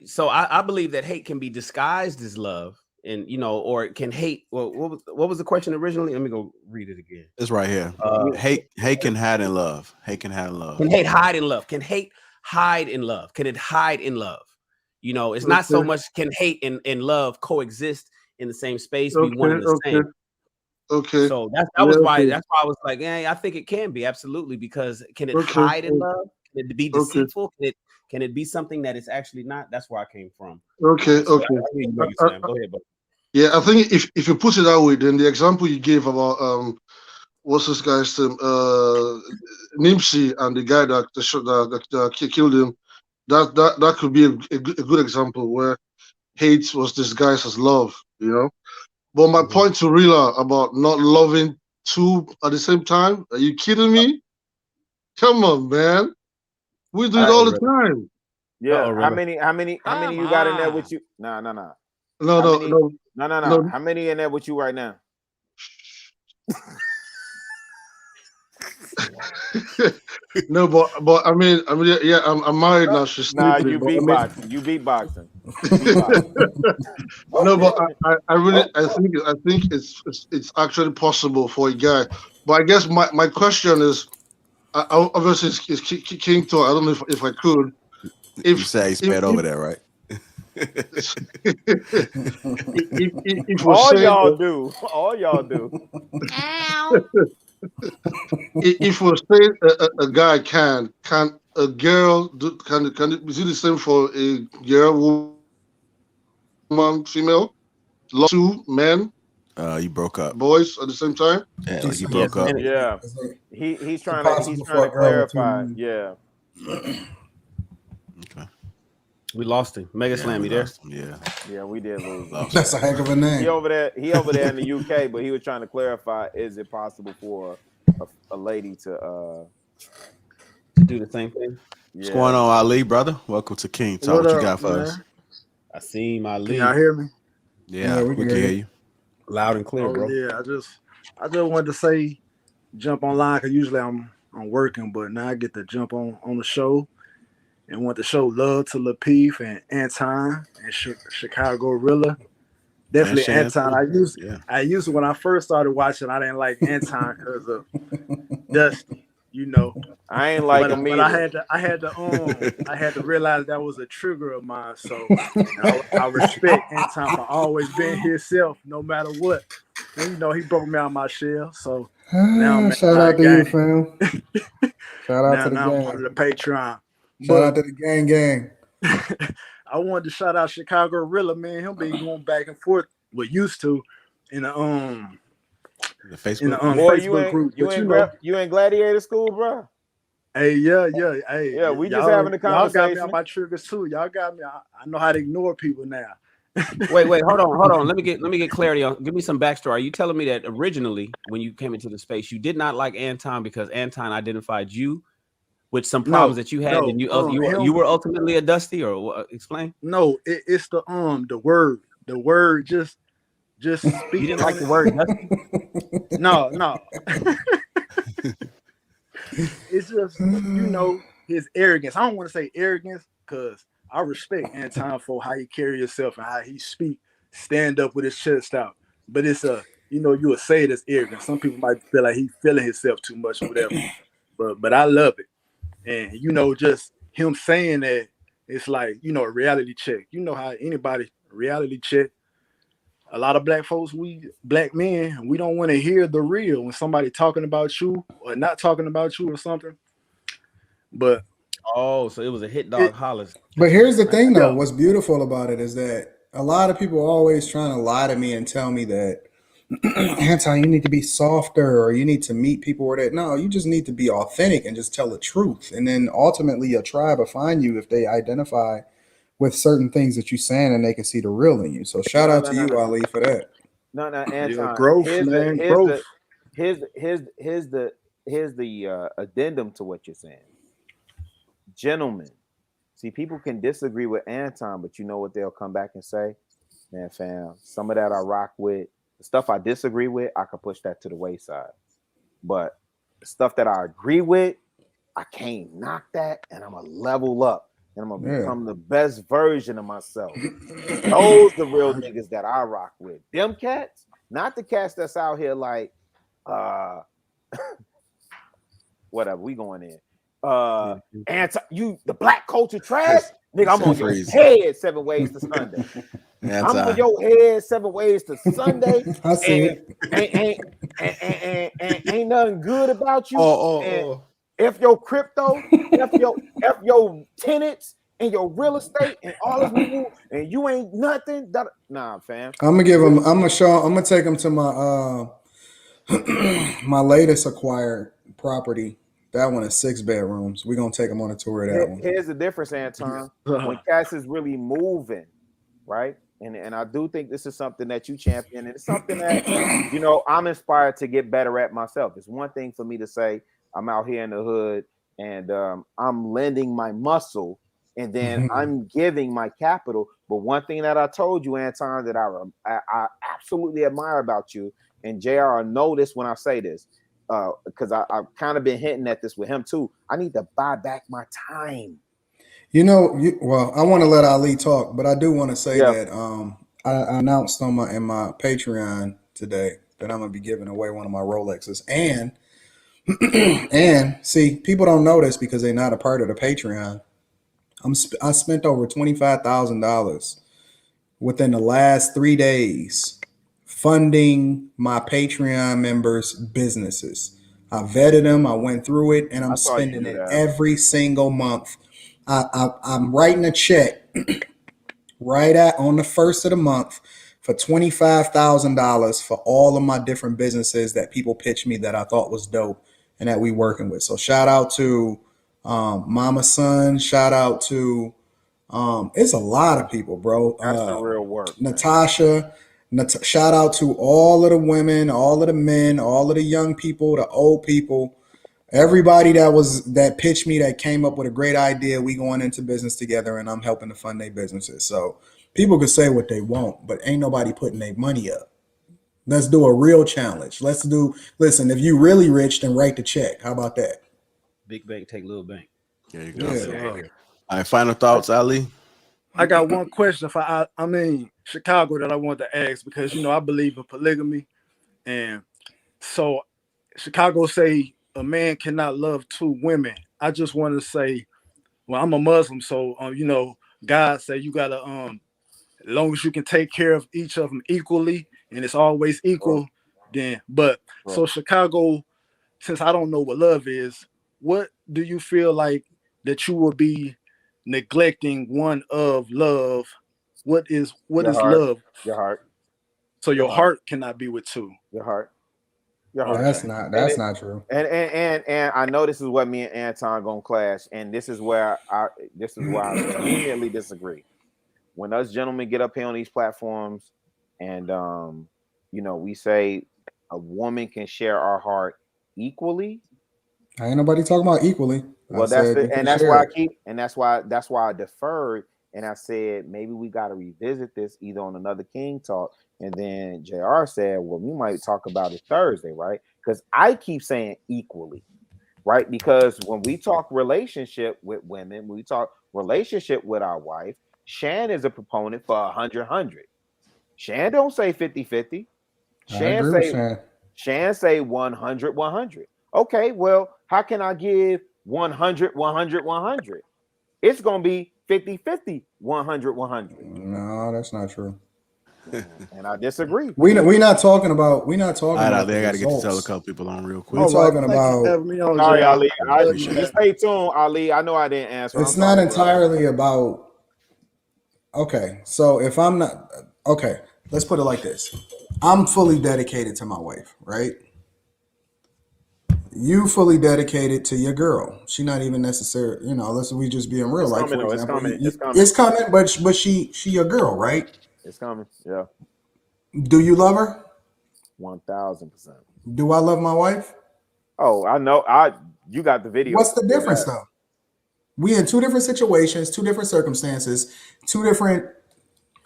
S4: so I believe that hate can be disguised as love, and or it can hate. Well, what was the question originally? Let me go read it again.
S1: It's right here. Hate can hide in love. Hate can hide in love.
S4: Can hate hide in love? Can hate hide in love? Can it hide in love? It's not so much can hate and love coexist in the same space, be one and the same.
S6: Okay.
S4: So that's why I was like, I think it can be absolutely, because can it hide in love? Can it be deceitful? Can it be something that it's actually not? That's where I came from.
S6: Okay.
S4: So go ahead, buddy.
S6: Yeah, I think if you put it that way, then the example you gave about what's this guy's name, Nipsey, and the guy that killed him, that could be a good example where hate was disguised as love, But my point to Rila about not loving two at the same time, are you kidding me? Come on, man. We do it all the time.
S3: Yeah. How many you got in there with you? No.
S6: No.
S3: How many in there with you right now?
S6: No, but I mean, yeah, I'm married now. She's sleeping.
S3: You beatboxing. You beatboxing.
S6: No, but I think it's actually possible for a guy. But I guess my question is, obviously it's King Talk. I don't know if I could.
S1: If you say he's spread over there, right?
S6: if
S3: all y'all do.
S6: If we're saying a guy can a girl can it is it the same for a girl, woman, female, two men?
S1: You broke up.
S6: Boys at the same time.
S1: Yeah, like you broke up.
S3: Yeah, he's trying to clarify. Yeah.
S1: Okay.
S4: We lost him. Mega Slam, you there?
S3: Yeah, we did lose.
S2: That's a heck of a name.
S3: He over there in the UK, but he was trying to clarify: is it possible for a lady to
S4: do the same thing?
S1: What's going on, Ali, brother? Welcome to King Talk. What you got for us?
S4: I see my Ali.
S7: Can y'all hear me?
S1: Yeah, we can hear you.
S4: Loud and clear, bro.
S7: Yeah, I just wanted to say, jump online, because usually I'm working, but now I get to jump on the show and want to show love to Lapeef and Anton and Chicago Gorilla. Definitely Anton. I used to when I first started watching, I didn't like Anton because of Dusty.
S3: I ain't like him either.
S7: But I had to realize that was a trigger of mine. So I respect Anton for always being himself, no matter what. And he broke me out of my shell. So now
S2: shout out to you, fam. Shout out to the gang.
S7: I'm part of the Patreon.
S2: Shout out to the gang.
S7: I wanted to shout out Chicago Gorilla, man. He'll be going back and forth with used to in the
S1: Facebook,
S3: Facebook group. You in Gladiator School, bro?
S7: Hey, yeah.
S3: We just having a conversation.
S7: Y'all got me on my triggers too. Y'all got me. I know how to ignore people now.
S4: Wait, hold on. Let me get clarity on. Give me some backstory. Are you telling me that originally, when you came into the space, you did not like Anton because Anton identified you with some problems that you had, and you were ultimately a Dusty, or explain?
S7: No, it's the word. The word just speak.
S4: You didn't like the word Dusty?
S7: No. It's just his arrogance. I don't want to say arrogance because I respect Anton for how he carry himself and how he speak, stand up with his chest out. But it's you would say it as arrogance. Some people might feel like he's feeling himself too much or whatever. But I love it. And just him saying that, it's like, a reality check. You know how anybody reality check. A lot of black folks, black men, we don't want to hear the real when somebody talking about you or not talking about you or something. But
S4: so it was a hit dog hollers.
S2: But here's the thing, though. What's beautiful about it is that a lot of people are always trying to lie to me and tell me that, Anton, you need to be softer or you need to meet people where that. No, you just need to be authentic and just tell the truth. And then ultimately a tribe will find you if they identify with certain things that you're saying and they can see the real in you. So shout out to you, Ali, for that.
S3: No, Anton.
S7: Growth, man. Growth.
S3: Here's the addendum to what you're saying. Gentlemen, see, people can disagree with Anton, but you know what they'll come back and say? Man, fam, some of that I rock with. The stuff I disagree with, I can push that to the wayside. But the stuff that I agree with, I can't knock that, and I'm a level up. and I'm gonna
S2: Yeah.
S3: become the best version of myself. Those the real niggas that I rock with. Them cats, not the cats that's out here like whatever, we going in. The black culture trash, nigga. I'm on your head 7 ways to Sunday. I'm on your head 7 ways to Sunday.
S2: I see it.
S3: Ain't nothing good about you. And if your crypto, if your tenants and your real estate and all this new, and you ain't nothing. Nah, fam.
S2: I'm gonna take him to my my latest acquired property. That one is 6 bedrooms. We're gonna take him on a tour of that one.
S3: Here's the difference, Anton. When Cass is really moving, right? And I do think this is something that you champion, and it's something that I'm inspired to get better at myself. It's one thing for me to say I'm out here in the hood and I'm lending my muscle, and then I'm giving my capital. But one thing that I told you, Anton, that I absolutely admire about you, and JR notice when I say this, because I've kind of been hinting at this with him too. I need to buy back my time.
S2: Well, I want to let Ali talk, but I do want to say that I announced in my Patreon today that I'm gonna be giving away one of my Rolexes, and see, people don't know this because they're not a part of the Patreon. I spent over $25,000 within the last 3 days funding my Patreon members' businesses. I vetted them, I went through it, and I'm spending it every single month. I'm writing a check on the first of the month for $25,000 for all of my different businesses that people pitched me that I thought was dope and that we working with. So shout out to Mama Son. Shout out to it's a lot of people, bro.
S3: That's the real work.
S2: Natasha. Shout out to all of the women, all of the men, all of the young people, the old people. Everybody that pitched me, that came up with a great idea. We going into business together, and I'm helping to fund their businesses. So people could say what they want, but ain't nobody putting their money up. Let's do a real challenge. Listen, if you really rich, then write the check. How about that?
S5: Big bank take little bank.
S1: There you go.
S2: Yeah.
S1: All right, final thoughts, Ali.
S7: I got one question for Chicago that I want to ask, because I believe in polygamy, and so Chicago say a man cannot love 2 women. I just want to say, well, I'm a Muslim, so God say you gotta as long as you can take care of each of them equally, and it's always equal, then. But so Chicago, since I don't know what love is, what do you feel like that you will be neglecting one of love? What is love?
S3: Your heart.
S7: So your heart cannot be with 2.
S3: Your heart.
S2: That's not true.
S3: And I know this is what me and Anton gonna clash, and this is where I immediately disagree. When us gentlemen get up here on these platforms, and we say a woman can share our heart equally.
S2: Ain't nobody talking about equally.
S3: Well, that's why I deferred, and I said maybe we got to revisit this either on another King Talk. And then JR said, well, we might talk about it Thursday, right? Because I keep saying equally, right? Because when we talk relationship with women, when we talk relationship with our wife, Shan is a proponent for 100-100. Shan don't say 50-50. Shan say 100-100. Okay, well, how can I give 100-100-100? It's gonna be 50-50, 100-100.
S2: No, that's not true.
S3: And I disagree.
S2: We're not talking about.
S1: All right, Ali, I got to get to tell a couple people on real quick.
S2: We're talking about.
S3: Sorry, Ali. Just stay tuned, Ali. I know I didn't answer.
S2: It's not entirely about. Okay, so if I'm not okay, let's put it like this. I'm fully dedicated to my wife, right? You fully dedicated to your girl. She not even necessary, unless we just being real. Like, for example, it's coming, but she your girl, right?
S3: It's coming. Yeah.
S2: Do you love her?
S3: 1000%.
S2: Do I love my wife?
S3: Oh, I know. You got the video.
S2: What's the difference though? We in 2 different situations, 2 different circumstances, 2 different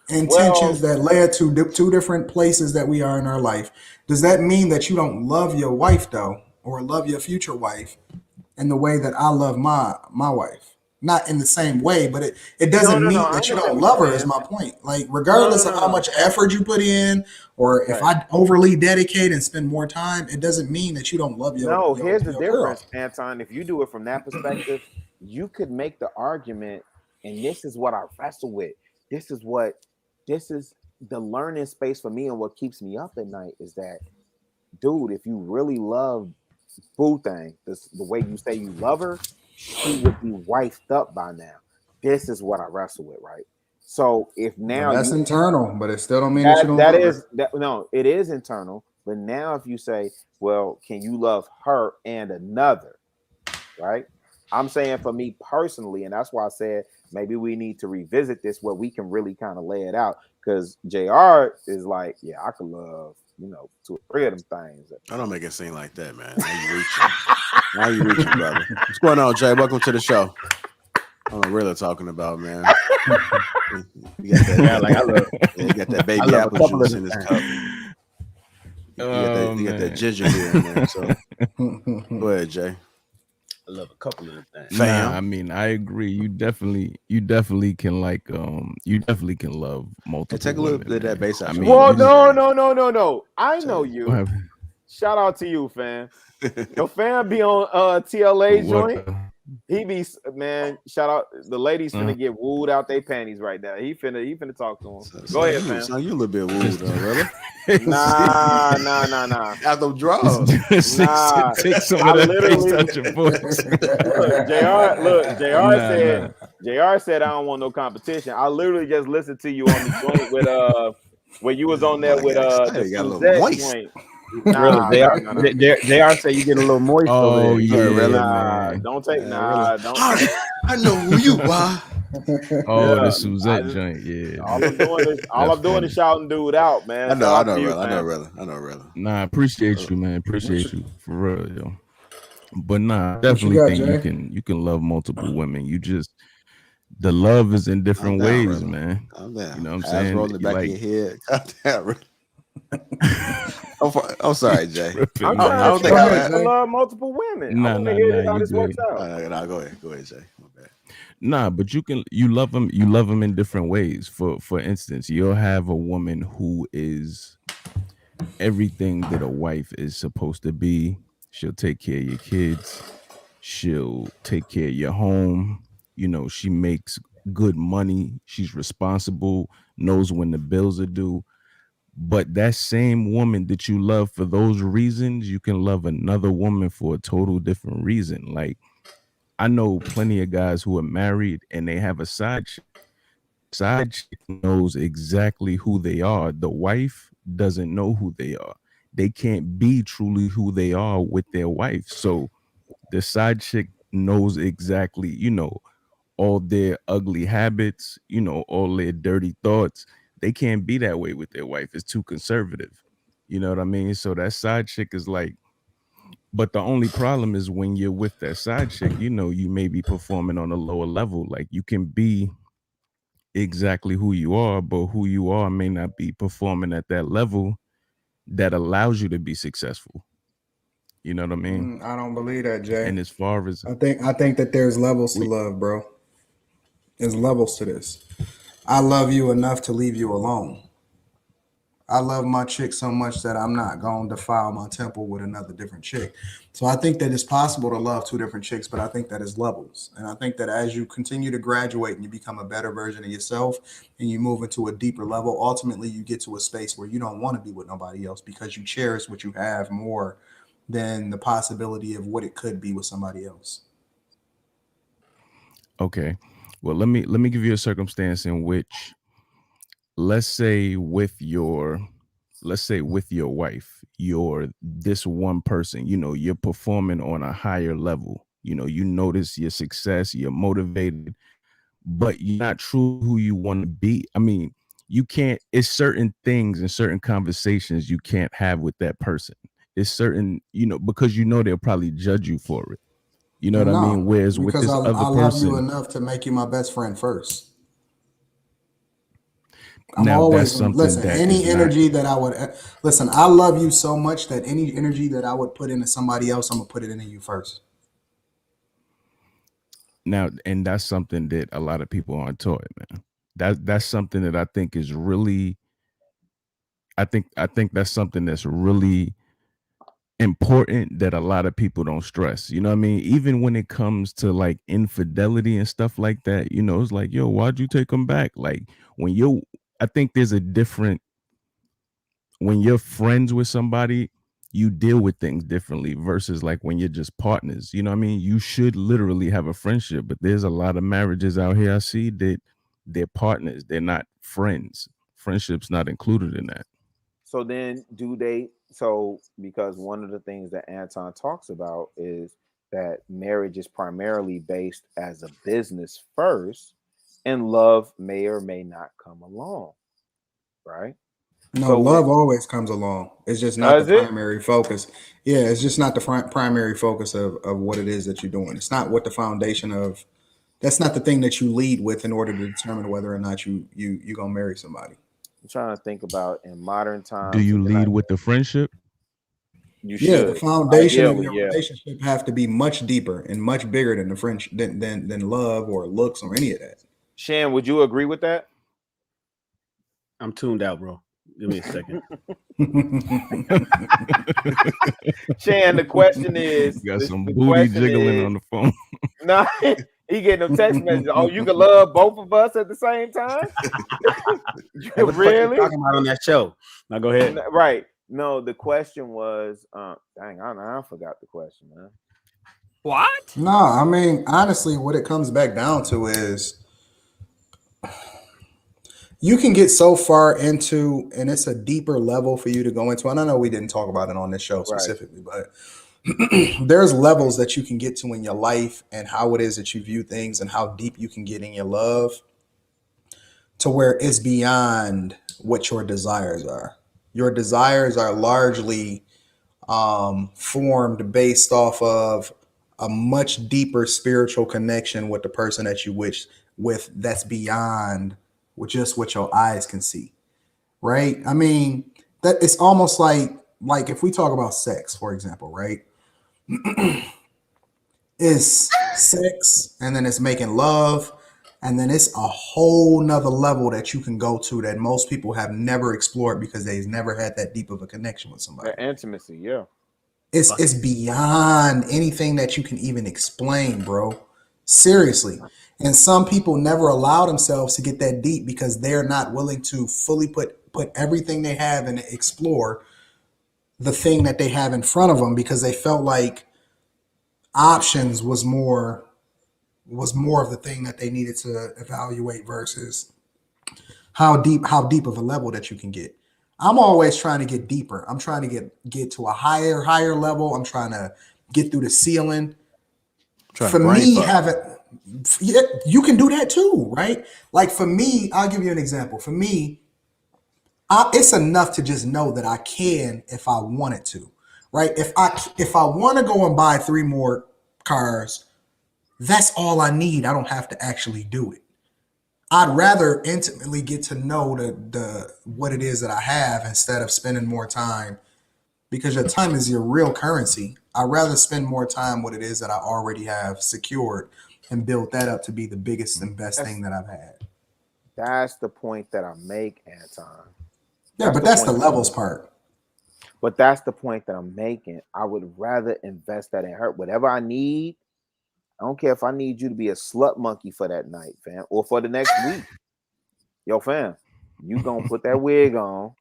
S2: intentions that led to 2 different places that we are in our life. Does that mean that you don't love your wife though, or love your future wife in the way that I love my wife? not in the same way, but it doesn't
S3: No.
S2: mean
S3: I
S2: that you
S3: understand
S2: don't
S3: what
S2: love
S3: you're
S2: her. Is
S3: saying.
S2: my point. Like regardless of how much effort you put in, or if I overly dedicate and spend more time, it doesn't mean that you don't love your
S3: Here's the
S2: your girl.
S3: difference, Anton. If you do it from that perspective, you could make the argument, and this is what I wrestle with. This is the learning space for me, and what keeps me up at night is that, dude, if you really love Boo Thing, the way you say you love her, she would be wifed up by now. This is what I wrestle with, right? So if now
S2: that's internal, but it still don't mean that you don't love her.
S3: No, it is internal. But now if you say, well, can you love her and another, right? I'm saying for me personally, and that's why I said maybe we need to revisit this where we can really kind of lay it out. Because JR is like, yeah, I could love, 2 or 3 of them things.
S1: I don't make it seem like that, man. Now you reaching, brother. What's going on, Jay? Welcome to the show. I don't know what we're talking about, man. You got that, you got that baby apple juice in his cup. You got that ginger beer in there. So go ahead, Jay.
S5: I love a couple of the things.
S8: Nah, I mean, I agree. You definitely can like you definitely can love multiple.
S1: Take a little bit of that bass out.
S3: I mean, well, no. I know you. Shout out to you, fam. Your fam be on TLA joint. He be, man, shout out. The ladies finna get wooed out their panties right now. He finna talk to him. Go ahead, fam.
S1: So you a little bit wooed, really?
S3: Nah.
S1: Out the draws.
S3: Nah.
S8: Take some of that face out your voice.
S3: JR said I don't want no competition. I literally just listened to you on the joint with where you was on there with the Suzette joint.
S5: Nah, JR say you get a little moist over there.
S8: Yeah,
S3: really?
S8: man.
S3: Don't take don't.
S1: I know who you are.
S8: The Suzette joint, yeah.
S3: All I'm doing is shouting dude out, man.
S1: I know, really.
S8: Nah, I appreciate you, man. Appreciate you for real, yo. But nah, I definitely think you can love multiple women. You just the love is in different ways, man. You know what I'm saying?
S1: Roll the back of your head. I'm sorry, Jay.
S3: I don't think I love multiple women.
S8: Nah,
S3: how this works out.
S1: Go ahead, Jay. My bad.
S8: Nah, but you love them in different ways. For instance, you'll have a woman who is everything that a wife is supposed to be. She'll take care of your kids. She'll take care of your home. She makes good money. She's responsible, knows when the bills are due. But that same woman that you love for those reasons, you can love another woman for a total different reason. Like, I know plenty of guys who are married and they have a side chick. Side chick knows exactly who they are. The wife doesn't know who they are. They can't be truly who they are with their wife. So the side chick knows exactly, all their ugly habits, all their dirty thoughts. They can't be that way with their wife. It's too conservative. You know what I mean? So that side chick is like, but the only problem is when you're with that side chick, you may be performing on a lower level. Like you can be exactly who you are, but who you are may not be performing at that level that allows you to be successful. You know what I mean?
S2: I don't believe that, Jay.
S8: And as far as
S2: I think that there's levels to love, bro. There's levels to this. I love you enough to leave you alone. I love my chick so much that I'm not going to defile my temple with another different chick. So I think that it's possible to love 2 different chicks, but I think that is levels. And I think that as you continue to graduate and you become a better version of yourself and you move into a deeper level, ultimately you get to a space where you don't want to be with nobody else because you cherish what you have more than the possibility of what it could be with somebody else.
S8: Okay. Well, let me give you a circumstance in which, let's say with your wife, you're this one person, you're performing on a higher level. You notice your success, you're motivated, but you're not true who you want to be. I mean, you can't, it's certain things and certain conversations you can't have with that person. It's certain, because they'll probably judge you for it. You know what I mean? Whereas with this other person,
S2: I love you enough to make you my best friend first. I'm
S8: now
S2: always
S8: that's something
S2: listen.
S8: that
S2: Any energy that I would listen, I love you so much that any energy that I would put into somebody else, I'm gonna put it into you first.
S8: Now, and that's something that a lot of people aren't taught, man. That's something that I think is really, I think that's something that's really important that a lot of people don't stress. You know what I mean? Even when it comes to like infidelity and stuff like that, you know, it's like, yo, why'd you take them back? Like when you, I think there's a different, when you're friends with somebody, you deal with things differently versus like when you're just partners. You know what I mean? You should literally have a friendship, but there's a lot of marriages out here I see that they're partners, they're not friends. Friendship's not included in that.
S3: So then do they, so because one of the things that Anton talks about is that marriage is primarily based as a business first, and love may or may not come along, right?
S2: No,
S3: So
S2: love always comes along. It's just not the
S3: does it?
S2: primary focus. Yeah, it's just not the primary focus of what it is that you're doing. It's not what the foundation of. That's not the thing that you lead with in order to determine whether or not you gonna marry somebody.
S3: I'm trying to think about in modern
S8: Do
S3: times,
S8: you
S3: and then
S8: lead with the friendship?
S3: you
S2: Yeah, the
S3: should
S2: foundation of
S3: ideally,
S2: your
S3: yeah.
S2: relationship have to be much deeper and much bigger than the friendship than love or looks or any of that.
S3: Shan, would you agree with that?
S4: I'm tuned out, bro. Give me a second.
S3: Shan, the question is,
S8: You got some
S3: the
S8: booty
S3: question
S8: jiggling
S3: is,
S8: on the phone.
S3: no, he getting them text messages. Oh, you can love both of us at the same time?
S4: Hey, what the fuck you
S3: Really?
S4: talking about on that show? Now go ahead.
S3: Right. No, the question was, dang, I forgot the question, man.
S9: What?
S2: No, I mean, honestly, what it comes back down to is you can get so far into, and it's a deeper level for you to go into. And I know we didn't talk about it on this show
S3: Right.
S2: specifically, but there's levels that you can get to in your life and how it is that you view things and how deep you can get in your love to where it's beyond what your desires are. Your desires are largely formed based off of a much deeper spiritual connection with the person that you wish with that's beyond just what your eyes can see, right? I mean, that it's almost like if we talk about sex, for example, right? It's sex and then it's making love, and then it's a whole nother level that you can go to that most people have never explored because they've never had that deep of a connection with somebody.
S3: That intimacy, yeah.
S2: It's beyond anything that you can even explain, bro. Seriously. And some people never allow themselves to get that deep because they're not willing to fully put everything they have and explore the thing that they have in front of them because they felt like options was more of the thing that they needed to evaluate versus how deep of a level that you can get. I'm always trying to get deeper. I'm trying to get to a higher level. I'm trying to get through the ceiling. For me, yeah, you can do that too, right? Like for me, I'll give you an example. For me, it's enough to just know that I can if I wanted to, right? If I want to go and buy 3 more cars, that's all I need. I don't have to actually do it. I'd rather intimately get to know the what it is that I have instead of spending more time, because your time is your real currency. I'd rather spend more time what it is that I already have secured and build that up to be the biggest and best thing that I've had.
S3: That's the point that I make, Anton.
S2: Yeah, but that's the levels part.
S3: But that's the point that I'm making. I would rather invest that in her. Whatever I need, I don't care if I need you to be a slut monkey for that night, fam, or for the next week. Yo, fam, you gonna put that wig on,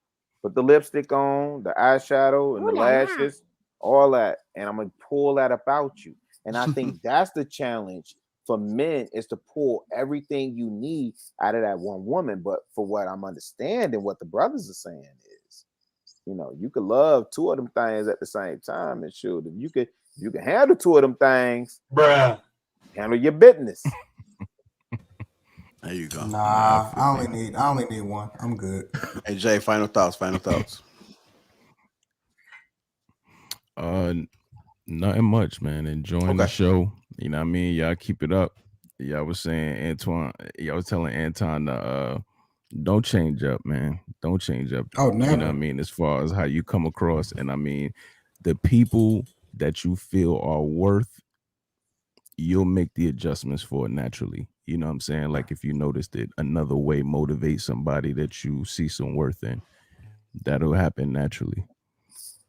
S3: put the lipstick on, the eyeshadow and the lashes, all that, and I'm gonna pull that about you. And I think that's the challenge for men, is to pull everything you need out of that one woman. But for what I'm understanding, what the brothers are saying is, you know, you could love 2 of them things at the same time, and shoot, if you can handle 2 of them things,
S9: bruh,
S3: handle your business.
S1: There you go.
S2: Nah, I only need one. I'm good.
S1: Hey Jay, final thoughts.
S8: Nothing much, man. Enjoying the show. You know what I mean? Y'all keep it up. Y'all was saying Antoine, y'all was telling Anton don't change up, man. Don't change up.
S2: Oh, never.
S8: You know what I mean? As far as how you come across. And I mean, the people that you feel are worth you'll make the adjustments for it naturally. You know what I'm saying? Like if you notice that another way motivates somebody that you see some worth in, that'll happen naturally.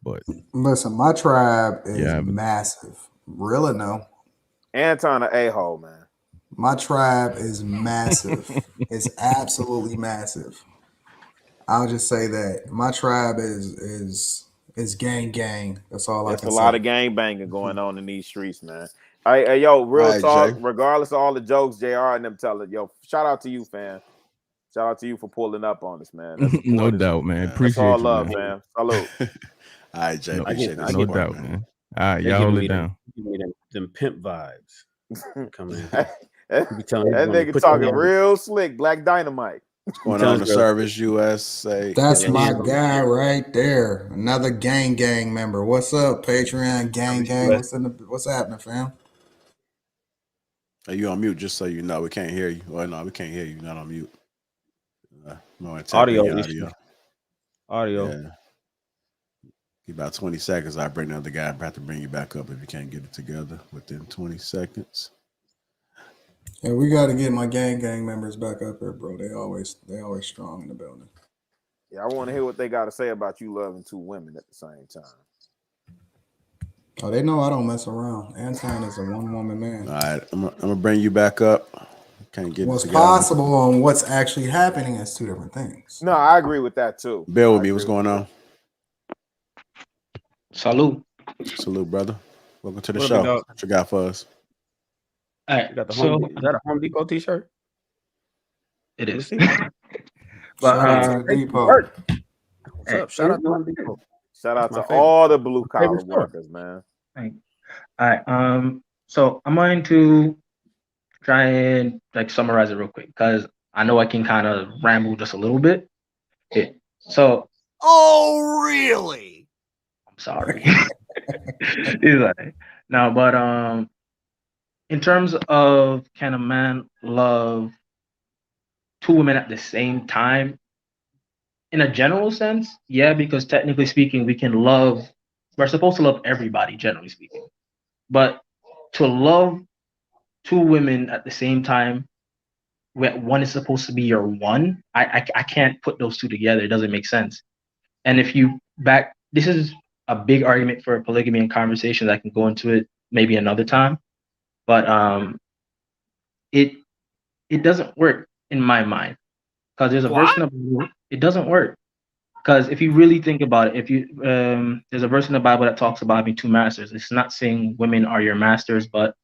S8: But
S2: Listen, my tribe is
S8: yeah,
S2: massive. Really, no.
S3: Anton, an a-hole, man.
S2: My tribe is massive. It's absolutely massive. I'll just say that my tribe is gang. That's all I
S3: There's
S2: can
S3: a
S2: say.
S3: lot of gang banging going on in these streets, man. Hey, yo, real
S1: All right,
S3: talk.
S1: Jay.
S3: Regardless of all the jokes, JR and them tell it. Yo, shout out to you, fam. Shout out to you for pulling up on us, man. That
S8: no
S3: support is,
S8: doubt, man.
S1: Yeah.
S3: that's all
S8: Appreciate you,
S3: love,
S8: man.
S3: fam. Salute.
S1: All right, Jay.
S8: No,
S1: Appreciate the
S4: I
S8: no
S4: get-
S1: support,
S8: doubt,
S1: man.
S8: man. All right,
S4: They're
S8: y'all hold
S4: giving
S8: it
S4: me
S8: down.
S4: them, giving me them pimp vibes. Come in.
S3: that
S4: You be telling these women,
S3: nigga
S4: put
S3: talking
S4: your hands-
S3: real slick, Black Dynamite.
S1: What's going
S4: Tell
S1: on in
S4: us,
S1: the
S4: bro.
S1: Service USA?
S2: That's
S4: Yeah,
S2: my
S4: hands on the
S2: guy
S4: shit.
S2: right there. Another gang member. What's up, Patreon gang? What's happening, fam?
S1: Are you on mute? Just so you know, we can't hear you. Well, no, we can't hear you. You're not on mute.
S4: Audio
S1: Your
S4: issue. Audio.
S1: Yeah. Give about 20 seconds. I bring the other guy. I have to bring you back up if you can't get it together within 20 seconds.
S2: Yeah, we got to get my gang members back up here, bro. They always strong in the building.
S3: Yeah, I want to hear what they got to say about you loving two women at the same time.
S2: Oh, they know I don't mess around. Anton is a one-woman man.
S1: All right, I'm gonna bring you back up. Can't get
S2: What's
S1: it together.
S2: possible and what's actually happening is two different things.
S3: No, I agree with that too.
S1: Bear with me. What's going on?
S10: Salute.
S1: Salute, brother. Welcome to the
S4: What
S1: show.
S4: up, dog?
S1: What you got for us?
S10: All right,
S4: You got the
S10: so
S4: Home, is that a Home Depot t-shirt?
S10: it is.
S4: Let
S10: But
S2: Shout out to the Depot.
S4: What's up? Shout out to Home Depot.
S3: Shout out
S4: That's
S3: to
S4: my favorite.
S3: all the blue collar
S4: Favorite store.
S3: workers, man.
S10: all right, so I'm going to try and like summarize it real quick because I know I can kind of ramble just a little bit. Yeah. So.
S9: Oh, really?
S10: I'm sorry. He's like, no, but in terms of can a man love two women at the same time? In a general sense, yeah, because technically speaking, we're supposed to love everybody, generally speaking. But to love two women at the same time, where one is supposed to be your one, I can't put those two together. It doesn't make sense. And if you this is a big argument for polygamy and conversations. I can go into it maybe another time. But it doesn't work in my mind. Because there's a version of it doesn't work. Because if you really think about it, there's a verse in the Bible that talks about having two masters. It's not saying women are your masters, but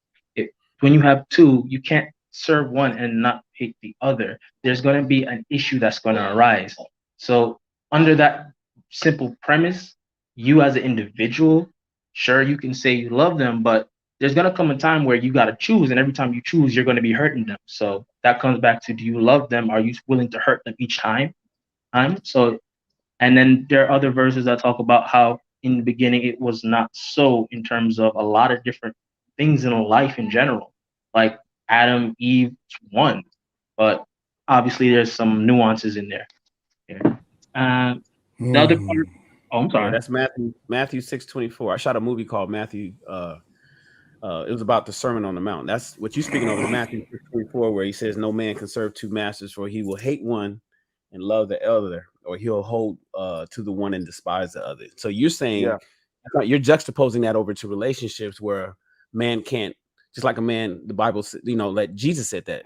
S10: when you have two, you can't serve one and not hate the other. There's going to be an issue that's going to arise. So under that simple premise, you as an individual, sure, you can say you love them, but there's going to come a time where you got to choose, and every time you choose, you're going to be hurting them. So that comes back to, do you love them? Are you willing to hurt them each time? So, and then there are other verses that talk about how in the beginning it was not so, in terms of a lot of different things in life in general, like Adam, Eve, one, but obviously there's some nuances in there. Yeah. The other part, I'm sorry.
S4: Yeah, that's Matthew 6:24. I shot a movie called Matthew. It was about the Sermon on the Mount. That's what you're speaking of in Matthew 6:24, where he says, "No man can serve two masters, for he will hate one and love the other, or he'll hold to the one and despise the other." So you're saying, you're juxtaposing that over to relationships where man can't, just like a man. The Bible, like Jesus said that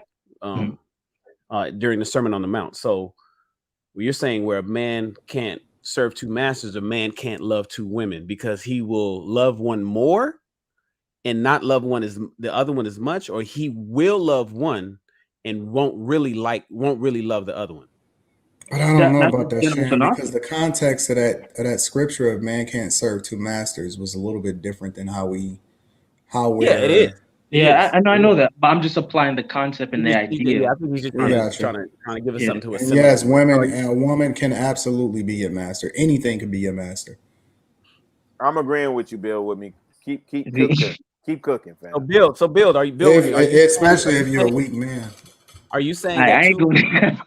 S4: during the Sermon on the Mount. So you're saying where a man can't serve two masters, a man can't love two women because he will love one more and not love the other one as much, or he will love one and won't really love the other one.
S2: But I don't know about that, Sharon, because the context of that scripture of man can't serve two masters was a little bit different than how we're.
S4: Yeah, it is.
S10: I know that, but I'm just applying the concept and the idea.
S4: I think he's just trying to give us something to assimilate.
S2: Yes, a woman can absolutely be a master. Anything can be a master.
S3: I'm agreeing with you, Bill. With me, keep cooking, keep cooking, fam.
S4: So Bill, are you
S2: especially if you're a weak man?
S4: Are you saying that?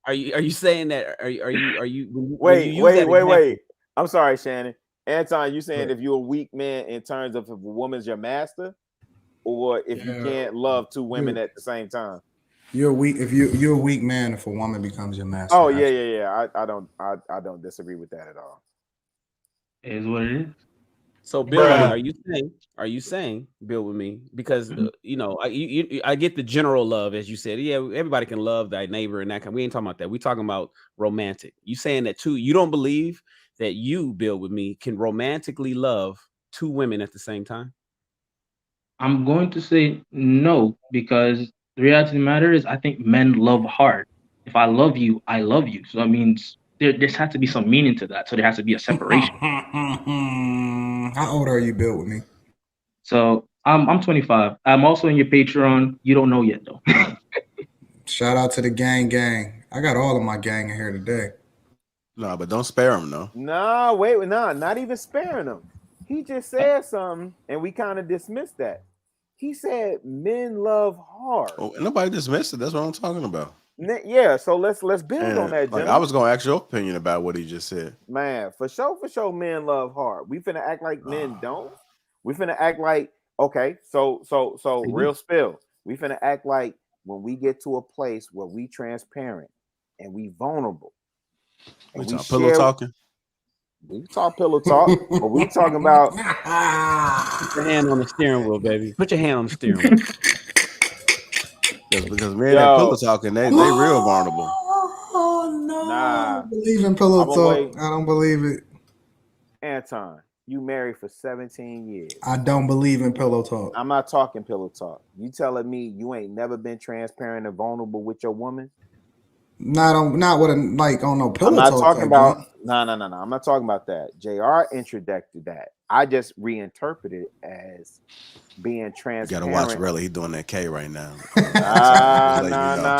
S4: Are you saying that? Are you?
S3: Wait. I'm sorry, Shannon. Anton, you saying if you're a weak man in terms of if a woman's your master? or if you can't love two women at the same time.
S2: You're weak if you're a weak man if a woman becomes your master.
S3: Oh yeah. I don't disagree with that at all.
S10: It is what it is.
S4: So, Bill, are you saying, Bill, with me? Because you know, I get the general love, as you said. Yeah, everybody can love thy neighbor and that kind. We ain't talking about that. We talking about romantic. You saying that too? You don't believe that you, Bill, with me, can romantically love two women at the same time?
S10: I'm going to say no, because the reality of the matter is I think men love hard. If I love you, I love you. So that means there has to be some meaning to that. So there has to be a separation.
S2: How old are you, Bill, with me?
S10: So I'm 25. I'm also in your Patreon. You don't know yet though.
S2: Shout out to the gang. I got all of my gang in here today.
S1: No, but don't spare them, no.
S3: No, wait, no, not even sparing them. He just said something, and we kind of dismissed that. He said men love hard.
S1: Oh, nobody dismissed it. That's what I'm talking about.
S3: Yeah, so let's build on that.
S1: Like, I was gonna ask your opinion about what he just said.
S3: Man, for sure, men love hard. We finna act like men don't. We finna act like okay. So real spill. We finna act like when we get to a place where we transparent and we vulnerable.
S1: We talking pillow talking.
S3: We talk pillow talk, but we talking about
S4: put your hand on the steering wheel, baby. Put your hand on the steering wheel.
S1: Because man, that pillow talking, they real vulnerable.
S2: Oh no!
S3: Nah,
S2: I don't believe in pillow talk. I don't believe it.
S3: Anton, you married for 17 years.
S2: I don't believe in pillow talk.
S3: I'm not talking pillow talk. You telling me you ain't never been transparent and vulnerable with your woman?
S2: Not with a on no pillow talk.
S3: I'm not talking about no. I'm not talking about that. JR introduced that. I just reinterpreted it as being transparent.
S1: You gotta watch really. He's doing that K right now.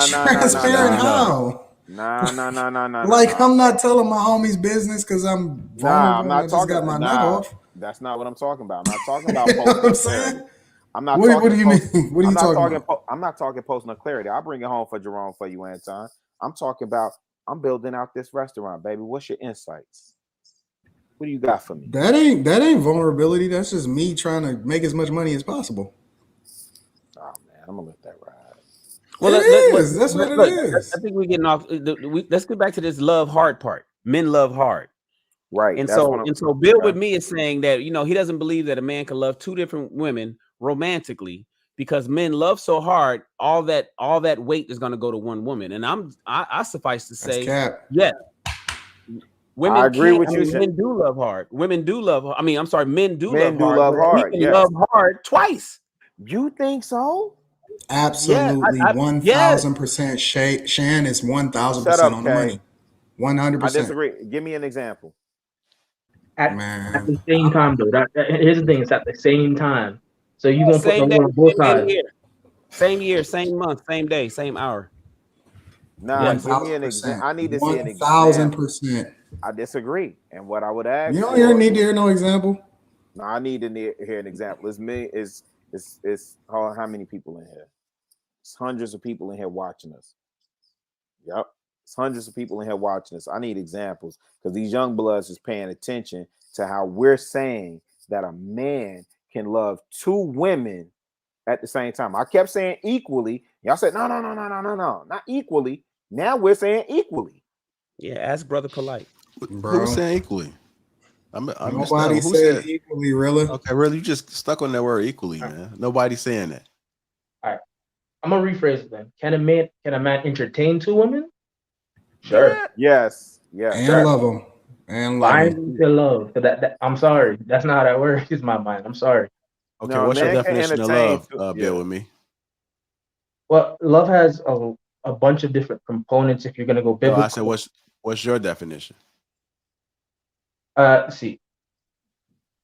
S2: Transparent how?
S3: No.
S2: Like I'm not telling my homies business because I'm vulnerable.
S3: I'm not
S2: and I just got my nut off.
S3: That's not what I'm talking about. I'm not talking about post-clarity. I'm not.
S2: What do you mean? What are you talking about?
S3: I'm not talking post clarity. I'll bring it home for Jerome for you, Anton. I'm talking about. I'm building out this restaurant, baby. What's your insights? What do you got for me?
S2: That ain't vulnerability. That's just me trying to make as much money as possible.
S3: Oh man, I'm gonna let that ride.
S2: Well, that's what it is.
S4: I think we're getting off. Let's get back to this love hard part. Men love hard,
S3: right?
S4: And so Bill with me is saying that he doesn't believe that a man can love two different women romantically because men love so hard. All that weight is going to go to one woman, and I suffice to say, yes. Women
S3: I agree with you.
S4: Men do love hard. Women do love. I mean, I'm sorry, men do love hard.
S3: He can
S4: love hard twice.
S3: You think so?
S2: Absolutely, 1,000%. Shan is 1,000% on the money. 100%.
S3: I disagree. Give me an example.
S10: At the same time, though. Here's the thing: it's at the same time. So you gonna put them on both sides.
S4: Same year, same month, same day, same hour.
S3: Nah, give me an example. I need to see an example.
S2: 1,000%.
S3: I disagree. And what I would ask
S2: you don't need to hear no example.
S3: No, I need to hear an example. It's me. It's how many people in here? It's hundreds of people in here watching us. Yep. It's hundreds of people in here watching us. I need examples because these young bloods is paying attention to how we're saying that a man can love two women at the same time. I kept saying equally. Y'all said no, not equally. Now we're saying equally.
S4: Yeah, ask Brother Polite.
S1: Who was saying equally?
S2: Nobody said equally, really.
S1: Okay, really, you just stuck on that word equally, man. Nobody's saying that.
S10: All right, I'm gonna rephrase it then. Can a man entertain two women? Sure.
S3: Yes.
S2: And love them. And love them.
S10: To love. That I'm sorry. That's not how that works in my mind. I'm sorry.
S1: Okay, what's your definition of love, Bill, with me?
S10: Well, love has a bunch of different components. If you're gonna go biblical,
S1: I said, what's your definition?
S10: See,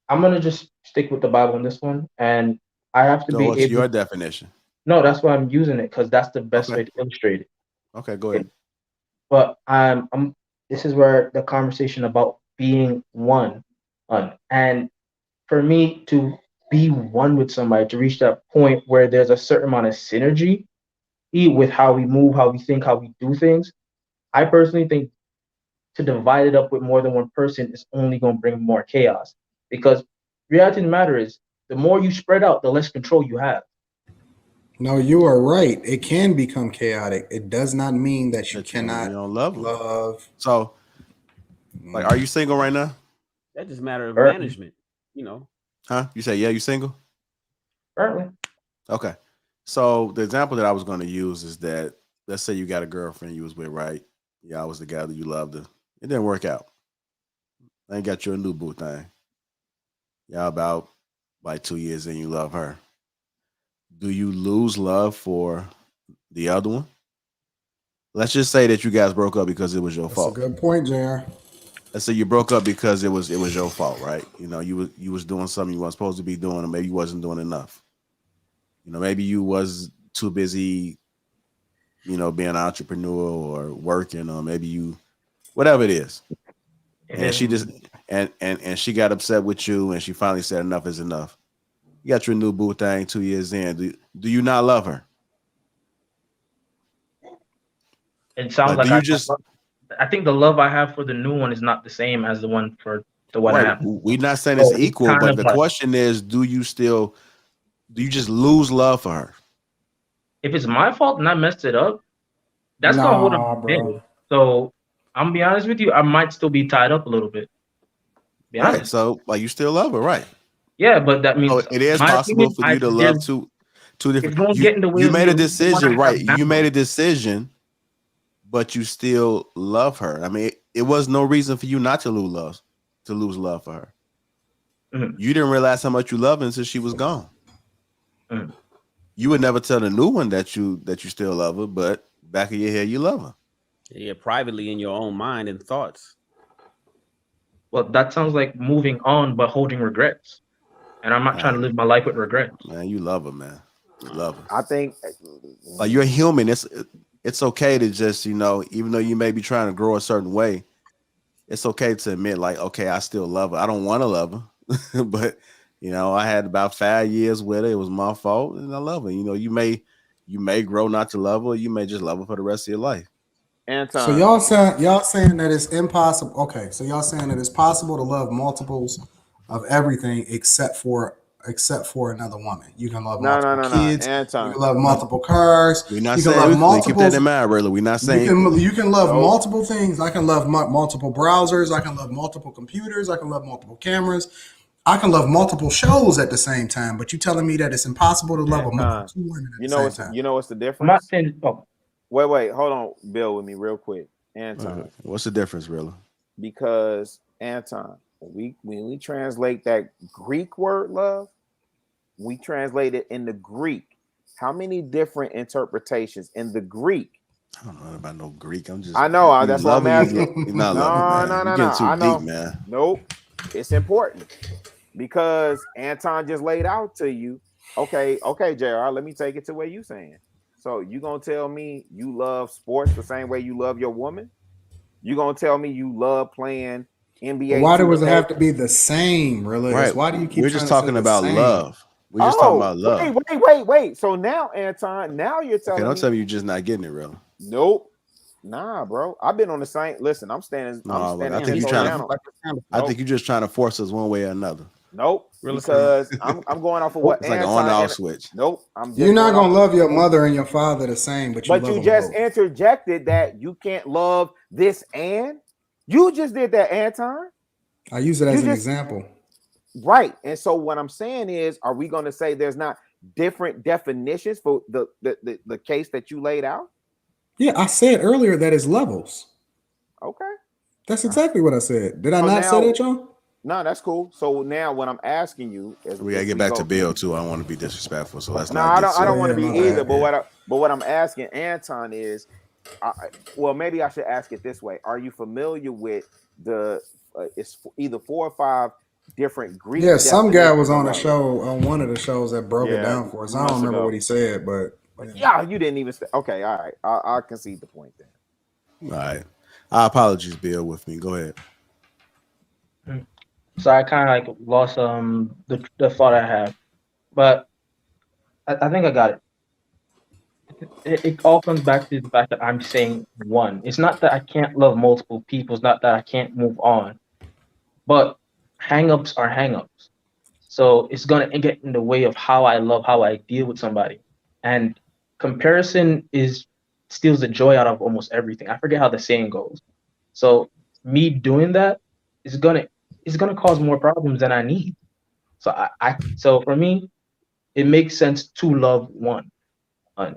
S10: I'm gonna just stick with the Bible on this one, and I have to be
S1: what's
S10: able.
S1: Your definition?
S10: No, that's why I'm using it because that's the best way to illustrate it.
S1: Okay, go ahead.
S10: But this is where the conversation about being one, and for me to be one with somebody, to reach that point where there's a certain amount of synergy with how we move, how we think, how we do things. I personally think to divide it up with more than one person is only going to bring more chaos, because reality of the matter is The more you spread out, the less control you have.
S2: No, you are right. It can become chaotic. It does not mean that you
S1: That
S2: cannot
S1: you don't love them.
S2: love.
S1: So, like, are you single right now?
S4: That's just a matter of
S10: Currently.
S4: management, you know.
S1: Huh? You say, yeah, you single?
S10: Currently.
S1: Okay. So the example that I was going to use is that, let's say you got a girlfriend you was with, right? Yeah, I was the guy that you loved her. It didn't work out. I ain't got you a new boo thing. Yeah, about like 2 years in, you love her. Do you lose love for the other one? Let's just say that you guys broke up because it was your
S2: That's
S1: fault.
S2: a good point, JR.
S1: Let's say you broke up because it was your fault, right? You know, you was doing something you weren't supposed to be doing, or maybe you wasn't doing enough. You know, maybe you was too busy, you know, being an entrepreneur or working, or maybe you, whatever it is. And she just and she got upset with you, and she finally said enough is enough. You got your new boo thing 2 years in. Do you not love her?
S10: It sounds
S1: Like,
S10: like
S1: do you
S10: I think the love I have for the new one is not the same as the one for the one I
S1: right?
S10: have.
S1: We're not saying
S10: So
S1: it's equal,
S10: kind
S1: but
S10: of
S1: the
S10: like,
S1: question is, do you just lose love for her?
S10: if it's my fault and I messed it up, that's not what
S2: Nah,
S10: I'm
S2: bro.
S10: doing. So I'm gonna be honest with you, I might still be tied up a little bit. Be
S1: Right.
S10: honest.
S1: So, like, you still love her, right?
S10: Yeah, but that means
S1: So it is
S10: my
S1: possible
S10: opinion,
S1: for you to love two
S10: if
S1: different.
S10: don't get in the way
S1: You
S10: of
S1: made
S10: me,
S1: a decision, right? You made
S10: balance.
S1: a decision, but you still love her. I mean, it was no reason for you not to lose love for her.
S10: Mhm.
S1: You didn't realize how much you loved her until she was gone.
S10: Mhm.
S1: You would never tell the new one that you still love her, but back of your head, you love her.
S4: Yeah, privately in your own mind and thoughts.
S10: Well, that sounds like moving on but holding regrets. And I'm not trying to live my life with regrets.
S1: Man, you love her, man. You love her.
S3: I think
S1: Like, you're human. It's okay to just, you know, even though you may be trying to grow a certain way, it's okay to admit, like, okay, I still love her. I don't want to love her, but, you know, I had about 5 years with her. It was my fault, and I love her. You know, you may grow not to love her. You may just love her for the rest of your life.
S3: Anton.
S2: So y'all saying that it's impossible. Okay, so y'all saying that it's possible to love multiples of everything except for another woman. You can love multiple kids.
S3: Anton.
S2: You can love multiple cars.
S1: We're not
S2: you can
S1: saying
S2: love multiple.
S1: keep that in mind, really. We're not saying
S2: you can love multiple things. I can love multiple browsers. I can love multiple computers. I can love multiple cameras. I can love multiple shows at the same time. But you telling me that it's impossible to love two women at the same time?
S3: You know what's the difference?
S10: I'm not saying. Oh.
S3: Wait, hold on, Bill, with me real quick, Anton.
S1: What's the difference, really?
S3: Because Anton, when we translate that Greek word love, we translate it in the Greek. How many different interpretations in the Greek?
S1: I don't know about no Greek.
S3: I know that's what I'm asking.
S1: You're not loving, man. You're getting too deep, man.
S3: Nope. It's important because Anton just laid out to you. Okay, JR, let me take it to where you saying. So you gonna tell me you love sports the same way you love your woman? You gonna tell me you love playing NBA?
S2: But why does it have to be the same, really?
S1: Right.
S2: Why do you keep?
S1: We're just talking about love. We're just talking about love.
S3: Wait. So now, Anton, now you're telling me.
S1: Don't tell me you're just not getting it, real.
S3: Nope. Nah, bro. I've been on the same. Listen, I'm standing.
S1: No, I think you're trying to. I think you're just trying to force us one way or another.
S3: Nope. Because I'm going off of what
S1: it's like an on-off switch.
S3: Nope.
S2: You're not gonna love your mother and your father the same, but
S3: you just interjected that you can't love this and you just did that, Anton.
S2: I use it as an example.
S3: Right. And so what I'm saying is, are we going to say there's not different definitions for the case that you laid out?
S2: Yeah, I said earlier that it's levels.
S3: Okay.
S2: That's exactly what I said. Did I not say that, y'all?
S3: No, that's cool. So now what I'm asking you is,
S1: we gotta get back to Bill too. I don't want to be disrespectful, so let's
S3: not. I don't want to be either. But what I'm asking Anton is, well, maybe I should ask it this way: are you familiar with the? It's either 4 or 5 different Greek.
S2: Yeah, some guy was on a show on one of the shows that broke it down for us. I don't remember what he said, but
S3: yeah, you didn't even. Okay, all right. I concede the point then.
S1: All right. Apologies, Bill. With me, go ahead.
S10: So I kind of like lost the thought I had, but I think I got it. It all comes back to the fact that I'm saying one. It's not that I can't love multiple people. It's not that I can't move on, but hangups are hangups. So it's gonna get in the way of how I love, how I deal with somebody. And comparison steals the joy out of almost everything. I forget how the saying goes. So me doing that is gonna cause more problems than I need. So for me, it makes sense to love one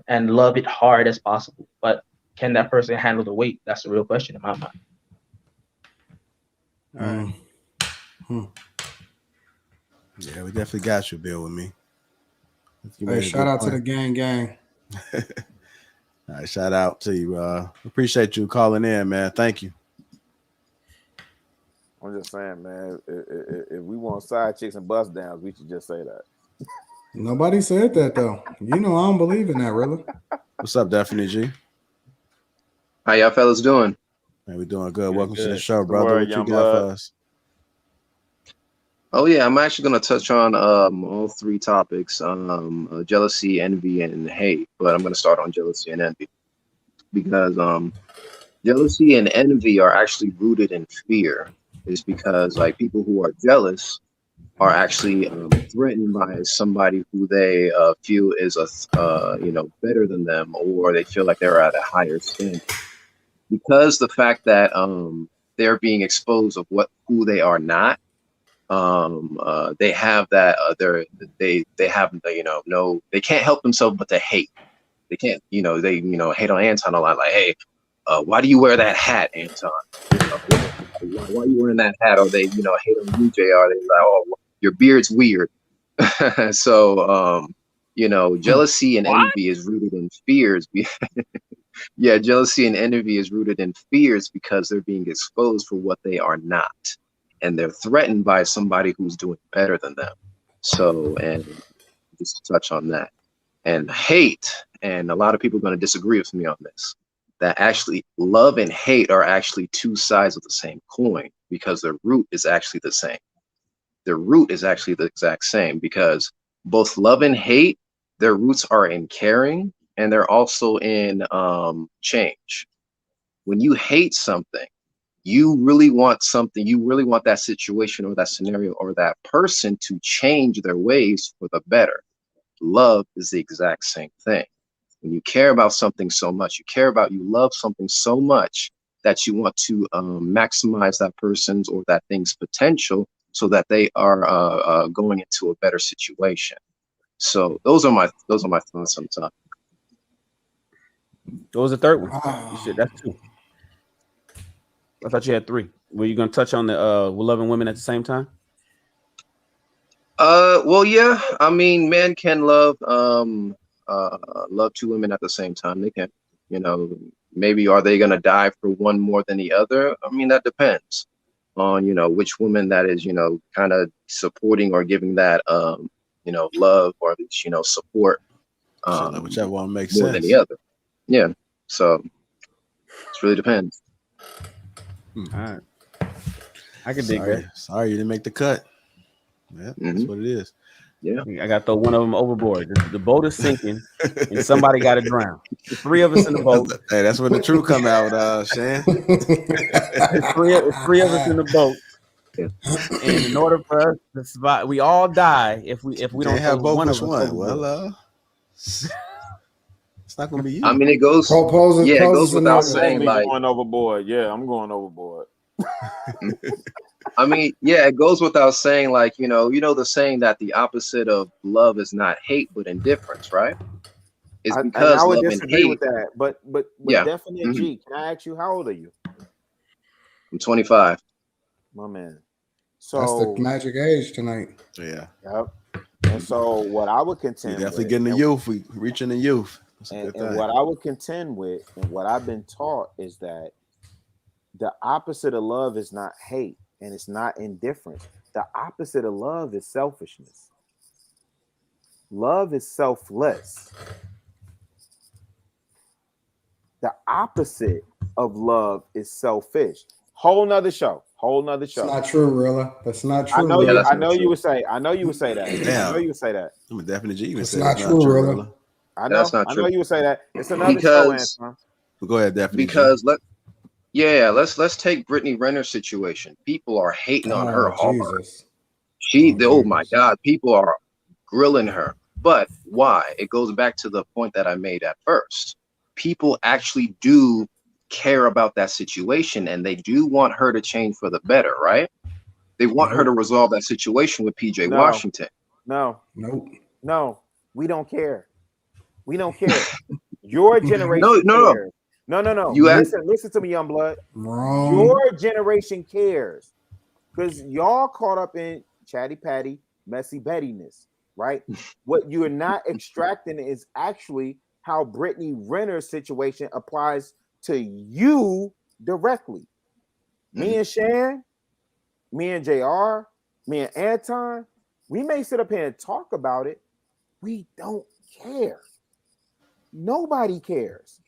S10: and love it hard as possible. But can that person handle the weight? That's the real question in my mind.
S1: All right. Yeah, we definitely got you, Bill, with me.
S2: Hey, shout out to the gang.
S1: All right, shout out to you. Appreciate you calling in, man. Thank you.
S3: I'm just saying, man, if we want side chicks and bust downs, we should just say that.
S2: Nobody said that though. You know I don't believe in that, really.
S1: What's up, Daphne G?
S11: How y'all fellas doing?
S1: Man, we doing good. Welcome to
S5: good.
S1: the show,
S5: The
S1: brother.
S5: word,
S1: What you
S5: young
S1: got
S5: blood.
S1: for us?
S11: Oh yeah, I'm actually gonna touch on all three topics: jealousy, envy, and hate. But I'm gonna start on jealousy and envy because jealousy and envy are actually rooted in fear. It's because like people who are jealous are actually threatened by somebody who they feel is better than them, or they feel like they're at a higher standard. Because the fact that they're being exposed of who they are not, they have that they have no, they can't help themselves but to hate. They can't they hate on Anton a lot, like, hey, why do you wear that hat, Anton? Why are you wearing that hat? Or they hate on you, JR. They like, oh, your beard's weird. So jealousy and envy is rooted in fears. Yeah, jealousy and envy is rooted in fears because they're being exposed for what they are not. And they're threatened by somebody who's doing better than them. So, and just to touch on that. And hate, and a lot of people are going to disagree with me on this, that actually love and hate are actually two sides of the same coin because the root is actually the same. The root is actually the exact same because both love and hate, their roots are in caring and they're also in change. When you hate something, you really want something, you really want that situation or that scenario or that person to change their ways for the better. Love is the exact same thing. When you care about something so much, you love something so much that you want to maximize that person's or that thing's potential so that they are going into a better situation. So those are my thoughts on the topic.
S4: What was the third one? You said that's two. I thought you had three. Were you going to touch on the loving women at the same time?
S11: Well, yeah. I mean, men can love two women at the same time. They can, maybe are they gonna die for one more than the other? I mean, that depends on which woman that is, kind of supporting or giving that love or at least support.
S1: Whichever one makes
S11: more
S1: sense
S11: than the other. Yeah. So it really depends.
S4: All right. I can dig that.
S1: Sorry, you didn't make the cut. Yeah, that's what it is.
S11: Yeah,
S4: I got to throw one of them overboard. The boat is sinking, and somebody got to drown. The three of us in the boat.
S1: Hey, that's when the truth come out, Shan.
S4: It's three of us in the boat, and in order for us to survive, we all die if we don't
S1: have both.
S4: one
S1: Which
S4: of us.
S1: one? Well, it's not gonna be you.
S11: I mean, it goes. It goes without saying, like,
S5: going overboard. Yeah, I'm going overboard.
S11: I mean, yeah, it goes without saying, like, the saying that the opposite of love is not hate but indifference, right? It's because
S3: I would
S11: love
S3: disagree
S11: and
S3: with
S11: hate.
S3: that. But
S11: Yeah.
S3: definite G, can I ask you, how old are you?
S11: I'm 25.
S3: My man.
S2: That's
S3: So
S2: the magic age tonight.
S1: Yeah.
S3: Yep. And so what I would contend
S1: We definitely
S3: with,
S1: getting the youth. We reaching the youth.
S3: and what I would contend with, and what I've been taught, is that the opposite of love is not hate, and it's not indifference. The opposite of love is selfishness. Love is selfless. The opposite of love is selfish. Whole nother show.
S2: That's not true, Rilla. That's not true.
S3: I know you would say that. I know you would say that.
S1: I'm a definite G.
S2: That's not true, Rilla.
S3: I know.
S11: That's not
S3: I
S11: true.
S3: know you would say that. It's another show, Anton.
S1: Go ahead, definitely.
S11: Because let's take Brittany Renner's situation. People are hating on her hard.
S2: Jesus.
S11: Oh my God, people are grilling her. But why? It goes back to the point that I made at first. People actually do care about that situation, and they do want her to change for the better, right? They want her to resolve that situation with PJ Washington.
S3: No, we don't care. We don't care. Your generation cares. No. Listen to me, young blood.
S2: Wrong.
S3: Your generation cares because y'all caught up in chatty patty, messy bettiness, right? What you are not extracting is actually how Brittany Renner's situation applies to you directly. Me and Shan, me and JR, me and Anton, we may sit up here and talk about it. We don't care. Nobody cares.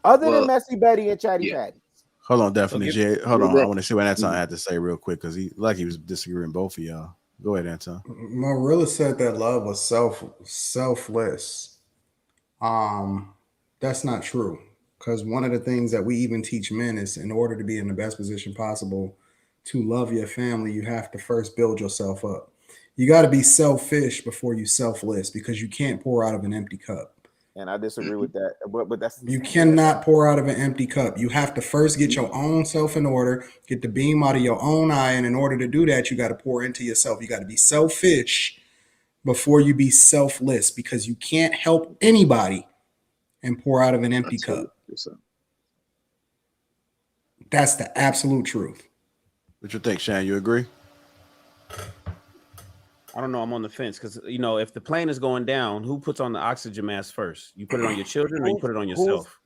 S3: Other than Messy Betty and Chatty Patty.
S1: Hold on, definitely. Jay, hold on. I want to see what Anton had to say real quick because he was disagreeing both of y'all. Go ahead, Anton.
S2: Marilla said that love was selfless. That's not true. Because one of the things that we even teach men is in order to be in the best position possible to love your family, you have to first build yourself up. You got to be selfish before you selfless because you can't pour out of an empty cup.
S3: And I disagree with that. But that's
S2: you cannot pour out of an empty cup. You have to first get your own self in order, get the beam out of your own eye. And in order to do that, you got to pour into yourself. You got to be selfish before you be selfless because you can't help anybody and pour out of an empty cup. That's the absolute truth.
S1: What you think, Shane? You agree?
S4: I don't know. I'm on the fence because, if the plane is going down, who puts on the oxygen mask first? You put it on your children or you put it on yourself?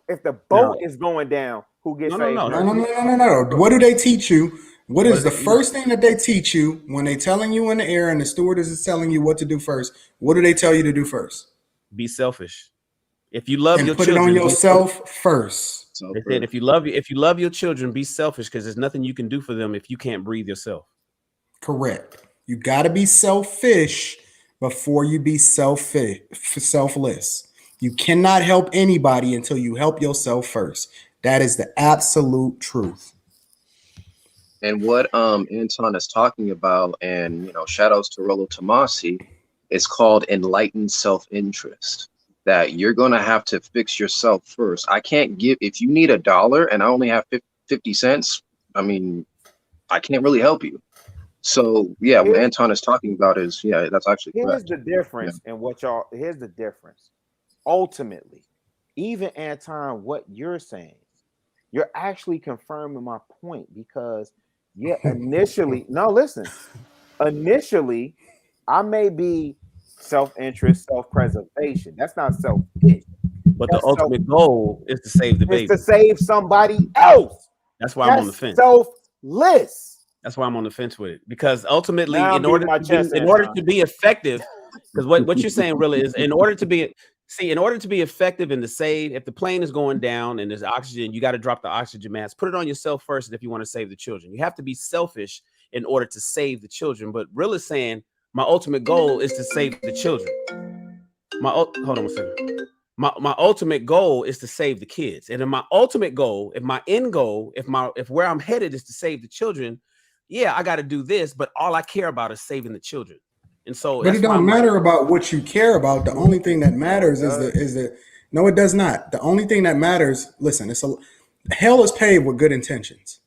S3: If the boat is going down, who gets saved?
S2: No. What do they teach you? What is the first thing that they teach you when they telling you in the air and the stewardess is telling you what to do first? What do they tell you to do first?
S4: Be selfish. If you love
S2: and
S4: your
S2: put
S4: children,
S2: it on yourself first.
S4: They said if you love your children, be selfish because there's nothing you can do for them if you can't breathe yourself.
S2: Correct. You got to be selfish before you be selfless. You cannot help anybody until you help yourself first. That is the absolute truth.
S11: And what Anton is talking about, and shout outs to Rollo Tomasi, is called enlightened self-interest. That you're going to have to fix yourself first. I can't give, if you need $1 and I only have 50 cents, I mean, I can't really help you. So what Anton is talking about is, that's actually correct.
S3: Here's the difference in here's the difference. Ultimately, even Anton, what you're saying, you're actually confirming my point because initially, initially, I may be self-interest, self-preservation. That's not selfish.
S4: But the ultimate goal is to save the baby.
S3: It's to save somebody else.
S4: That's why I'm on the fence.
S3: Selfless.
S4: That's why I'm on the fence with it. Because ultimately, in order to be effective, because what you're saying really is in order to be effective and to save, if the plane is going down and there's oxygen, you got to drop the oxygen mask. Put it on yourself first if you want to save the children. You have to be selfish in order to save the children. But really saying my ultimate goal is to save the children. Hold on a second. My ultimate goal is to save the kids. And in my ultimate goal, if where I'm headed is to save the children, I got to do this, but all I care about is saving the children. And so
S2: but it don't matter about what you care about. The only thing that matters no, it does not. The only thing that matters, listen, hell is paved with good intentions.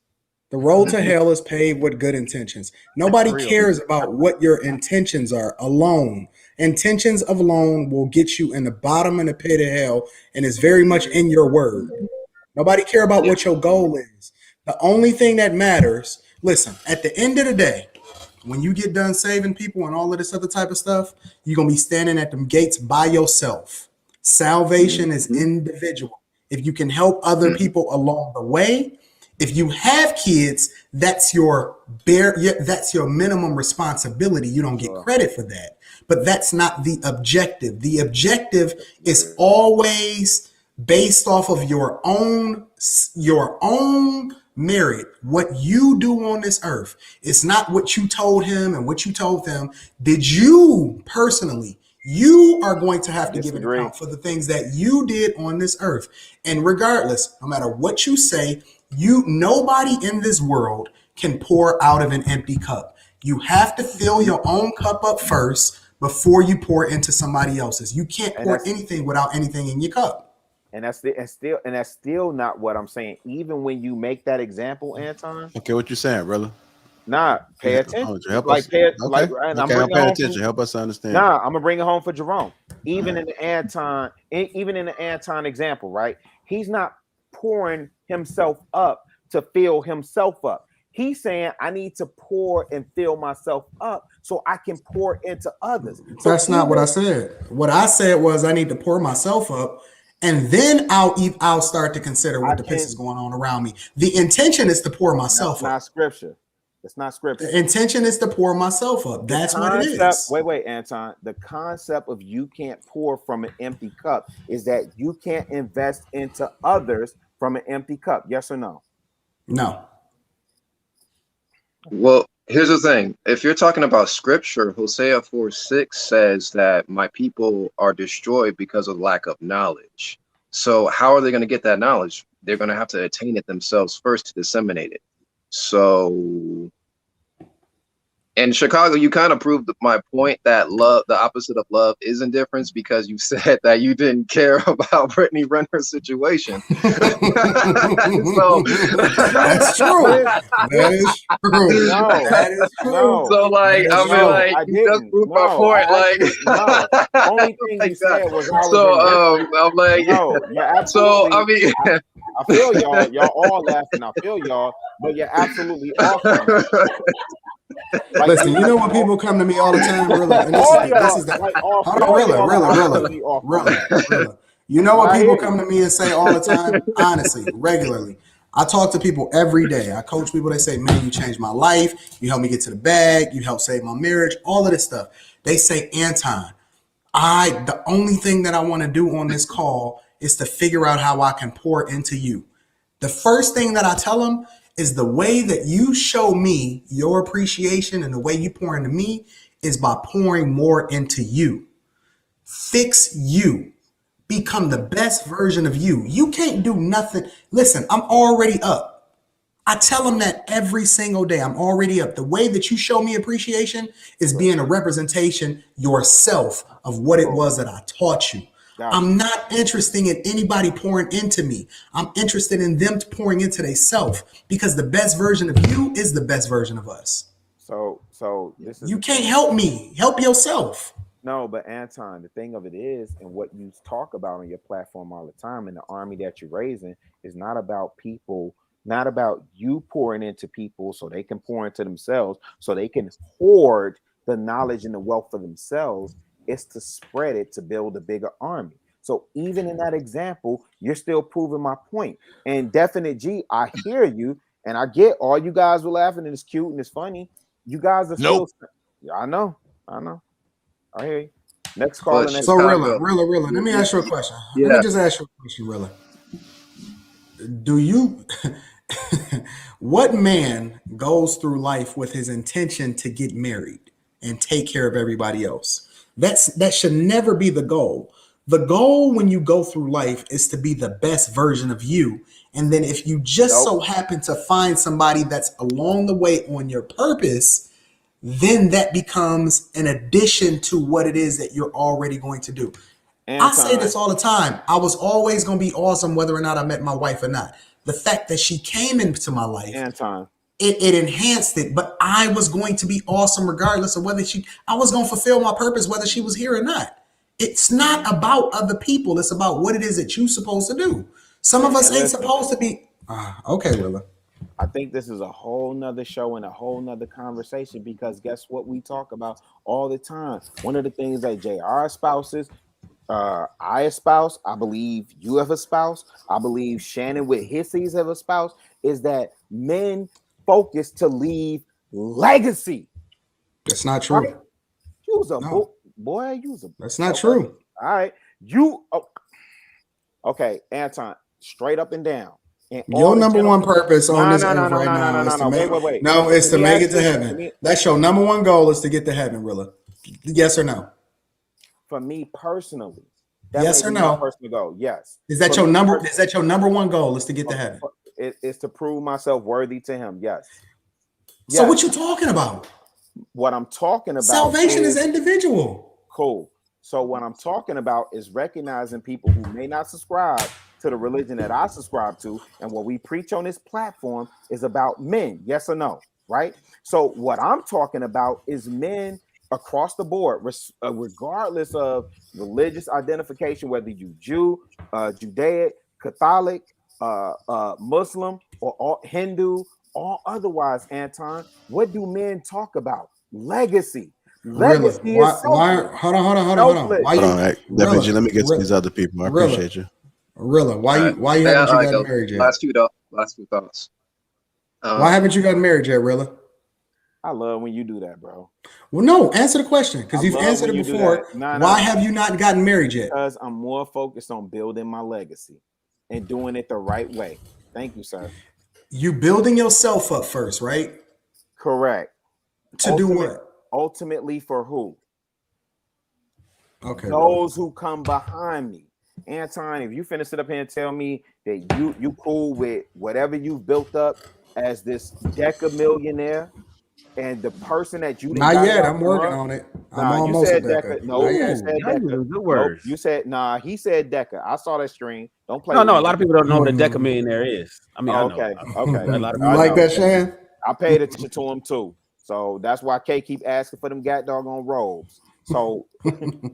S2: The road to hell is paved with good intentions. Nobody cares about what your intentions are alone. Intentions alone will get you in the bottom of the pit of hell, and it's very much in your word. Nobody care about what your goal is. The only thing that matters, listen, at the end of the day, when you get done saving people and all of this other type of stuff, you're going to be standing at them gates by yourself. Salvation is individual. If you can help other people along the way, if you have kids, that's your minimum responsibility. You don't get credit for that, but that's not the objective. The objective is always based off of your own merit, what you do on this earth. It's not what you told him and what you told them. Did you personally, you are going to have to give an account for the things that you did on this earth. And regardless, no matter what you say, nobody in this world can pour out of an empty cup. You have to fill your own cup up first before you pour into somebody else's. You can't pour anything without anything in your cup.
S3: And that's still not what I'm saying. Even when you make that example, Anton.
S1: Okay, what you saying, brother?
S3: Nah, pay attention.
S1: Help
S3: like,
S1: us.
S3: pay,
S1: Okay.
S3: like, and
S1: okay,
S3: I'm
S1: I'm paying attention. Help us understand.
S3: Nah, I'm gonna bring it home for Jerome. Even in the Anton example, right? He's not pouring himself up to fill himself up. He's saying, I need to pour and fill myself up so I can pour into others. So
S2: that's not what I said. What I said was I need to pour myself up, and then I'll start to consider what the piss is going on around me. The intention is to pour myself up.
S3: Not scripture. It's not scripture.
S2: The intention is to pour myself up. That's what it is.
S3: Wait, Anton. The concept of you can't pour from an empty cup is that you can't invest into others from an empty cup. Yes or no?
S2: No.
S11: Well, here's the thing. If you're talking about scripture, Hosea 4:6 says that my people are destroyed because of lack of knowledge. So how are they going to get that knowledge? They're going to have to attain it themselves first to disseminate it. So in Chicago, you kind of proved my point that love, the opposite of love, is indifference, because you said that you didn't care about Brittany Renner's situation. So
S2: that's true. That is true. That is true.
S11: So like, I mean, like, you just proved my point. Like,
S3: only thing you said was
S11: I'm like, so I mean,
S3: I feel y'all all laughing. I feel y'all, but you're absolutely awesome.
S2: Like, listen, you know when people come to me all the time, Rilla, and this is that. Hold on, Rilla. You know when people come to me and say all the time, honestly, regularly. I talk to people every day. I coach people. They say, man, you changed my life. You helped me get to the bag. You helped save my marriage. All of this stuff. They say, Anton, the only thing that I want to do on this call is to figure out how I can pour into you. The first thing that I tell them is the way that you show me your appreciation and the way you pour into me is by pouring more into you. Fix you. Become the best version of you. You can't do nothing. Listen, I'm already up. I tell them that every single day. I'm already up. The way that you show me appreciation is being a representation yourself of what it was that I taught you. I'm not interested in anybody pouring into me. I'm interested in them pouring into themselves, because the best version of you is the best version of us.
S3: So this is,
S2: you can't help me. Help yourself.
S3: No, but Anton, the thing of it is, and what you talk about on your platform all the time, and the army that you're raising, is not about people, not about you pouring into people so they can pour into themselves, so they can hoard the knowledge and the wealth for themselves. It's to spread it, to build a bigger army. So even in that example, you're still proving my point. And Definite G, I hear you, and I get all you guys were laughing, and it's cute and it's funny. You guys are still. Yeah, I know. I hear you. Next call.
S2: So Rilla, let me ask you a question. Let me just ask you a question, Rilla. Do you? What man goes through life with his intention to get married and take care of everybody else? That should never be the goal. The goal when you go through life is to be the best version of you. And then if you just so happen to find somebody that's along the way on your purpose, then that becomes an addition to what it is that you're already going to do. I say this all the time. I was always going to be awesome whether or not I met my wife or not. The fact that she came into my life, it enhanced it, but I was going to be awesome regardless of whether I was going to fulfill my purpose, whether she was here or not. It's not about other people. It's about what it is that you're supposed to do. Some of us ain't supposed to be. Okay, Willa.
S3: I think this is a whole nother show and a whole nother conversation, because guess what we talk about all the time? One of the things that JR espouses, I espouse, I believe you have a spouse, I believe Shannon with his seeds have a spouse, is that men focus to leave legacy.
S2: That's not true.
S3: Right? Use a boy, use a.
S2: That's not true.
S3: All right, okay, Anton, straight up and down. And
S2: your number one purpose on this earth right now is to make it's to make it to heaven. That's your number one goal, is to get to heaven, Rilla. Yes or no?
S3: For me personally,
S2: yes or no?
S3: Personal goal, yes.
S2: Is that your number? Is that your number one goal? Is to get to heaven?
S3: It's to prove myself worthy to Him. Yes.
S2: So what you talking about?
S3: What I'm talking about
S2: Salvation is individual.
S3: Cool. So what I'm talking about is recognizing people who may not subscribe to the religion that I subscribe to, and what we preach on this platform is about men. Yes or no? Right? So what I'm talking about is men across the board, regardless of religious identification, whether you Jew, Judaic, Catholic, Muslim, or Hindu, or otherwise. Anton, what do men talk about? Legacy. Legacy
S2: Why?
S3: is selfless.
S2: Hold on. Why
S1: Hold
S2: you?
S1: on, right? Definitely, G, let me get to these other people. I appreciate you.
S2: Rilla, why you
S11: I
S2: haven't you
S11: got
S2: gotten married yet?
S11: last few thoughts.
S2: Why haven't you gotten married yet, Rilla?
S3: I love when you do that, bro.
S2: Well, no, answer the question because
S3: I
S2: you've
S3: love
S2: answered
S3: when
S2: it
S3: you do
S2: before.
S3: that.
S2: Why have you not gotten married yet?
S3: Because I'm more focused on building my legacy and doing it the right way. Thank you, sir.
S2: You building yourself up first, right?
S3: Correct.
S2: To do what?
S3: Ultimately for who?
S2: Okay.
S3: Those who come behind me. Anton, if you finna sit up here and tell me that you cool with whatever you've built up as this deca-millionaire, and the person that you
S2: Not yet. I'm working on it. I'm almost a Deca.
S3: No, you said Deca.
S4: Good
S3: Nope,
S4: words.
S3: you said he said Deca. I saw that stream. Don't play.
S4: No,
S3: with
S4: a
S3: me.
S4: lot of people don't know what a decamillionaire is. I mean,
S3: okay.
S4: A lot of
S2: You like that, Shan?
S3: I paid attention to him too, so that's why K keep asking for them god doggone robes. So,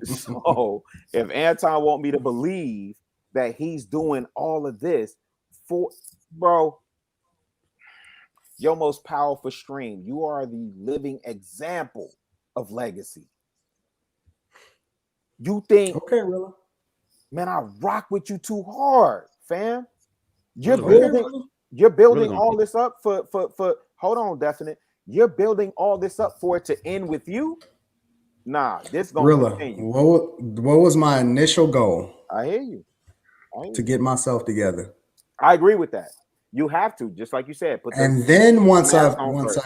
S3: so if Anton want me to believe that he's doing all of this for, bro, your most powerful stream, you are the living example of legacy. You think,
S2: okay, Rilla?
S3: Man, I rock with you too hard, fam. You're
S2: Really,
S3: building all this up for hold on, definite. You're building all this up for it to end with you. Nah, this gonna continue.
S2: What was my initial goal?
S3: I hear you.
S2: To get myself together.
S3: I agree with that. You have to, just like you said.
S2: And then once I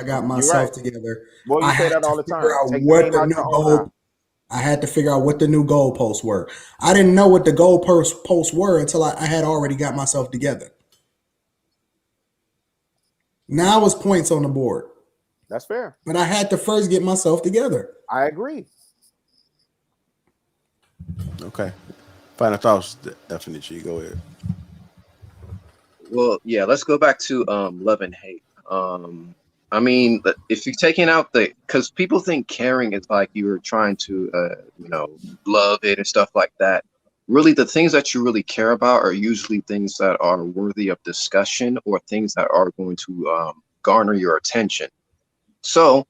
S2: got myself together,
S3: well, you
S2: I
S3: say
S2: had
S3: that
S2: to
S3: all the time.
S2: figure out what the new goal. I had to figure out what the new goalposts were. I didn't know what the goalposts were until I had already got myself together. Now it's points on the board.
S3: That's fair.
S2: But I had to first get myself together.
S3: I agree.
S1: Okay. Final thoughts, definitely. Go ahead.
S11: Well, yeah, let's go back to love and hate. I mean, if you're taking out because people think caring is like you're trying to, love it and stuff like that. Really, the things that you really care about are usually things that are worthy of discussion or things that are going to garner your attention. So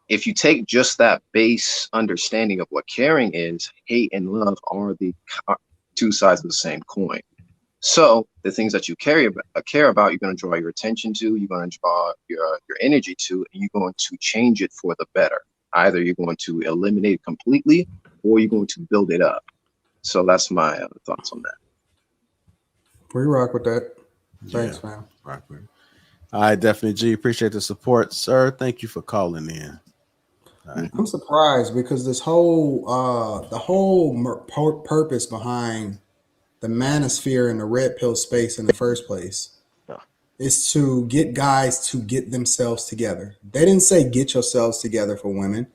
S11: if you take just that base understanding of what caring is, hate and love are the two sides of the same coin. So the things that you care about, you're going to draw your attention to, you're going to draw your energy to, and you're going to change it for the better. Either you're going to eliminate it completely or you're going to build it up. So that's my thoughts on that.
S2: We rock with that. Thanks, man.
S1: Rock with it. All right, definitely, G. Appreciate the support, sir. Thank you for calling in. Right.
S2: I'm surprised because this whole purpose behind the manosphere and the red pill space in the first place is to get guys to get themselves together. They didn't say get yourselves together for women.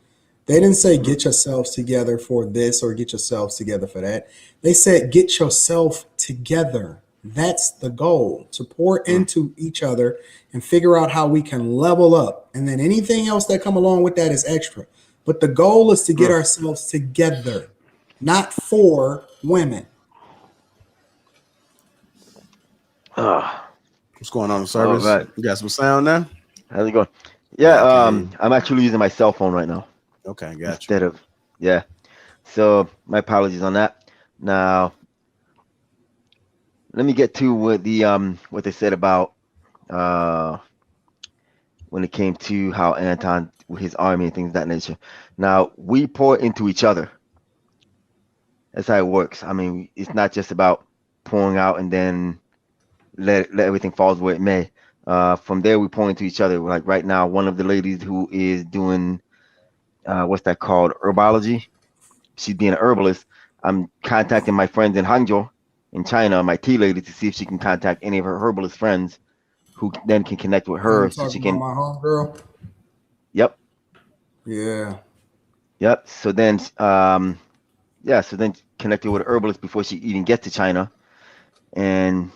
S2: They didn't say get yourselves together for this or get yourselves together for that. They said get yourself together. That's the goal, to pour into each other and figure out how we can level up. And then anything else that come along with that is extra. But the goal is to get ourselves together, not for women.
S1: What's going on in service? Right. You got some sound now?
S12: How's it going? Yeah, I'm actually using my cell phone right now.
S1: Okay, gotcha.
S12: Instead of, so my apologies on that. Now, let me get to what they said about when it came to how Anton with his army and things of that nature. Now, we pour into each other. That's how it works. I mean, it's not just about pouring out and then let everything fall where it may. From there, we pour into each other. Like right now, one of the ladies who is doing what's that called? Herbology. She's being an herbalist. I'm contacting my friends in Hangzhou in China, my tea lady, to see if she can contact any of her herbalist friends who then can connect with her so she can.
S2: My homegirl.
S12: Yep.
S2: Yeah.
S12: Yep. So then, so then connected with an herbalist before she even gets to China, and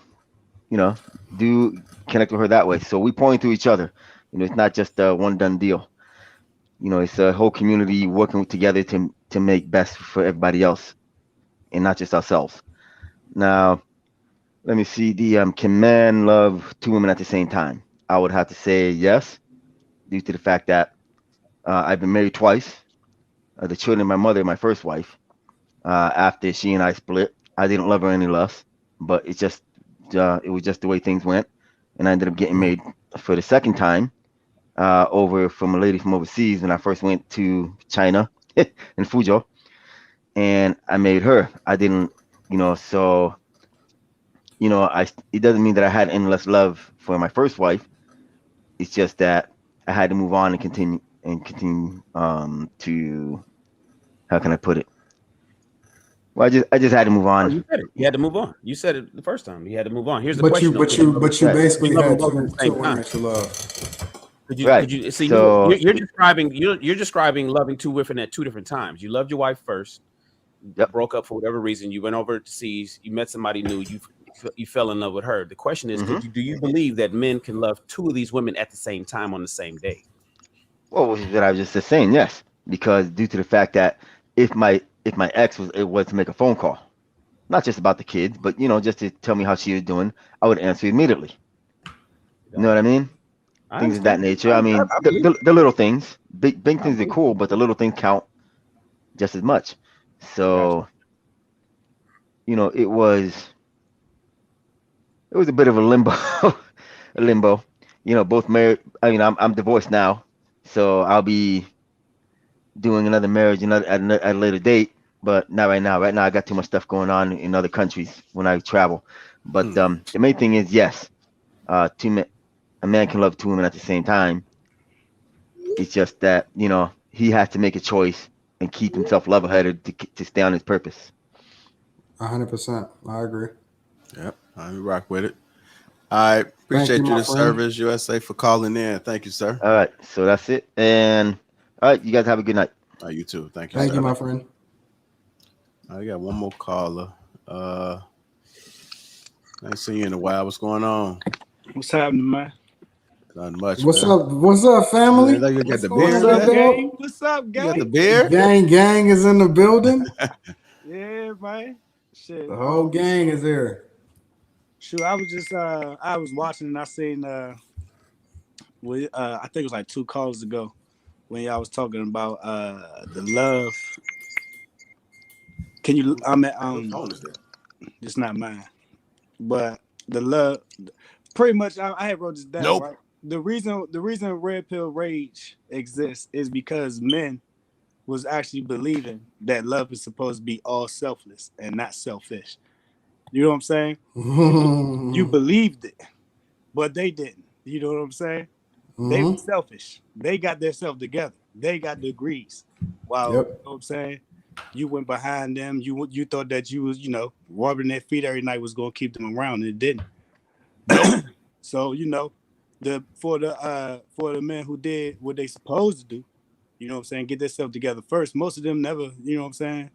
S12: do connect with her that way. So we point to each other. It's not just a one done deal. It's a whole community working together to make best for everybody else, and not just ourselves. Now, let me see. Can man love two women at the same time? I would have to say yes, due to the fact that I've been married twice. The children of my mother, my first wife, after she and I split, I didn't love her any less, but it was just the way things went, and I ended up getting married for the second time over from a lady from overseas when I first went to China in Fuzhou, and I married her. I didn't, so it doesn't mean that I had any less love for my first wife. It's just that I had to move on and continue to, how can I put it? Well, I just had to move
S4: Oh,
S12: on.
S4: you said it. You had to move on. You said it the first time. You had to move on. Here's the
S2: But
S4: question.
S2: you basically
S4: love
S2: had
S4: them both at the
S2: two
S4: same
S2: women
S4: time.
S2: that you love.
S12: Right.
S4: Could you see?
S12: So
S4: You're describing loving two women at two different times. You loved your wife first.
S12: Yep.
S4: Broke up for whatever reason. You went overseas. You met somebody new. You fell in love with her. The question is, do you believe that men can love two of these women at the same time on the same day?
S12: Well, what I was just saying, yes, because due to the fact that if my ex was to make a phone call, not just about the kids, but just to tell me how she was doing, I would answer immediately. You know what I mean? Things of that nature. I mean, the little things, big things are cool, but the little things count just as much. So, it was a bit of a limbo. Both married. I mean, I'm divorced now, so I'll be doing another marriage at a later date, but not right now. Right now, I got too much stuff going on in other countries when I travel. But the main thing is, yes, a man can love two women at the same time. It's just that he has to make a choice and keep himself level-headed to stay on his purpose.
S2: 100%. I agree.
S1: Yep, I rock with it. I appreciate you, the Service USA, for calling in. Thank you, sir.
S12: All right, so that's it. And all right, you guys have a good night.
S1: You too. Thank you.
S2: Thank
S1: sir.
S2: you, my friend.
S1: I got one more caller. I ain't seen you in a while. What's going on?
S13: What's happening, man?
S1: Not much.
S2: What's
S1: man.
S2: up? What's up, family?
S1: You got the
S2: What's
S1: beard.
S2: up, gang?
S13: What's up, gang?
S1: You got the beard.
S2: Gang is in the building.
S13: Yeah, man. Shit.
S2: The whole gang is there.
S13: Shoot, I was just I was watching and I seen I think it was like 2 calls ago when y'all was talking about the love. Can you it's not mine. But the love pretty much I had wrote this down, right? The reason Red Pill Rage exists is because men was actually believing that love is supposed to be all selfless and not selfish. You know what I'm saying? You believed it, but they didn't. You know what I'm saying? They were selfish. They got themselves together. They got degrees. Wow. You know what I'm saying? You went behind them. You thought that you was, rubbing their feet every night was gonna keep them around, and it didn't. So, for the men who did what they supposed to do, you know what I'm saying, get themselves together first. Most of them never, you know what I'm saying,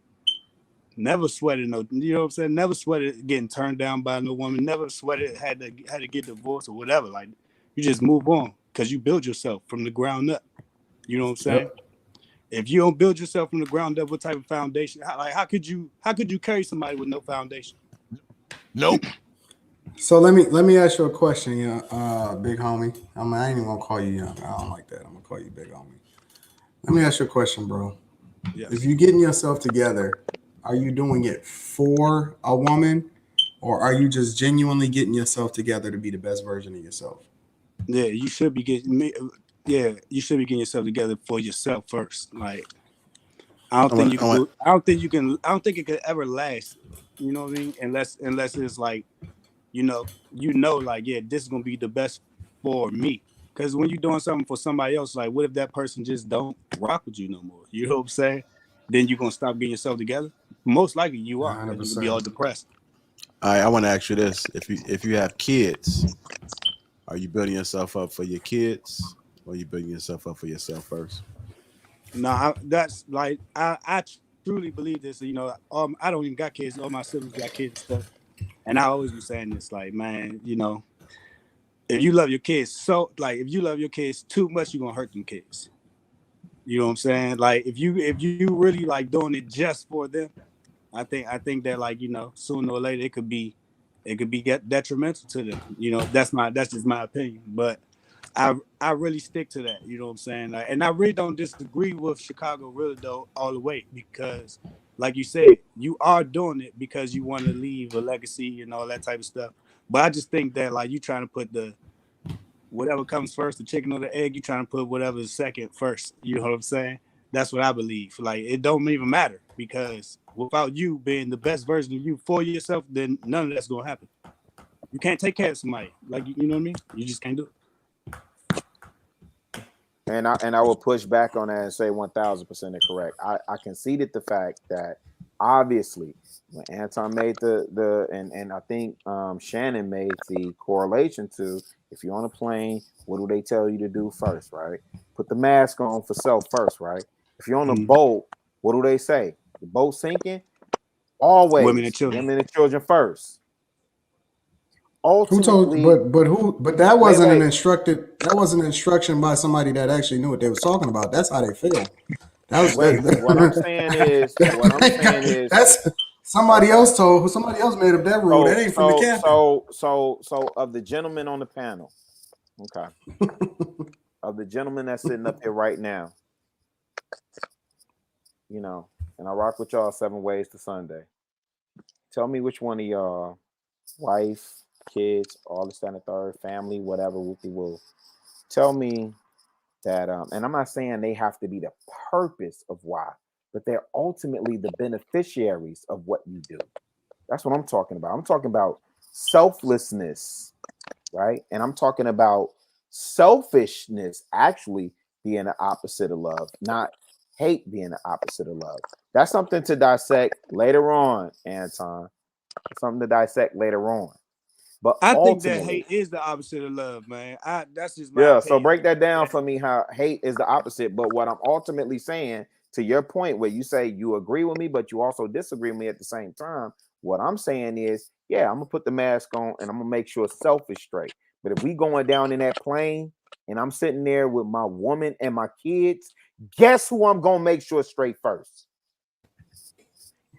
S13: never sweated no, you know what I'm saying, never sweated getting turned down by no woman, never sweated had to get divorced or whatever. Like, you just move on because you build yourself from the ground up. You know what I'm saying? Yep. If you don't build yourself from the ground up, what type of foundation? How could you carry somebody with no foundation?
S9: Nope.
S2: So let me ask you a question, big homie. I ain't even gonna call you young. I don't like that. I'm gonna call you big homie. Let me ask you a question, bro. Yes. If you're getting yourself together, are you doing it for a woman, or are you just genuinely getting yourself together to be the best version of yourself?
S13: Yeah, you should be getting yourself together for yourself first. Like, I don't think it could ever last. You know what I mean? Unless it's like, like, yeah, this is gonna be the best for me. Because when you're doing something for somebody else, like, what if that person just don't rock with you no more? You know what I'm saying? Then you're gonna stop getting yourself together. Most likely you are. You're gonna be all depressed.
S1: All right, I want to ask you this: if you have kids, are you building yourself up for your kids, or are you building yourself up for yourself first?
S13: No, that's like I truly believe this. You know, I don't even got kids. All my siblings got kids and stuff, and I always be saying this, like, man, you know, if you love your kids if you love your kids too much, you're gonna hurt them kids. You know what I'm saying? Like, if you really like doing it just for them, I think that, like, you know, sooner or later it could be get detrimental to them. You know, that's just my opinion, but I really stick to that. You know what I'm saying? Like, and I really don't disagree with Chicago really though all the way, because like you said, you are doing it because you want to leave a legacy and all that type of stuff. But I just think that, like, you trying to put the whatever comes first, the chicken or the egg, you trying to put whatever's second first. You know what I'm saying? That's what I believe. Like, it don't even matter, because without you being the best version of you for yourself, then none of that's gonna happen. You can't take care of somebody. Like, you know what I mean? You just can't do it.
S3: And I will push back on that and say 1000% correct. I conceded the fact that obviously when Anton made and I think Shannon made the correlation to, if you're on a plane, what do they tell you to do first, right? Put the mask on for self first, right? If you're on a boat, what do they say? The boat sinking? Always
S13: Women and
S3: children first.
S2: Who told?
S3: Ultimately,
S2: But that wasn't
S3: wait.
S2: an instruction by somebody that actually knew what they was talking about. That's how they feel. That was
S3: What I'm saying is
S2: that's somebody else told. Somebody else made up that rule. That ain't from the captain.
S3: So of the gentlemen on the panel, okay, of the gentlemen that's sitting up here right now, you know, and I rock with y'all 7 ways to Sunday. Tell me which one of y'all, wife, kids, all the standard third, family, whatever, whoopie woo. Tell me that, and I'm not saying they have to be the purpose of why, but they're ultimately the beneficiaries of what you do. That's what I'm talking about. I'm talking about selflessness, right? And I'm talking about selfishness actually being the opposite of love, not hate being the opposite of love. That's something to dissect later on, Anton. Something to dissect later on. But
S13: I think that
S3: ultimately,
S13: hate is the opposite of love, man. That's just my
S3: yeah,
S13: opinion.
S3: so break that down for me, how hate is the opposite. But what I'm ultimately saying, to your point where you say you agree with me, but you also disagree with me at the same time, what I'm saying is, yeah, I'm gonna put the mask on and I'm gonna make sure self is straight. But if we going down in that plane and I'm sitting there with my woman and my kids, guess who I'm gonna make sure straight first?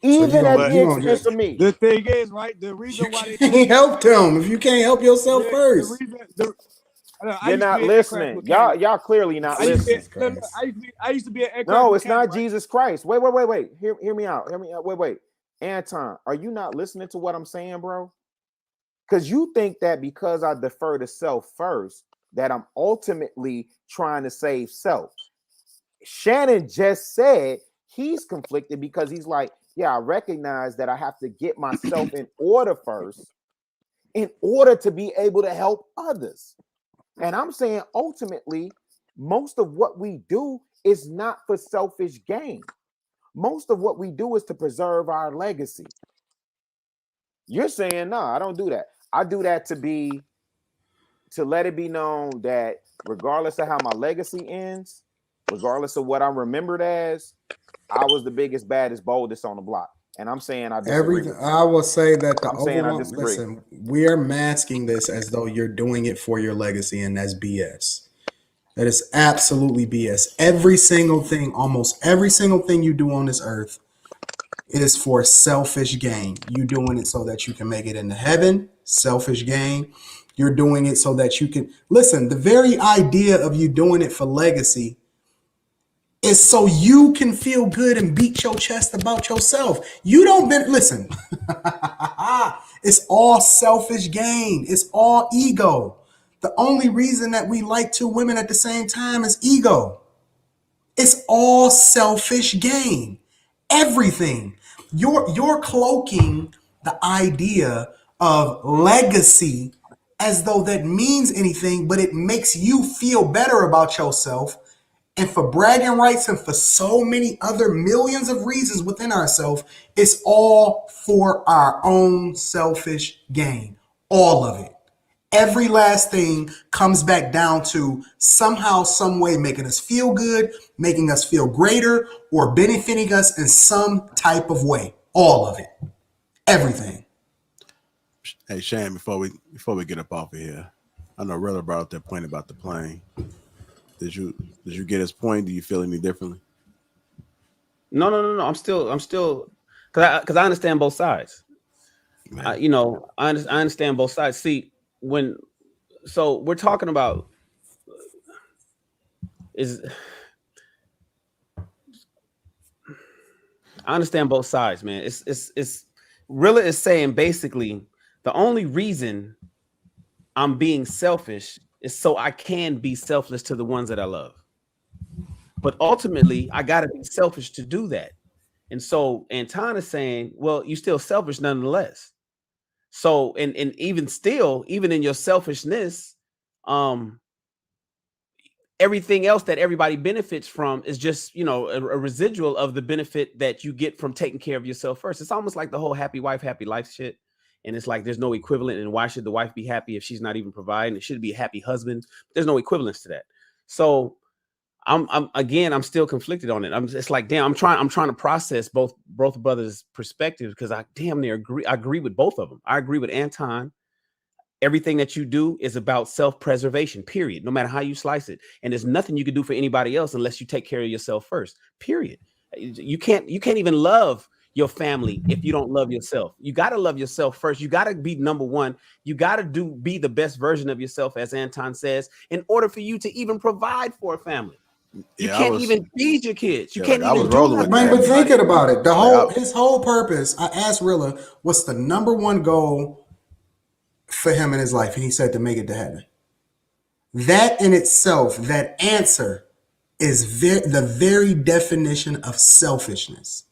S3: Even at the expense of me.
S13: The thing is, right? The reason why they
S2: can't help them if you can't help yourself first.
S3: You're not listening. Y'all clearly not listening.
S13: I used to be an aircraft
S3: No, it's
S13: mechanic,
S3: not Jesus Christ. Wait. Hear me out. Wait. Anton, are you not listening to what I'm saying, bro? Because you think that because I defer to self first, that I'm ultimately trying to save self. Shannon just said he's conflicted because he's like, yeah, I recognize that I have to get myself in order first in order to be able to help others. And I'm saying ultimately, most of what we do is not for selfish gain. Most of what we do is to preserve our legacy. You're saying, no, I don't do that. I do that to let it be known that regardless of how my legacy ends, regardless of what I'm remembered as, I was the biggest, baddest, boldest on the block. And I'm saying I disagree.
S2: I will say that the
S3: overwhelming.
S2: Listen, we are masking this as though you're doing it for your legacy, and that's BS. That is absolutely BS. Every single thing, almost every single thing you do on this earth is for selfish gain. You doing it so that you can make it into heaven, selfish gain. You're doing it so that you can listen. The very idea of you doing it for legacy is so you can feel good and beat your chest about yourself. You don't listen. It's all selfish gain. It's all ego. The only reason that we like 2 women at the same time is ego. It's all selfish gain. Everything. You're cloaking the idea of legacy as though that means anything, but it makes you feel better about yourself. And for bragging rights and for so many other millions of reasons within ourselves, it's all for our own selfish gain. All of it. Every last thing comes back down to somehow, some way making us feel good, making us feel greater, or benefiting us in some type of way. All of it. Everything.
S1: Hey Shane, before we get up off of here, I know Rilla brought up that point about the plane. Did you get his point? Do you feel any differently?
S4: No. I'm still because I understand both sides. I understand both sides. See, so we're talking about I understand both sides, man. It's Rilla is saying basically the only reason I'm being selfish is so I can be selfless to the ones that I love. But ultimately, I got to be selfish to do that. And so Anton is saying, well, you're still selfish nonetheless. So, and even still, even in your selfishness, everything else that everybody benefits from is just, a residual of the benefit that you get from taking care of yourself first. It's almost like the whole happy wife, happy life shit. And it's like, there's no equivalent. And why should the wife be happy if she's not even providing? It should be a happy husband. There's no equivalence to that. So I'm still conflicted on it. It's like, damn, I'm trying to process both brothers' perspectives because I damn near agree. I agree with both of them. I agree with Anton. Everything that you do is about self-preservation, period, no matter how you slice it. And there's nothing you can do for anybody else unless you take care of yourself first, period. You can't even love your family if you don't love yourself. You got to love yourself first. You got to be number one. You got to be the best version of yourself, as Anton says, in order for you to even provide for a family. You can't even feed your kids. You can't even do that.
S2: Man, but thinking about it, his whole purpose, I asked Rilla, what's the number one goal for him in his life? And he said to make it to heaven. That in itself, that answer is the very definition of selfishness.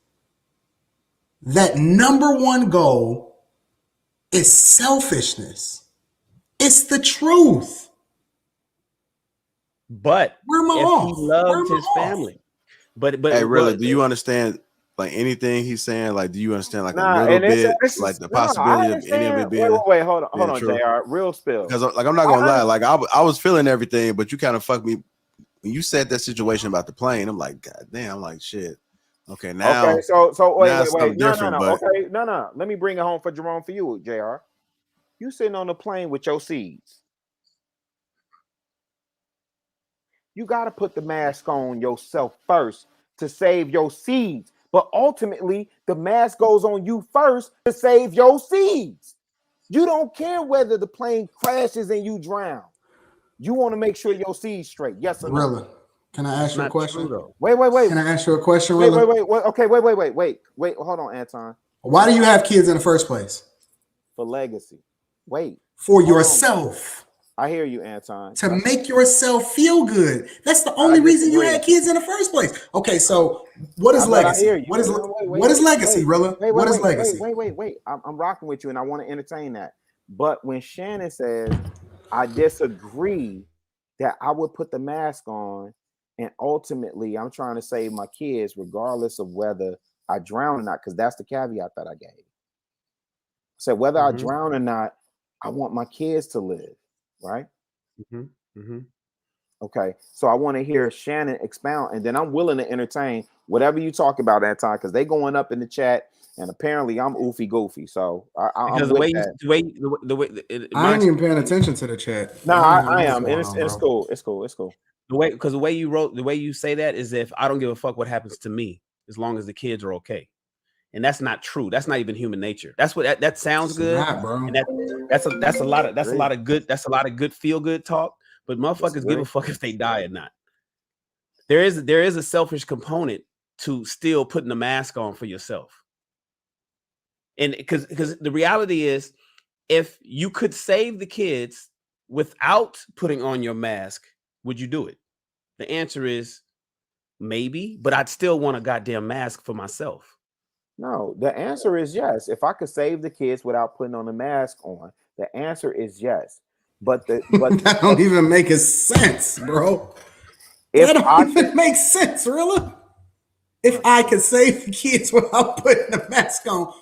S2: That number one goal is selfishness. It's the truth.
S4: But if he loved his family, but
S1: hey, really, do you understand like anything he's saying? Like, do you understand like a little bit, like the possibility of any of it being?
S3: Wait, hold on, JR, real spill.
S1: Because like I'm not gonna lie, like I was feeling everything, but you kind of fucked me when you said that situation about the plane. I'm like, God damn, I'm like shit. Okay, now.
S3: Okay, so wait, no.
S1: But...
S3: Okay, no. Let me bring it home for Jerome for you, JR. You sitting on the plane with your seeds. You got to put the mask on yourself first to save your seeds. But ultimately, the mask goes on you first to save your seeds. You don't care whether the plane crashes and you drown. You want to make sure your seeds straight. Yes or no?
S2: Really? Can I ask you a question?
S3: Wait.
S2: Can I ask you a question?
S3: Wait. Okay, wait. Hold on, Anton.
S2: Why do you have kids in the first place?
S3: For legacy. Wait.
S2: For yourself.
S3: I hear you, Anton.
S2: To make yourself feel good. That's the only reason you had kids in the first place. Okay, so what is legacy? What is legacy, Rilla? What is legacy?
S3: Wait. I'm rocking with you, and I want to entertain that. But when Shannon says, I disagree that I would put the mask on, and ultimately I'm trying to save my kids regardless of whether I drown or not, because that's the caveat that I gave. So whether I drown or not, I want my kids to live. Right. Okay. So I want to hear Shannon expound, and then I'm willing to entertain whatever you talk about that time, because they going up in the chat, and apparently I'm oofy goofy. So I'm
S4: the way
S2: I ain't even paying attention to the chat.
S3: No, I am, and it's cool. It's cool.
S4: The way you say that is if I don't give a fuck what happens to me as long as the kids are okay. And that's not true. That's not even human nature. That's what that sounds good.
S2: Not, bro.
S4: And that's a lot of good feel good talk. But motherfuckers give a fuck if they die or not. There is a selfish component to still putting the mask on for yourself. And because the reality is, if you could save the kids without putting on your mask, would you do it? The answer is maybe, but I'd still want a goddamn mask for myself.
S3: No, the answer is yes. If I could save the kids without putting on a mask on, the answer is yes. But
S2: that don't even make sense, bro. That don't even make sense, really. If I could save the kids without putting the mask on,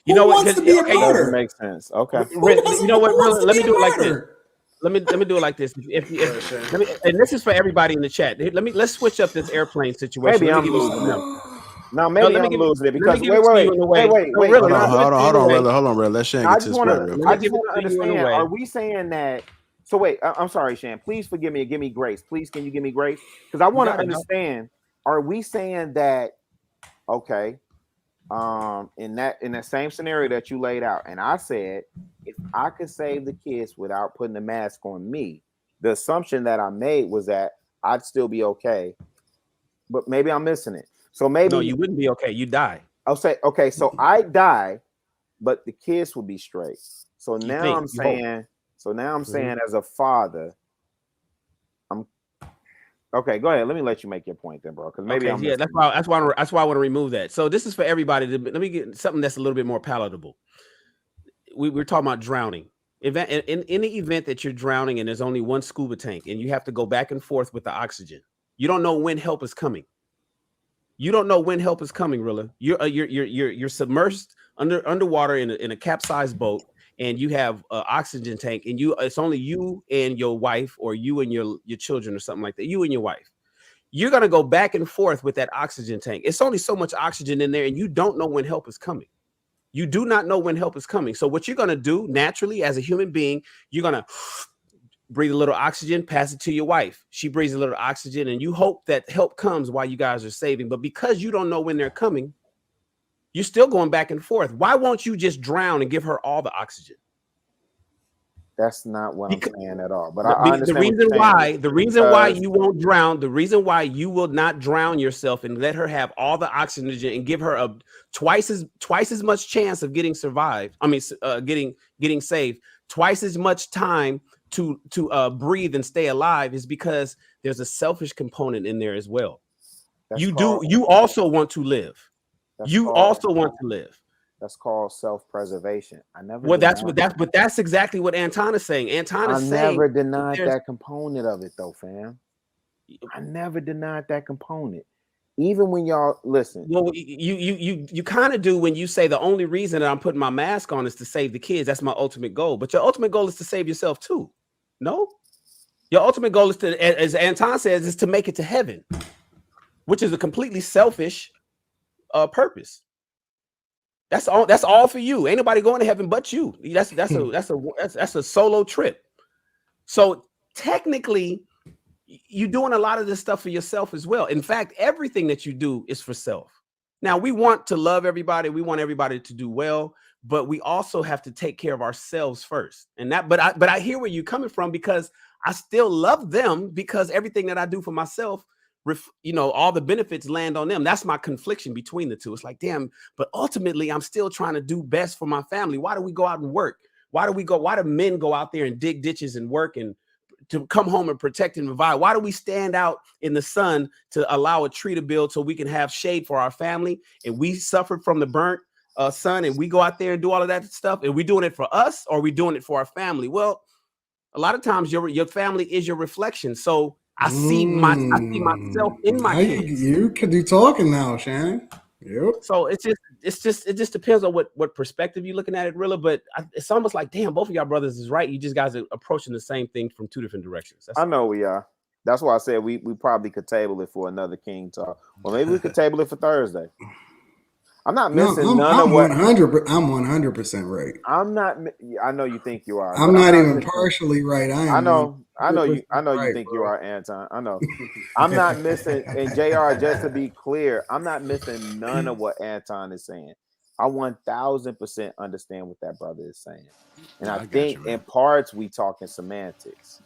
S4: You know what?
S2: wants to be a
S3: That doesn't
S2: martyr?
S3: make sense. Okay.
S4: You know what?
S2: Who wants
S4: Really,
S2: to
S4: let
S2: be
S4: me
S2: a
S4: do it like this.
S2: martyr?
S4: Let me do it like this. Let me, and this is for everybody in the chat. Let's switch up this airplane situation.
S3: Maybe
S4: Let me
S3: I'm
S4: give you
S3: losing
S4: something
S3: it.
S4: else.
S3: No,
S4: No,
S3: maybe
S4: let me
S3: I'm
S4: give it.
S3: losing it
S4: Let me
S3: because
S4: give it to you in a way.
S3: wait.
S4: No, really,
S3: Can I-
S1: Hold on,
S4: really.
S1: brother. Let Shane
S3: I
S1: get to
S3: just
S1: his
S3: want
S1: point
S3: to.
S1: real
S3: I
S1: quick.
S3: just want to
S4: to you in a
S3: understand.
S4: way.
S3: Are we saying that? So wait. I'm sorry, Shan. Please forgive me and give me grace. Please, can you give me grace? Because I want to understand. Are we saying that? Okay. In that same scenario that you laid out, and I said, if I could save the kids without putting the mask on me, the assumption that I made was that I'd still be okay. But maybe I'm missing it. So maybe
S4: No, you wouldn't be okay. You die.
S3: I'll say, okay, so I die, but the kids will be straight. So now I'm saying, as a father, I'm okay. Go ahead. Let me let you make your point then, bro. Because maybe I'm
S4: yeah. That's why I want to remove that. So this is for everybody. Let me get something that's a little bit more palatable. We're talking about drowning. In the event that you're drowning and there's only one scuba tank and you have to go back and forth with the oxygen, you don't know when help is coming. You don't know when help is coming, Rilla. You're submerged underwater in a capsized boat, and you have an oxygen tank, and it's only you and your wife, or you and your children, or something like that. You and your wife. You're gonna go back and forth with that oxygen tank. It's only so much oxygen in there, and you don't know when help is coming. You do not know when help is coming. So what you're gonna do naturally as a human being, you're gonna breathe a little oxygen, pass it to your wife. She breathes a little oxygen, and you hope that help comes while you guys are saving. But because you don't know when they're coming, you're still going back and forth. Why won't you just drown and give her all the oxygen?
S3: That's not what I'm saying at all. But
S4: I understand the reason why you won't drown, the reason why you will not drown yourself and let her have all the oxygen and give her a twice as much chance of getting survived. I mean, getting saved, twice as much time to breathe and stay alive is because there's a selfish component in there as well. You also want to live. Also want to live.
S3: That's called self-preservation. I never.
S4: Well, that's exactly what Anton is saying. Anton is saying,
S3: I never denied that component of it, though, fam. I never denied that component. Even when y'all listen.
S4: Well, you kind of do when you say the only reason that I'm putting my mask on is to save the kids. That's my ultimate goal. But your ultimate goal is to save yourself too. No, your ultimate goal is to, as Anton says, is to make it to heaven, which is a completely selfish purpose. That's all for you. Ain't nobody going to heaven but you. That's a solo trip. So technically, you're doing a lot of this stuff for yourself as well. In fact, everything that you do is for self. Now, we want to love everybody. We want everybody to do well, but we also have to take care of ourselves first. And but I hear where you're coming from, because I still love them, because everything that I do for myself, all the benefits land on them. That's my confliction between the two. It's like, damn, but ultimately I'm still trying to do best for my family. Why do we go out and work? Why do men go out there and dig ditches and work and to come home and protect and provide? Why do we stand out in the sun to allow a tree to build so we can have shade for our family? And we suffered from the burnt sun, and we go out there and do all of that stuff. And we doing it for us, or are we doing it for our family? Well, a lot of times your family is your reflection. So I see myself in my kids.
S2: You could be talking now, Shannon. Yep.
S4: So it just depends on what perspective you're looking at it, really. But it's almost like, damn, both of y'all brothers is right. You just guys are approaching the same thing from two different directions.
S3: I know we are. That's why I said we probably could table it for another King Talk. Well, maybe we could table it for Thursday. I'm not missing none of what.
S2: I'm 100% right.
S3: I'm not. I know you think you are.
S2: I'm not even partially right.
S3: I know you think you are, Anton. I know. I'm not missing. And JR, just to be clear, I'm not missing none of what Anton is saying. I 1000% understand what that brother is saying, and I think in parts we talking semantics.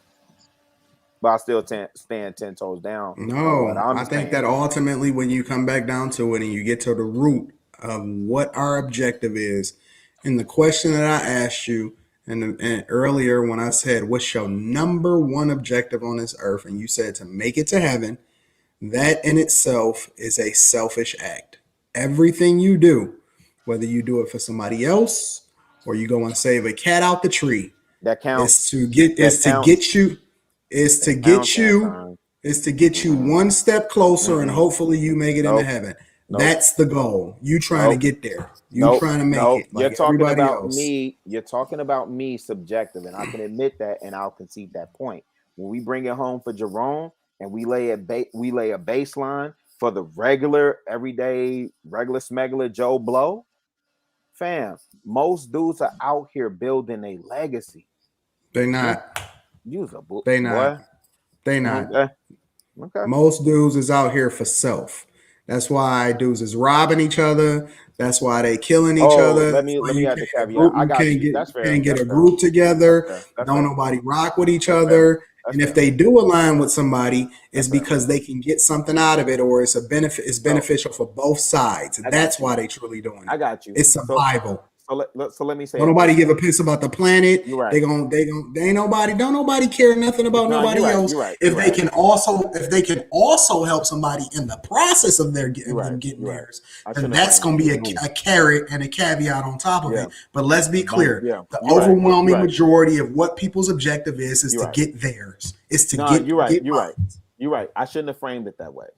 S3: But I still stand 10 toes down.
S2: No, I think that ultimately, when you come back down to it and you get to the root of what our objective is, and the question that I asked you and earlier when I said, what's your number one objective on this earth? And you said to make it to heaven. That in itself is a selfish act. Everything you do, whether you do it for somebody else or you go and save a cat out the tree,
S3: that counts.
S2: To get you one step closer, and hopefully you make it into heaven. That's the goal. You trying to get there. You trying to make it like
S3: you're talking
S2: everybody
S3: about
S2: else.
S3: me. You're talking about me subjective, and I can admit that, and I'll concede that point. When we bring it home for Jerome, and we lay a baseline for the regular, everyday, regular smuggler Joe Blow, fam. Most dudes are out here building a legacy.
S2: They not.
S3: Use a book.
S2: They not.
S3: Boy.
S2: They not.
S3: Okay.
S2: Most dudes is out here for self. That's why dudes is robbing each other. That's why they killing each other.
S3: Let me add the caveat. I got you. That's fair.
S2: Can't get a group together. Don't nobody rock with each other. And if they do align with somebody, it's because they can get something out of it, or it's a benefit. It's beneficial for both sides. That's why they truly doing it.
S3: I got you.
S2: It's survival.
S3: So let me say.
S2: Don't nobody give a piss about the planet.
S3: You're right.
S2: They ain't nobody. Don't nobody care nothing about nobody else. If they can also help somebody in the process of them getting theirs, then that's gonna be a carrot and a caveat on top of it. But let's be clear: the overwhelming majority of what people's objective is to get theirs. It's to get.
S3: You're right. I shouldn't have framed it that way.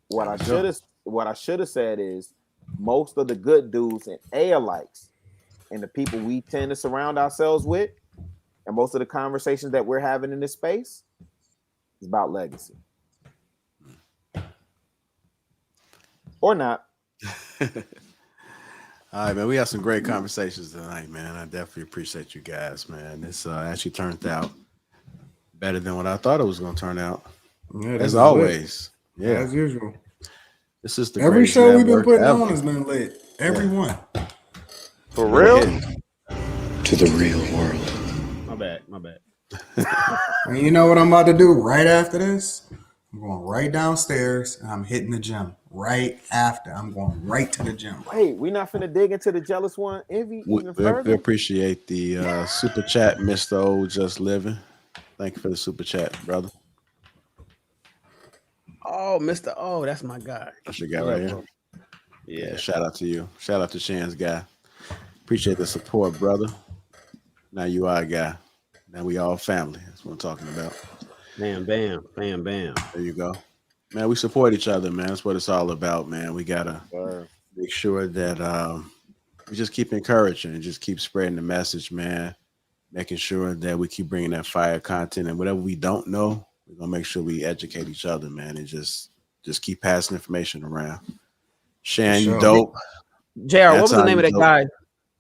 S3: What I should have said is, most of the good dudes and alikes and the people we tend to surround ourselves with, and most of the conversations that we're having in this space is about legacy. Or not.
S1: All right, man. We had some great conversations tonight, man. I definitely appreciate you guys, man. This actually turned out better than what I thought it was going to turn out.
S2: Yeah,
S1: as always.
S2: Lit. Yeah, as usual.
S1: This is the
S2: every show we've been putting on has been lit. Every one.
S3: For real?
S9: To the real world.
S4: My bad.
S2: And you know what I'm about to do right after this? I'm going right downstairs and I'm hitting the gym. Right after, I'm going right to the gym.
S3: Wait, we not finna dig into the jealous one envy even further?
S1: We appreciate the super chat, Mr. O Just Living. Thank you for the super chat, brother.
S4: Oh, Mr. O, that's my guy.
S1: That's your guy right here. Yeah, shout out to you. Shout out to Shan's guy. Appreciate the support, brother. Now you are a guy. Now we all family. That's what I'm talking about.
S4: Bam, bam, bam, bam.
S1: There you go. Man, we support each other, man. That's what it's all about, man. We gotta make sure that we just keep encouraging and just keep spreading the message, man. Making sure that we keep bringing that fire content, and whatever we don't know, we're gonna make sure we educate each other, man, and just keep passing information around. Shan, you dope.
S4: JR, what was the name of that guy?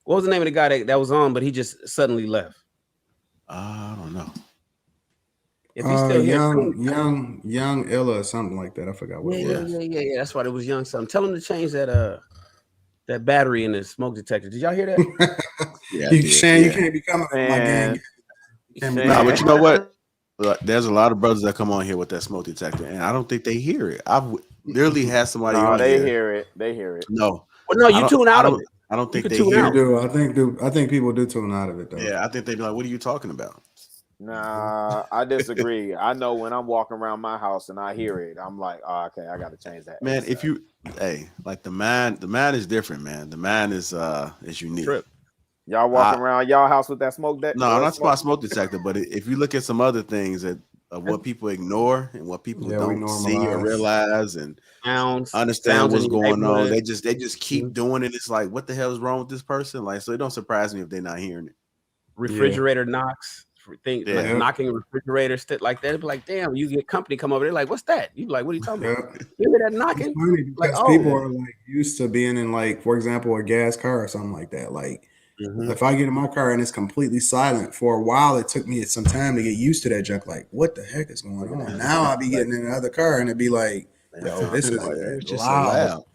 S4: What was the name of the guy that was on, but he just suddenly left?
S1: I don't know.
S4: If he's still here,
S2: young Illa or something like that. I forgot what it was.
S4: Yeah. That's why it was young something. Tell him to change that battery in the smoke detector. Did y'all hear that?
S2: Shan, you can't be coming from my gang.
S1: Nah, but you know what? There's a lot of brothers that come on here with that smoke detector, and I don't think they hear it. I've literally had somebody.
S3: No, they
S1: here.
S3: hear it. They hear it.
S1: No.
S4: Well, no, you tune out of it.
S1: I don't think they hear
S2: it. I think people do tune out of it though.
S1: Yeah, I think they be like, "What are you talking about?"
S3: Nah, I disagree. I know when I'm walking around my house and I hear it, I'm like, "Oh, okay, I got to change that."
S1: Man, if you, like the man is different, man. The man is unique.
S3: Trip. Y'all walking around y'all house with that smoke detector?
S1: No, I'm not about smoke detector, but if you look at some other things of what people ignore and what people don't see or realize and understand what's going on, they just keep doing it. It's like, what the hell is wrong with this person? Like, so it don't surprise me if they're not hearing it.
S4: Refrigerator knocks, things like knocking refrigerator like that. It'd be like, damn, you get company come over there, like, what's that? You be like, what are you talking about? You hear that knocking?
S2: It's funny because people are like used to being in, like, for example, a gas car or something like that. Like, if I get in my car and it's completely silent, for a while it took me some time to get used to that junk. Like, what the heck is going on? Now I'll be getting in another car and it'd be like, yo, this is just loud.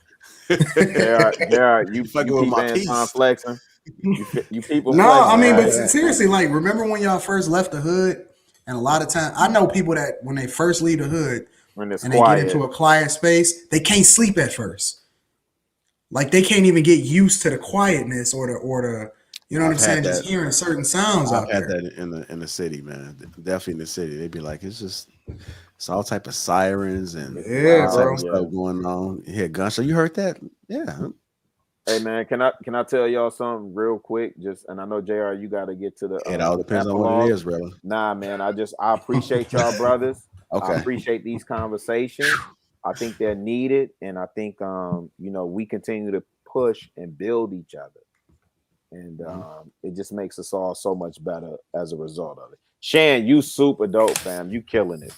S3: Yeah, you fucking with my piece. Flexing. You people.
S2: No, I mean, but seriously, like, remember when y'all first left the hood? And a lot of time, I know people that when they first leave the hood and they get into a quiet space, they can't sleep at first. Like, they can't even get used to the quietness or the you know what I'm saying? Just hearing certain sounds out there.
S1: I've had that in the city, man. Definitely in the city. They'd be like, it's all type of sirens and all type of stuff going on. You hear gunshot. You heard that? Yeah.
S3: Hey man, can I tell y'all something real quick? And I know JR, you got to get to the.
S1: It all depends on what it is, brother.
S3: Nah, man. I appreciate y'all, brothers.
S1: Okay.
S3: I appreciate these conversations. I think they're needed, and I think we continue to push and build each other, and it just makes us all so much better as a result of it. Shan, you super dope, fam. You killing it.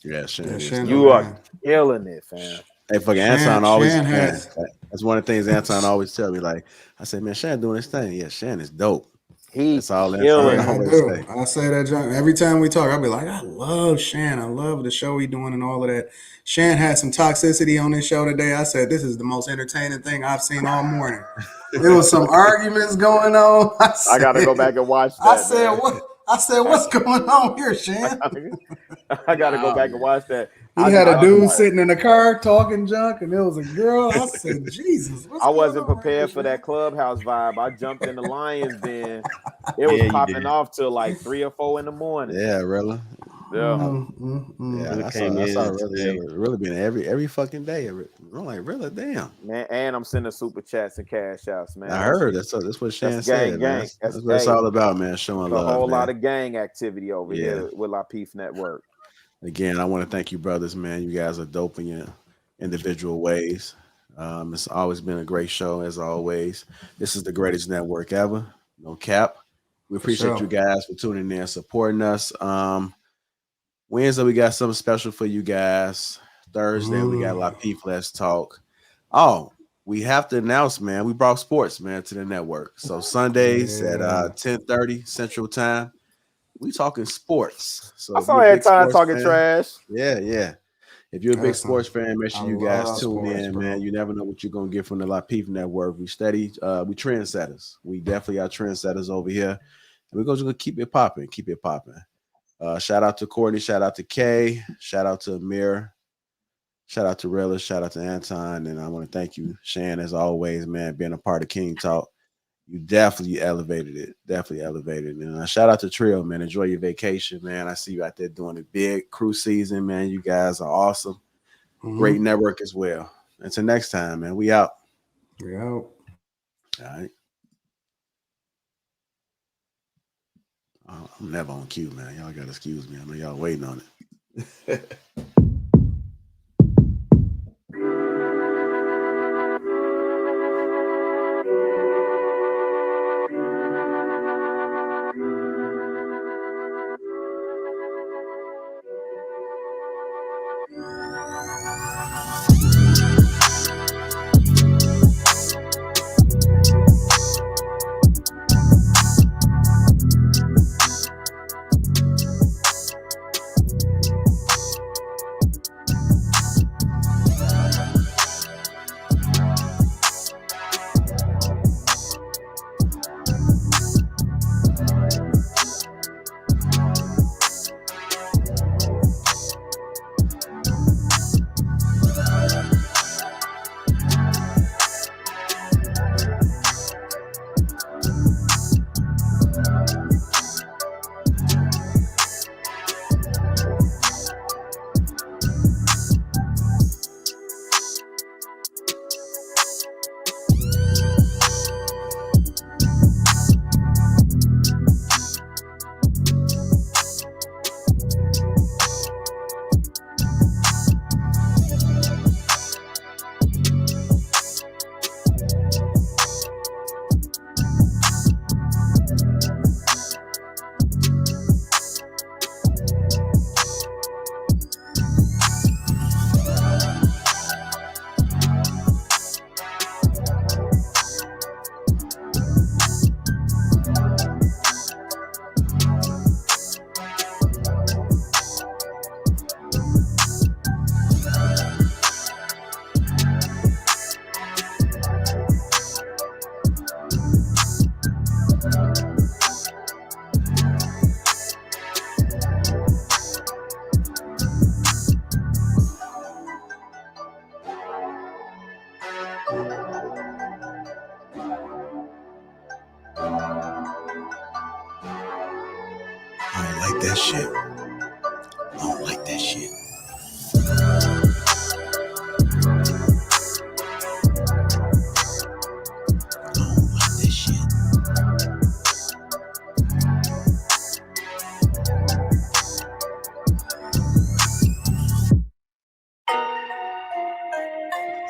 S1: Yeah, Shan.
S3: You are killing it, fam.
S1: Hey, fucking Anton always. That's one of the things Anton always tell me. Like I say, man, Shan doing his thing. Yeah, Shan is dope. That's all Anton always say.
S2: I say that every time we talk. I'll be like, I love Shan. I love the show he's doing and all of that. Shan had some toxicity on this show today. I said, this is the most entertaining thing I've seen all morning. There was some arguments going on.
S3: I got to go back and watch that.
S2: I said, what's going on here, Shan?
S3: I got to go back and watch that.
S2: He had a dude sitting in the car talking junk, and there was a girl. I said, Jesus.
S3: I wasn't prepared for that Clubhouse vibe. I jumped in the Lion's Den. It was popping off till like 3 or 4 in the morning.
S1: Yeah, really.
S3: Yeah.
S1: Yeah, I saw really being every fucking day. I'm like, really, damn.
S3: Man, and I'm sending super chats and cash outs, man.
S1: I heard that's what Shan said.
S3: Gang.
S1: That's what it's all about, man. Showing love.
S3: A whole lot of gang activity over here with Lapeef Network.
S1: Again, I want to thank you, brothers, man. You guys are dope in your individual ways. It's always been a great show, as always. This is the greatest network ever. No cap. We appreciate you guys for tuning in, supporting us. Wednesday, we got something special for you guys. Thursday, we got Lapeef Let's Talk. Oh, we have to announce, man, we brought sports, man, to the network. So Sundays at 10:30 Central Time, we talking sports. So
S3: I saw Anton talking trash.
S1: Yeah. If you're a big sports fan, make sure you guys tune in, man. You never know what you're gonna get from the Lapeef Network. We trendsetters. We definitely are trendsetters over here. And we're gonna keep it popping. Shout out to Courtney, shout out to Kay, shout out to Amir, shout out to Rilla, shout out to Anton, and I want to thank you, Shan, as always, man, being a part of King Talk. You definitely elevated it. And shout out to Trio, man. Enjoy your vacation, man. I see you out there doing a big cruise season, man. You guys are awesome. Great network as well. Until next time, man. We out.
S2: All
S1: right. I'm never on cue, man. Y'all gotta excuse me. I know y'all waiting on it.
S9: like that shit. I don't like that shit.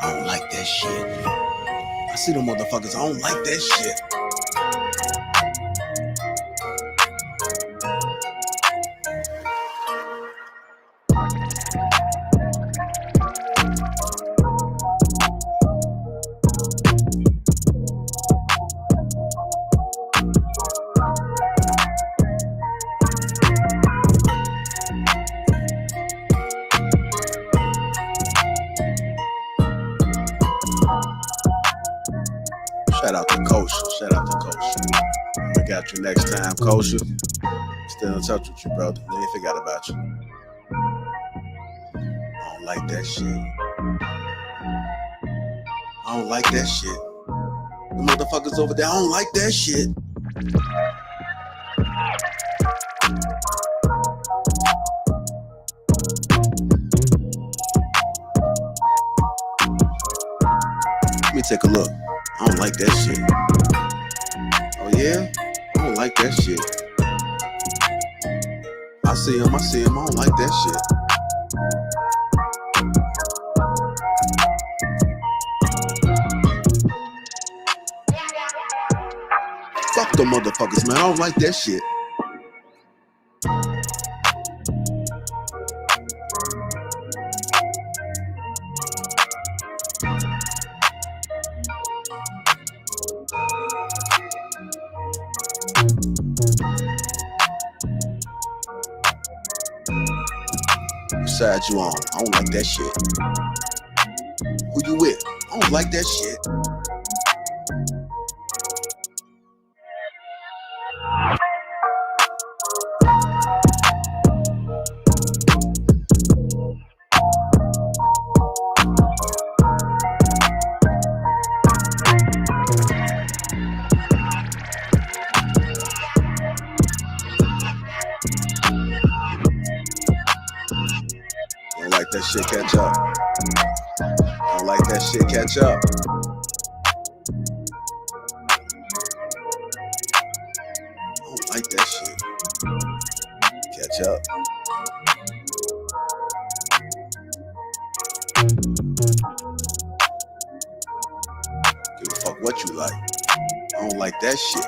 S9: I don't like that shit. I see them motherfuckers, I don't like that shit. Shout out to Coach. Shout out to Coach. I got you next time, Coach. Still in touch with you, brother. They ain't forgot about you. I don't like that shit. I don't like that shit. The motherfuckers over there, I don't like that shit. Let me take a look. I don't like that shit. Oh yeah? I don't like that shit. I see him, I don't like that shit. Fuck them motherfuckers, man. I don't like that shit. Side you on. I don't like that shit. Who you with? I don't like that shit. Don't like that shit, catch up. Don't like that shit, catch up. Don't like that shit. Catch up. Give a fuck what you like. I don't like that shit.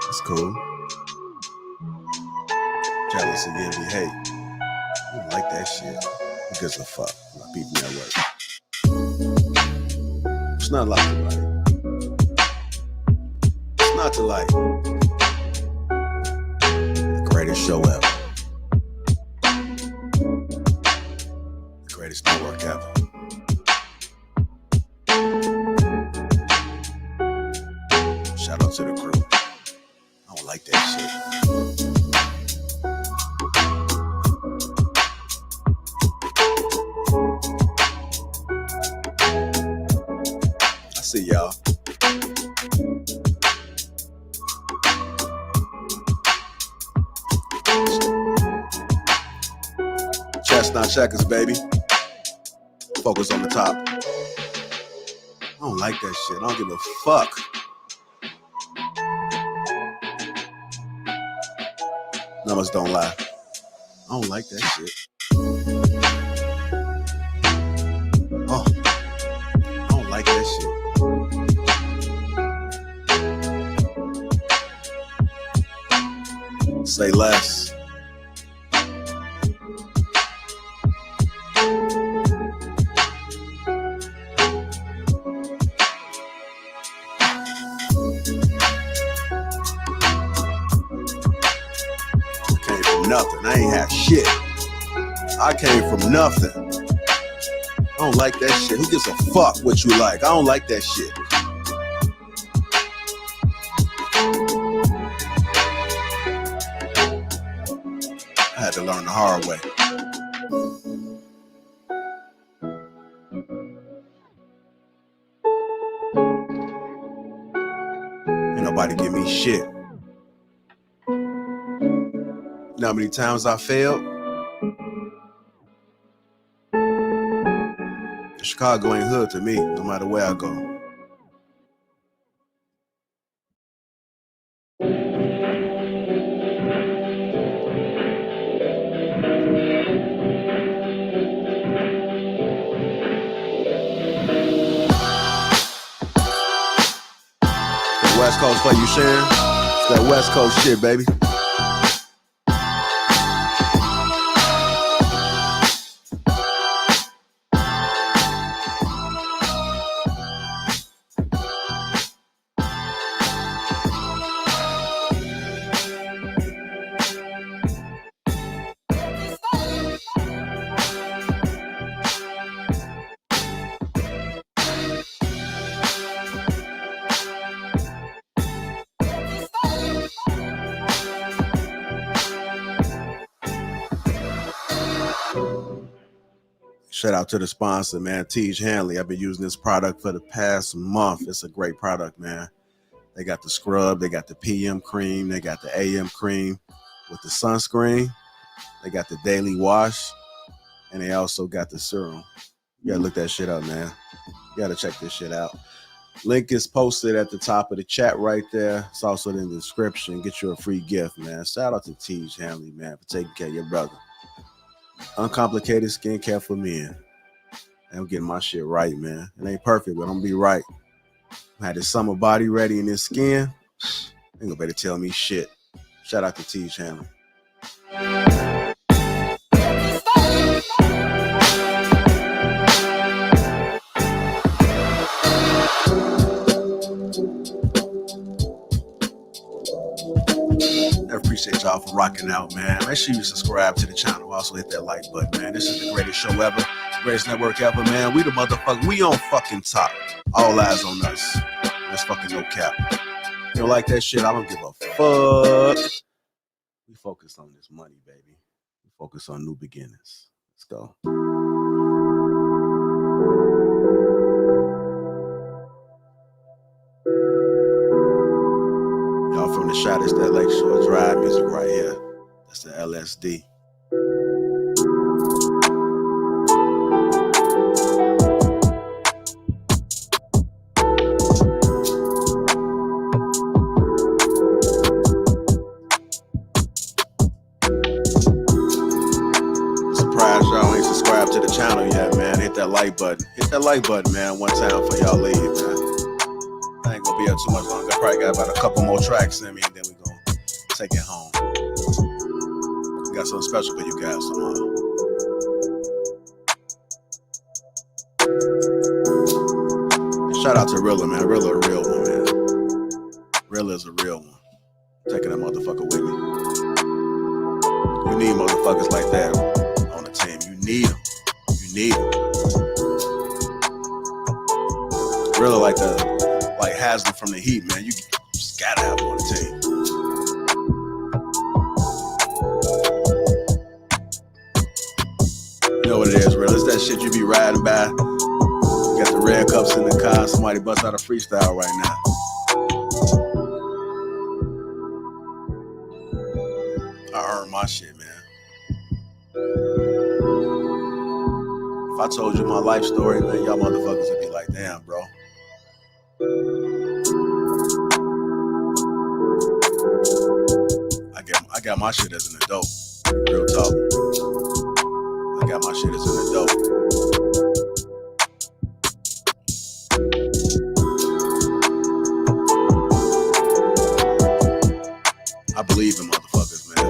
S9: It's cool. Jealousy, envy, hate. I don't like that shit. Who gives a fuck? Lapeef Network. It's not like to like. It's not to like. The greatest show ever. The greatest network ever. Shout out to the crew. I don't like that shit. I see y'all. Chestnut checkers, baby. Focus on the top. I don't like that shit. I don't give a fuck. Numbers don't lie. I don't like that shit. Oh, I don't like that shit. Say less. Nothing. I ain't have shit. I came from nothing. I don't like that shit. Who gives a fuck what you like? I don't like that shit. I had to learn the hard way. Ain't nobody give me shit. You know how many times I failed? Chicago ain't hood to me, no matter where I go. The West Coast for you, Sharon. It's that West Coast shit, baby. Shout out to the sponsor, man, Tej Hanley. I've been using this product for the past month. It's a great product, man. They got the scrub, they got the PM cream, they got the AM cream with the sunscreen. They got the daily wash, and they also got the serum. You gotta look that shit up, man. You gotta check this shit out. Link is posted at the top of the chat right there. It's also in the description. Get you a free gift, man. Shout out to Tej Hanley, man, for taking care of your brother. Uncomplicated skincare for men. I'm getting my shit right, man. It ain't perfect, but I'm gonna be right. I had this summer body ready in this skin. Ain't gonna better tell me shit. Shout out to Tej Hanley. I appreciate y'all for rocking out, man. Make sure you subscribe to the channel. Also hit that like button, man. This is the greatest show ever. The greatest network ever, man. We the motherfucker. We on fucking top. All eyes on us. That's fucking no cap. You don't like that shit? I don't give a fuck. We focus on this money, baby. We focus on new beginnings. Let's go. Y'all from the shot, it's that Lakeshore Drive music right here. That's the LSD. Surprise, y'all ain't subscribed to the channel yet, man. Hit that like button. Hit that like button, man, one time for y'all leave, man. I ain't gonna be here too much longer. I probably got about a couple more tracks in me, and then we gonna take it home. We got something special for you guys tomorrow. Shout out to Rilla, man. Rilla a real one, man. Rilla is a real one. Taking that motherfucker with me. You need motherfuckers like that on the team. You need them. You need them. Rilla like Haslam from the Heat, man. You just gotta have him on the team. You know what it is, Rilla. It's that shit you be riding by. You got the red cups in the car. Somebody bust out a freestyle right now. I earned my shit, man. If I told you my life story, man, y'all motherfuckers would be like, damn, bro. I got my shit as an adult. Real talk. I got my shit as an adult. I believe in motherfuckers, man.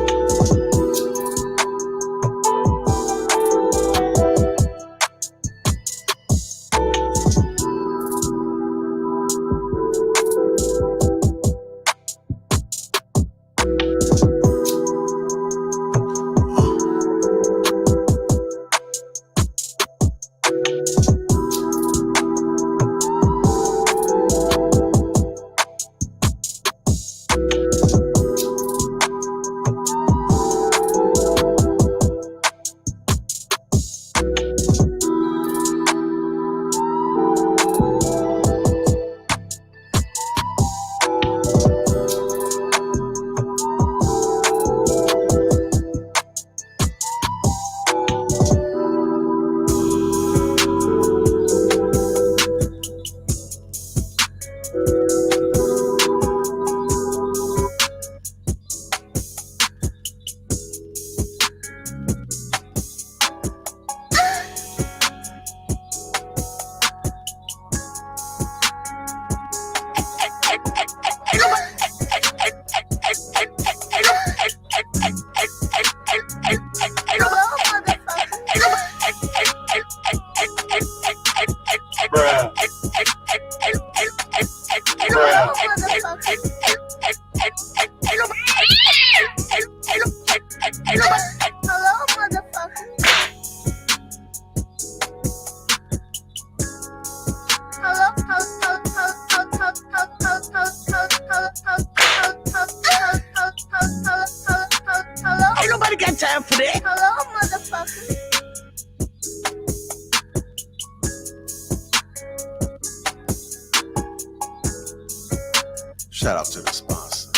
S9: Shout out to the sponsor,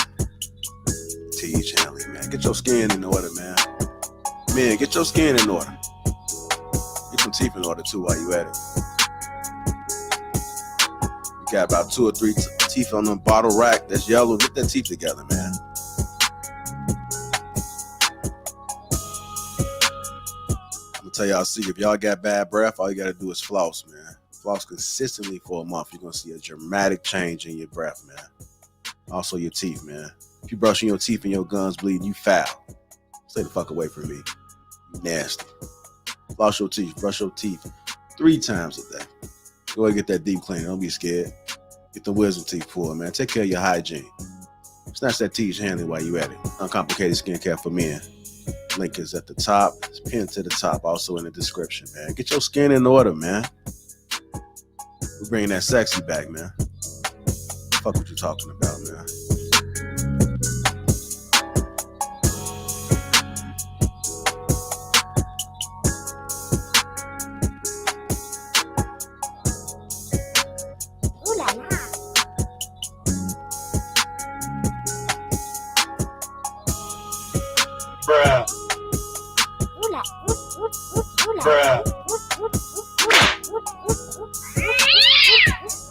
S9: T.H. Hanley, man. Get your skin in order, man. Man, get your skin in order. Get some teeth in order too while you at it. You got about 2 or 3 teeth on the bottle rack that's yellow. Get that teeth together, man. I'm gonna tell y'all, see, if y'all got bad breath, all you gotta do is floss, man. Floss consistently for a month. You're gonna see a dramatic change in your breath, man. Also your teeth, man. If you brushing your teeth and your gums bleeding, you foul. Stay the fuck away from me. You nasty. Floss your teeth, brush your teeth 3 times a day. Go ahead and get that deep clean. Don't be scared. Get the wisdom teeth pulled, man. Take care of your hygiene. Snatch that T.H. Hanley while you at it. Uncomplicated skincare for men. Link is at the top. It's pinned to the top, also in the description, man. Get your skin in order, man. We're bringing that sexy back, man. Fuck what you talking about, man.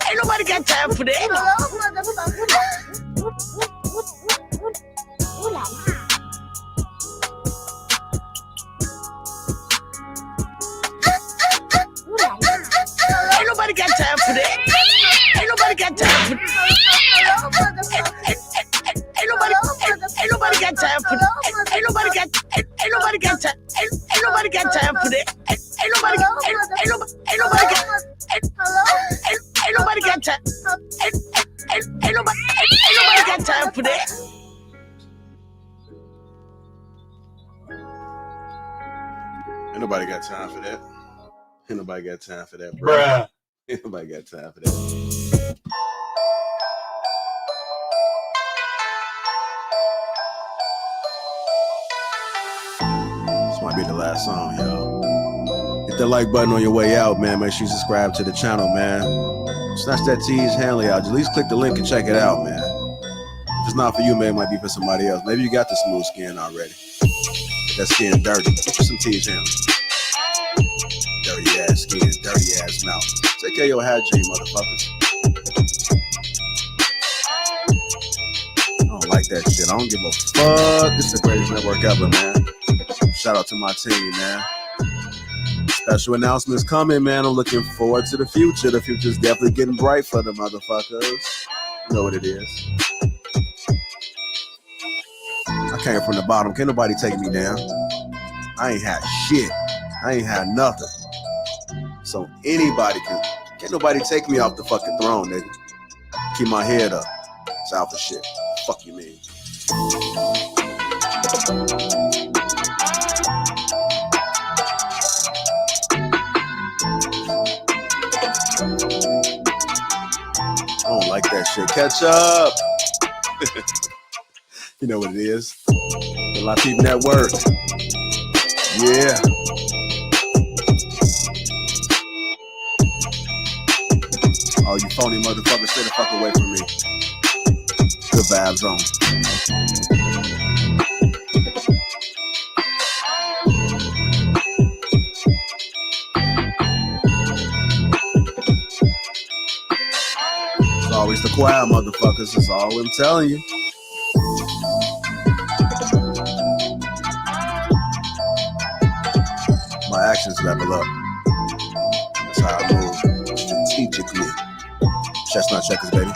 S14: Ain't nobody got time for that. Ain't nobody got time for that. Ain't nobody got time for that. Ain't nobody got time for that. Ain't nobody got time. Ain't nobody got time for that. Ain't nobody got time. Ain't nobody got time for that.
S9: Ain't nobody got time for that. Ain't nobody got time for that, bro.
S14: Bruh.
S9: Ain't nobody got time for that. This might be the last song, y'all. Hit that like button on your way out, man. Make sure you subscribe to the channel, man. Snatch that T.H. Hanley out. At least click the link and check it out, man. If it's not for you, man, it might be for somebody else. Maybe you got the smooth skin already. That skin dirty. Get you some T.H. Hanley. Dirty ass skin, dirty ass mouth. Take care of your hygiene, motherfuckers. I don't like that shit. I don't give a fuck. This is the greatest network ever, man. Shout out to my team, man. Special announcements coming, man. I'm looking forward to the future. The future's definitely getting bright for the motherfuckers. You know what it is. I came from the bottom. Can't nobody take me down. I ain't had shit. I ain't had nothing. So anybody can't nobody take me off the fucking throne, nigga. Keep my head up. It's alpha shit. Fuck you mean. I don't like that shit. Catch up. You know what it is. The Lapeef Network. Yeah. Oh, you phony motherfuckers, stay the fuck away from me. Good vibes on. It's always the choir, motherfuckers. That's all I'm telling you. My actions level up. That's how I move strategically. Chestnut checkers, baby.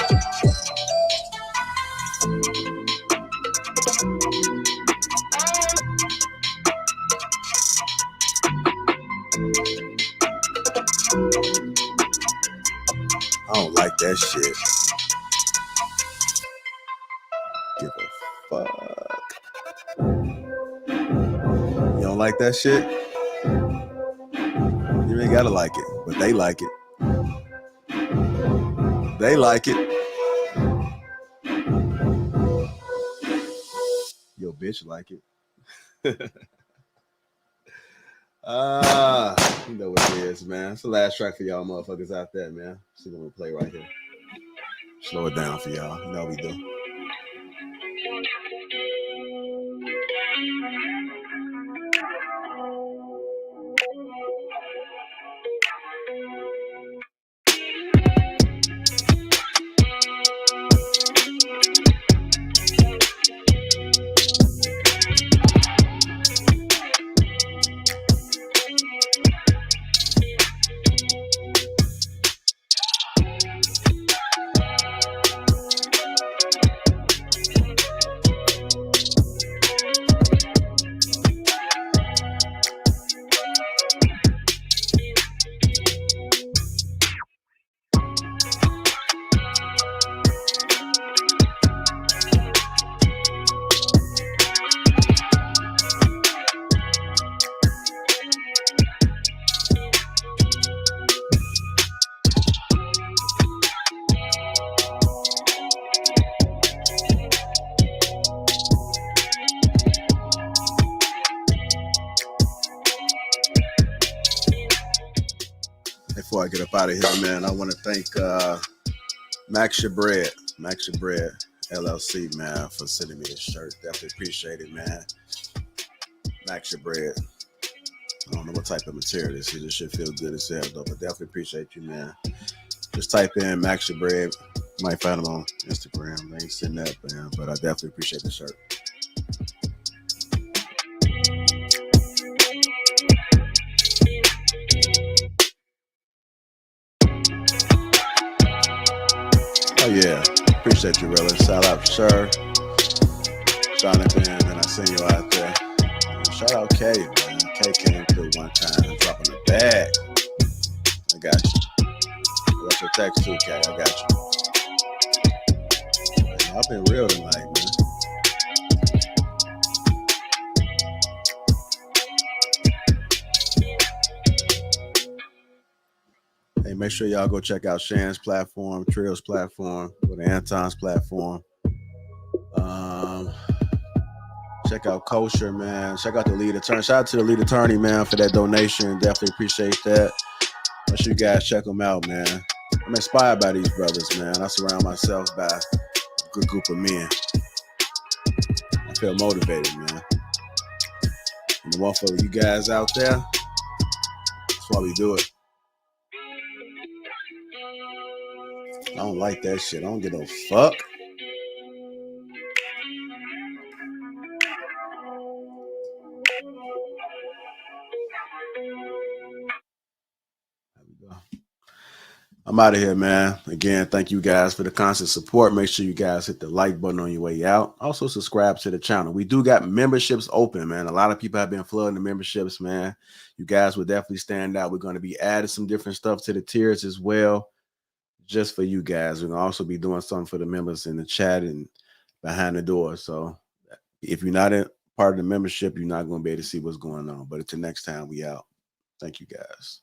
S9: I don't like that shit. Give a fuck. You don't like that shit? You ain't gotta like it, but they like it. They like it. Your bitch like it. You know what it is, man. It's the last track for y'all motherfuckers out there, man. See what I'm gonna play right here. Slow it down for y'all. You know we do. Before I get up out of here, man, I want to thank Max Your Bread LLC, man, for sending me this shirt. Definitely appreciate it, man. Max Your Bread. I don't know what type of material this is. This shit feel good as hell, though, but definitely appreciate you, man. Just type in Max Your Bread. You might find them on Instagram. They ain't sitting that, man, but I definitely appreciate the shirt. Oh yeah, appreciate you, really. Shout out to Sher, Jonathan, and I seen you out there. And shout out Kay, man. Kay came through one time, dropping a bag. I got you. What's your text too, Kay? I got you. Man, I've been real tonight, man. Hey, make sure y'all go check out Shan's platform, Trill's platform, with Anton's platform. Check out Kosher, man. Check out the lead attorney. Shout out to the lead attorney, man, for that donation. Definitely appreciate that. Make sure you guys check them out, man. I'm inspired by these brothers, man. I surround myself by a good group of men. I feel motivated, man. And the one for you guys out there, that's why we do it. I don't like that shit. I don't give no fuck. I'm out of here, man. Again, thank you guys for the constant support. Make sure you guys hit the like button on your way out. Also, subscribe to the channel. We do got memberships open, man. A lot of people have been flooding the memberships, man. You guys will definitely stand out. We're going to be adding some different stuff to the tiers as well, just for you guys. We're going to also be doing something for the members in the chat and behind the door. So if you're not a part of the membership, you're not going to be able to see what's going on. But until next time, we out. Thank you, guys.